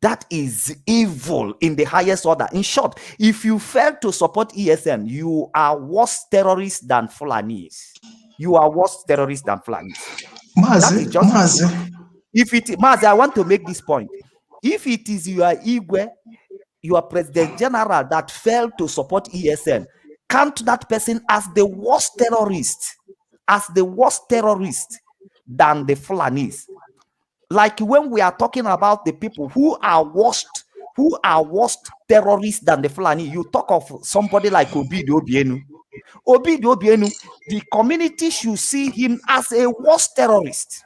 That is evil in the highest order. In short, if you fail to support ESN, you are worse terrorists than Fulanis. You are worse terrorists than Fulanis. Mazi, I want to make this point. If it is your Igwe, your President General that failed to support ESN, count that person as the worst terrorist, than the Fulanis. Like when we are talking about the people who are worse terrorists than the Fulani, you talk of somebody like Obido Obienu. The community should see him as a worse terrorist.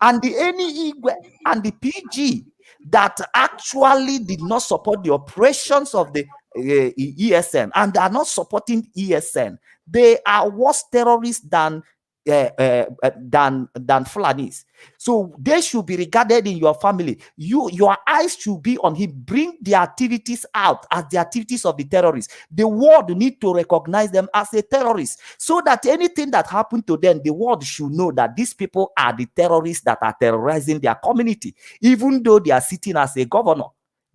And the Igwe and the PG that actually did not support the operations of the ESN and are not supporting ESN, they are worse terrorists than than Fulanis. So they should be regarded in your family. Your eyes should be on him. Bring the activities out as the activities of the terrorists. The world need to recognize them as a terrorist, so that anything that happened to them, the world should know that these people are the terrorists that are terrorizing their community, even though they are sitting as a governor.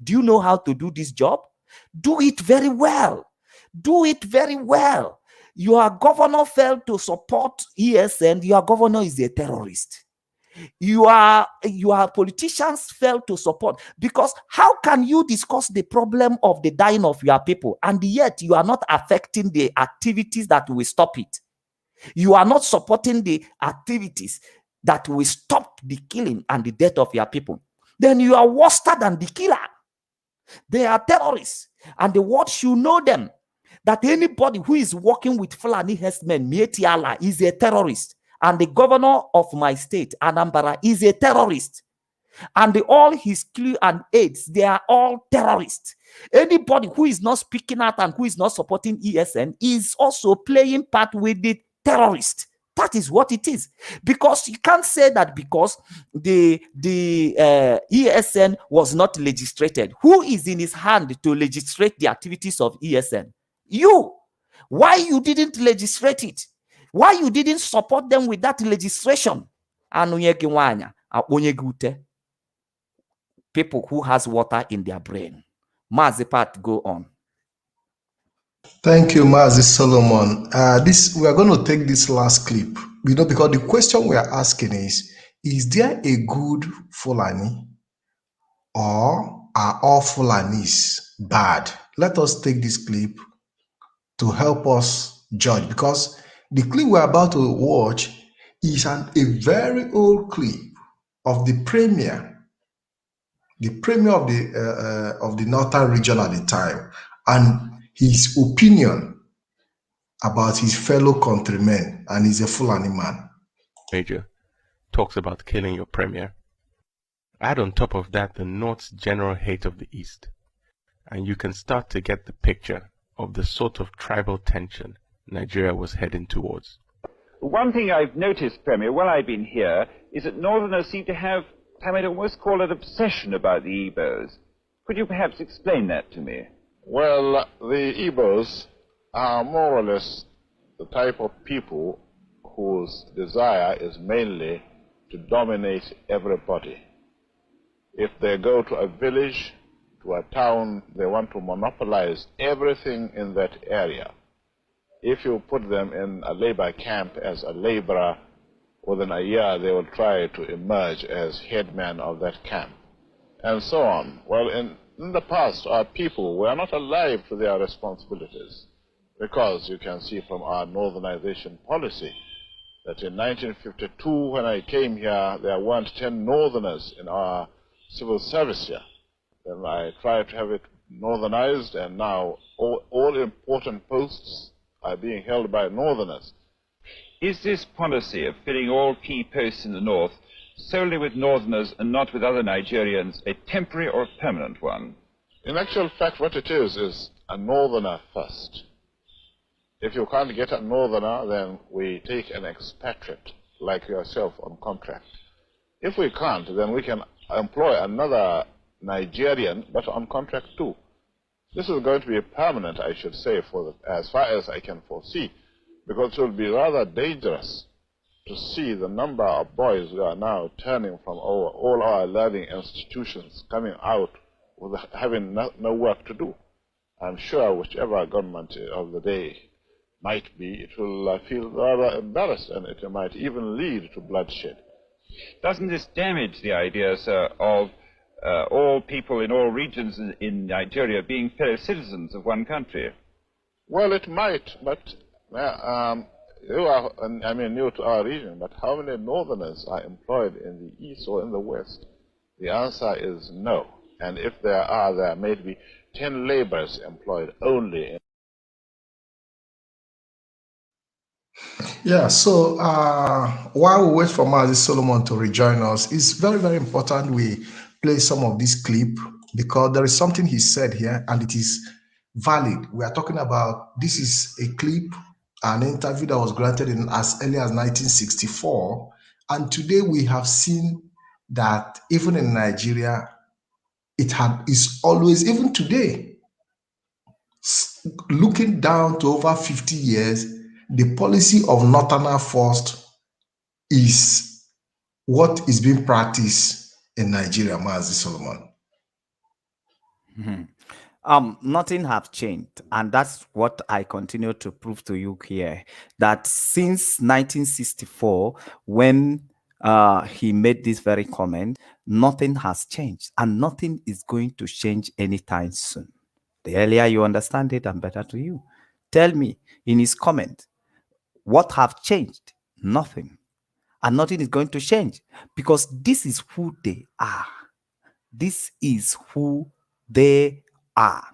Do you know how to do this job? Do it very well. Do it very well. Your governor failed to support ESN. Your governor is a terrorist. Your politicians failed to support, because how can you discuss the problem of the dying of your people and yet you are not affecting the activities that will stop it? You are not supporting the activities that will stop the killing and the death of your people. Then you are worse than the killer. They are terrorists, and the world should know them. That anybody who is working with Fulani herdsmen, Mietiala, is a terrorist. And the governor of my state, Anambra, is a terrorist. And all his crew and aides, they are all terrorists. Anybody who is not speaking out and who is not supporting ESN is also playing part with the terrorist. That is what it is. Because you can't say that because the ESN was not legislated. Who is in his hand to legislate the activities of ESN? You. Why you didn't legislate it? Why you didn't support them with that legislation? People who has water in their brain. Mazipat, go on. Thank you, Mazi Solomon. We are going to take this last clip, because the question we are asking is there a good Fulani, or are all Fulanis bad? Let us take this clip to help us judge, because the clip we're about to watch is a very old clip of the premier of the northern region at the time, and his opinion about his fellow countrymen, and he's a Fulani man. Major talks about killing your premier. Add on top of that the North's general hate of the East, and you can start to get the picture of the sort of tribal tension Nigeria was heading towards. One thing I've noticed, Premier, while I've been here, is that Northerners seem to have, I might almost call it, obsession about the Igbos. Could you perhaps explain that to me? Well, the Igbos are more or less the type of people whose desire is mainly to dominate everybody. If they go to a village, to a town, they want to monopolize everything in that area. If you put them in a labor camp as a laborer, within a year they will try to emerge as headman of that camp, and so on. Well, in the past, our people were not alive to their responsibilities, because you can see from our northernization policy that in 1952, when I came here, there weren't 10 northerners in our civil service here. Then I tried to have it northernized, and now all important posts are being held by northerners. Is this policy of filling all key posts in the north solely with northerners and not with other Nigerians a temporary or a permanent one? In actual fact, what it is a northerner first. If you can't get a northerner, then we take an expatriate like yourself on contract. If we can't, then we can employ another Nigerian, but on contract too. This is going to be permanent, I should say, as far as I can foresee, because it will be rather dangerous to see the number of boys who are now turning from all our learning institutions, coming out with having no work to do. I'm sure whichever government of the day might be, it will feel rather embarrassed, and it might even lead to bloodshed. Doesn't this damage the idea, sir, of all people in all regions in Nigeria being fellow citizens of one country? Well, it might, but you are, new to our region, but how many northerners are employed in the east or in the west? The answer is no. And if there may be 10 laborers employed only in. Yeah, so while we wait for Mazi Solomon to rejoin us, it's very, very important we play some of this clip, because there is something he said here and it is valid. We are talking about, this is a clip an interview that was granted in as early as 1964. And today we have seen that even in Nigeria, is always, even today, looking down to over 50 years, the policy of Northerner First is what is being practiced in Nigeria, Mazi Solomon. Nothing have changed, and that's what I continue to prove to you here, that since 1964, when he made this very comment, nothing has changed, and nothing is going to change anytime soon. The earlier you understand it, and better to you. Tell me in his comment, what have changed? Nothing. And nothing is going to change, because this is who they are. This is who they are.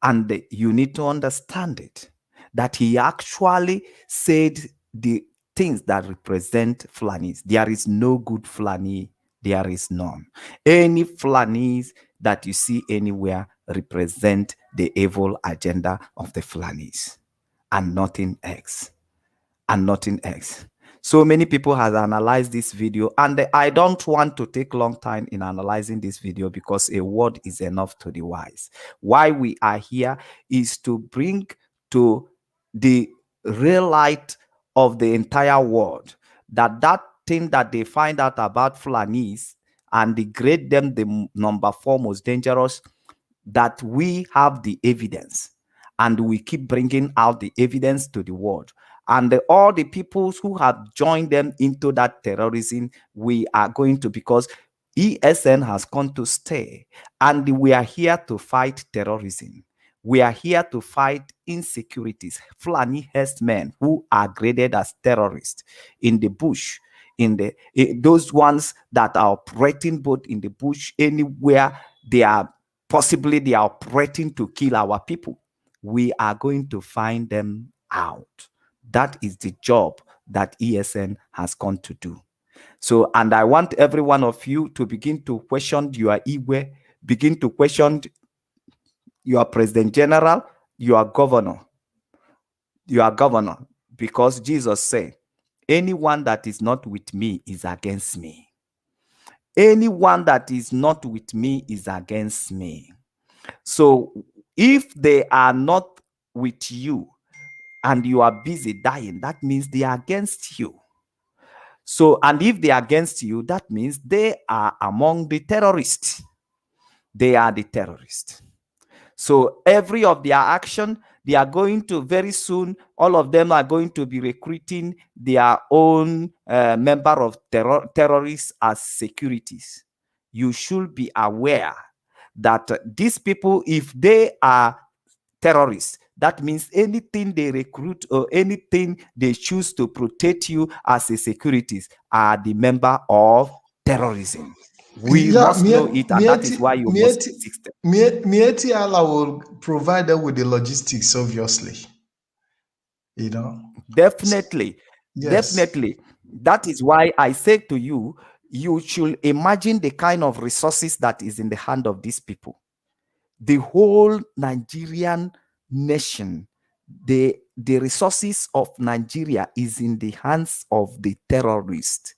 And you need to understand it, that he actually said the things that represent Fulanis. There is no good Fulani. There is none. Any Fulanis that you see anywhere represent the evil agenda of the Fulanis, and nothing else. And nothing else. So many people have analyzed this video, and I don't want to take long time in analyzing this video, because a word is enough to the wise. Why we are here is to bring to the real light of the entire world that thing that they find out about Fulanis and degrade them the number 4 most dangerous, that we have the evidence, and we keep bringing out the evidence to the world. And all the people who have joined them into that terrorism, we are going to, because ESN has come to stay, and we are here to fight terrorism. We are here to fight insecurities. Fulani HERDSMEN who are graded as terrorists in the bush, those ones that are operating both in the bush, anywhere they are, possibly they are operating to kill our people. We are going to find them out. That is the job that ESN has come to do. So, and I want every one of you to begin to question your Igwe, begin to question your President General, your governor, because Jesus said, anyone that is not with me is against me. Anyone that is not with me is against me. So if they are not with you and you are busy dying, that means they are against you. So, and if they are against you, that means they are among the terrorists. They are the terrorists. So every of their action, they are going to very soon, all of them are going to be recruiting their own member of terrorists as securities. You should be aware that these people, if they are terrorists, that means anything they recruit or anything they choose to protect you as a securities are the member of terrorism. We must know it, and that is why you must assist them. Mieti Allah will provide them with the logistics, obviously. You know? Definitely. Yes. Definitely. That is why I say to you, you should imagine the kind of resources that is in the hand of these people. The whole Nigerian nation, the resources of Nigeria is in the hands of the terrorists,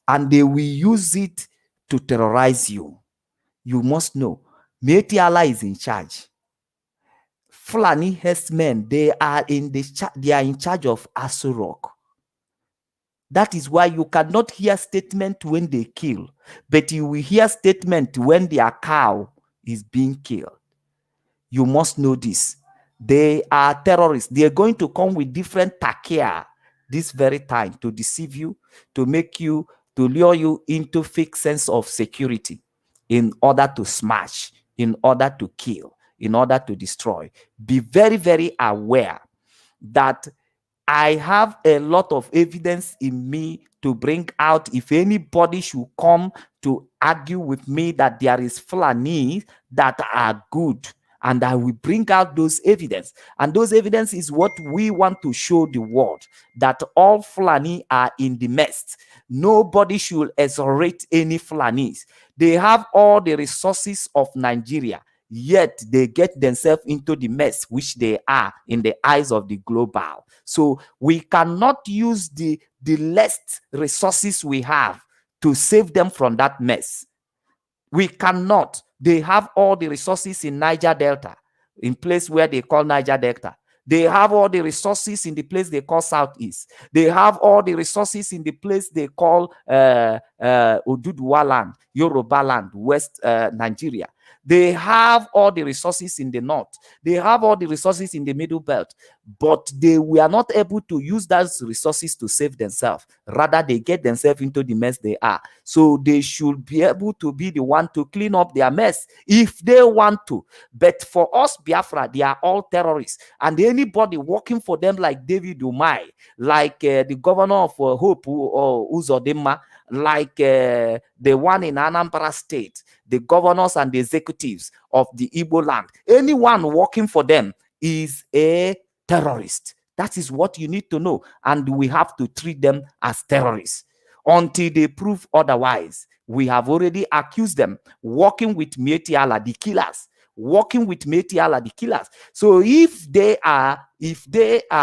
and they will use it to terrorize you. You must know, Mieti Allah is in charge. Fulani HERDSMEN, they are in charge of Asurok. That is why you cannot hear statement when they kill, but you will hear statement when their cow is being killed. You must know this. They are terrorists. They are going to come with different takia this very time to deceive you, to make you, to lure you into fake sense of security in order to smash, in order to kill, in order to destroy. Be very, very aware that I have a lot of evidence in me to bring out. If anybody should come to argue with me that there is Fulani that are good, and I will bring out those evidence. And those evidence is what we want to show the world, that all Fulani are in the mess. Nobody should exonerate any Fulanis. They have all the resources of Nigeria. yet they get themselves into the mess which they are in the eyes of the global. So we cannot use the less resources we have to save them from that mess. We cannot. They have all the resources in Niger Delta, in place where they call Niger Delta. They have all the resources in the place they call Southeast. They have all the resources in the place they call Oduduwa land, Yoruba land, West Nigeria. They have all the resources in the north. They have all the resources in the middle belt, but they were not able to use those resources to save themselves. Rather, they get themselves into the mess they are. So they should be able to be the one to clean up their mess if they want to. But for us, Biafra, they are all terrorists. And anybody working for them like David Umai, like the governor of Hope or Uzodimma, like the one in Anambra State, the governors and the executives of the Igbo land, anyone working for them is a terrorist. That is what you need to know. And we have to treat them as terrorists until they prove otherwise. We have already accused them working with Mieti Allah, the killers, working with Mieti Allah, the killers. So if they are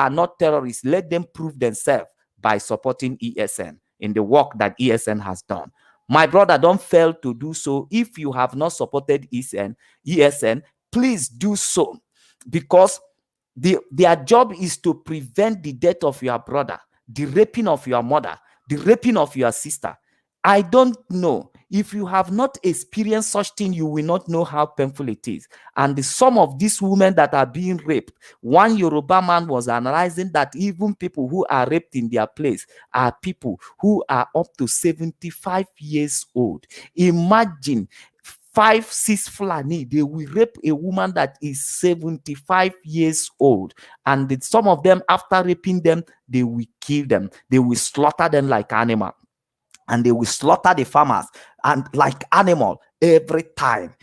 not terrorists, let them prove themselves by supporting ESN in the work that ESN has done. My brother, don't fail to do so. If you have not supported ESN, please do so, because their job is to prevent the death of your brother, the raping of your mother, the raping of your sister. I don't know. If you have not experienced such thing, you will not know how painful it is. And some of these women that are being raped, one Yoruba man was analyzing that even people who are raped in their place are people who are up to 75 years old. Imagine 5-6 Fulani, they will rape a woman that is 75 years old. And some of them, after raping them, they will kill them. They will slaughter them like animals. And they will slaughter the farmers and like animal every time.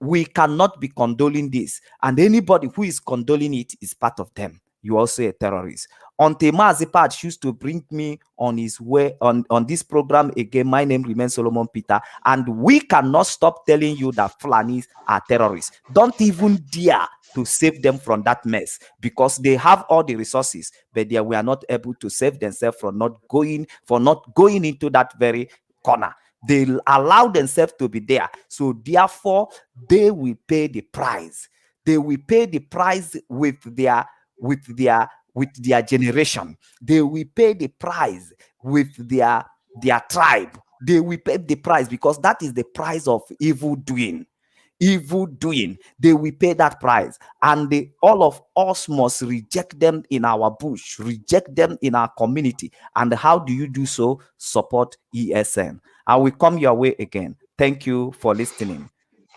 We cannot be condoling this. And anybody who is condoling it is part of them. You also a terrorist. Until Mazipat choose to bring me on his way on this program again, my name remains Solomon Peter, and we cannot stop telling you that Fulanis are terrorists. Don't even dare to save them from that mess, because they have all the resources, but they were not able to save themselves from not going into that very corner. They allow themselves to be there. So therefore, they will pay the price. They will pay the price with their generation. They will pay the price with their tribe. They will pay the price, because that is the price of evil doing. Evil doing, they will pay that price, and all of us must reject them in our bush, reject them in our community. And how do you do so? Support ESN. I will come your way again. Thank you for listening.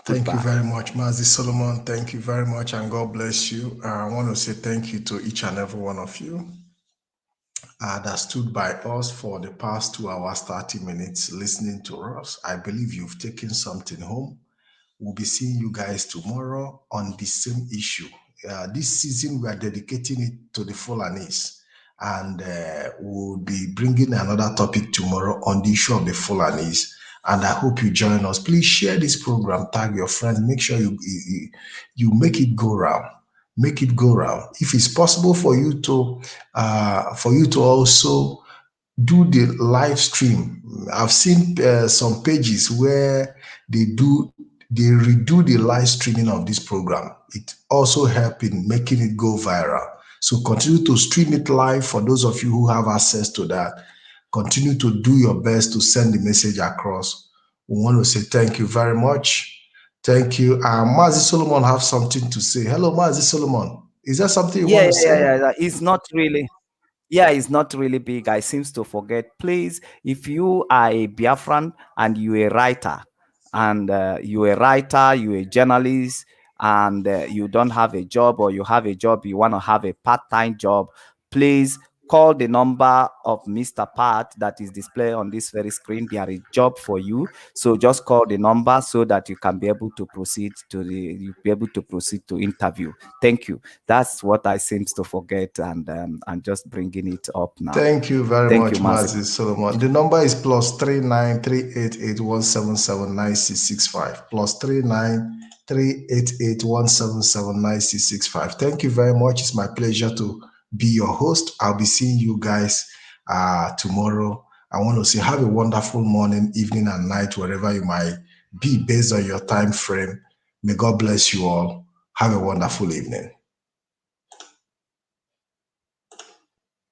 Thank you very much, Mazi Solomon. Thank you very much, and God bless you. I want to say thank you to each and every one of you that stood by us for the past 2 hours, 30 minutes listening to us. I believe you've taken something home. We'll be seeing you guys tomorrow on the same issue. This season, we are dedicating it to the Fulanis, and we'll be bringing another topic tomorrow on the issue of the Fulanis. And I hope you join us. Please share this program, tag your friends, make sure you make it go round. Make it go round. If it's possible for you to also do the live stream. I've seen some pages where they redo the live streaming of this program. It also helps in making it go viral. So continue to stream it live for those of you who have access to that. Continue to do your best to send the message across. We want to say thank you very much. Thank you. Mazi Solomon have something to say. Hello, Mazi Solomon. Is there something you want to say? Yeah. It's not really. Yeah, it's not really big. I seems to forget. Please, if you are a Biafran and you're a writer, and you're a journalist, and you don't have a job, or you have a job, you want to have a part-time job, please call the number of Mr. Pat that is displayed on this very screen. There is a job for you. So just call the number so that you can be able to proceed to interview. Thank you. That's what I seems to forget, and I'm just bringing it up now. Thank you very much, Mazi Solomon. The number is +39 388 177 9665. +39 388-177-9665. Thank you very much. It's my pleasure to be your host. I'll be seeing you guys tomorrow. I want to say have a wonderful morning, evening, and night, wherever you might be based on your time frame. May God bless you all. Have a wonderful evening.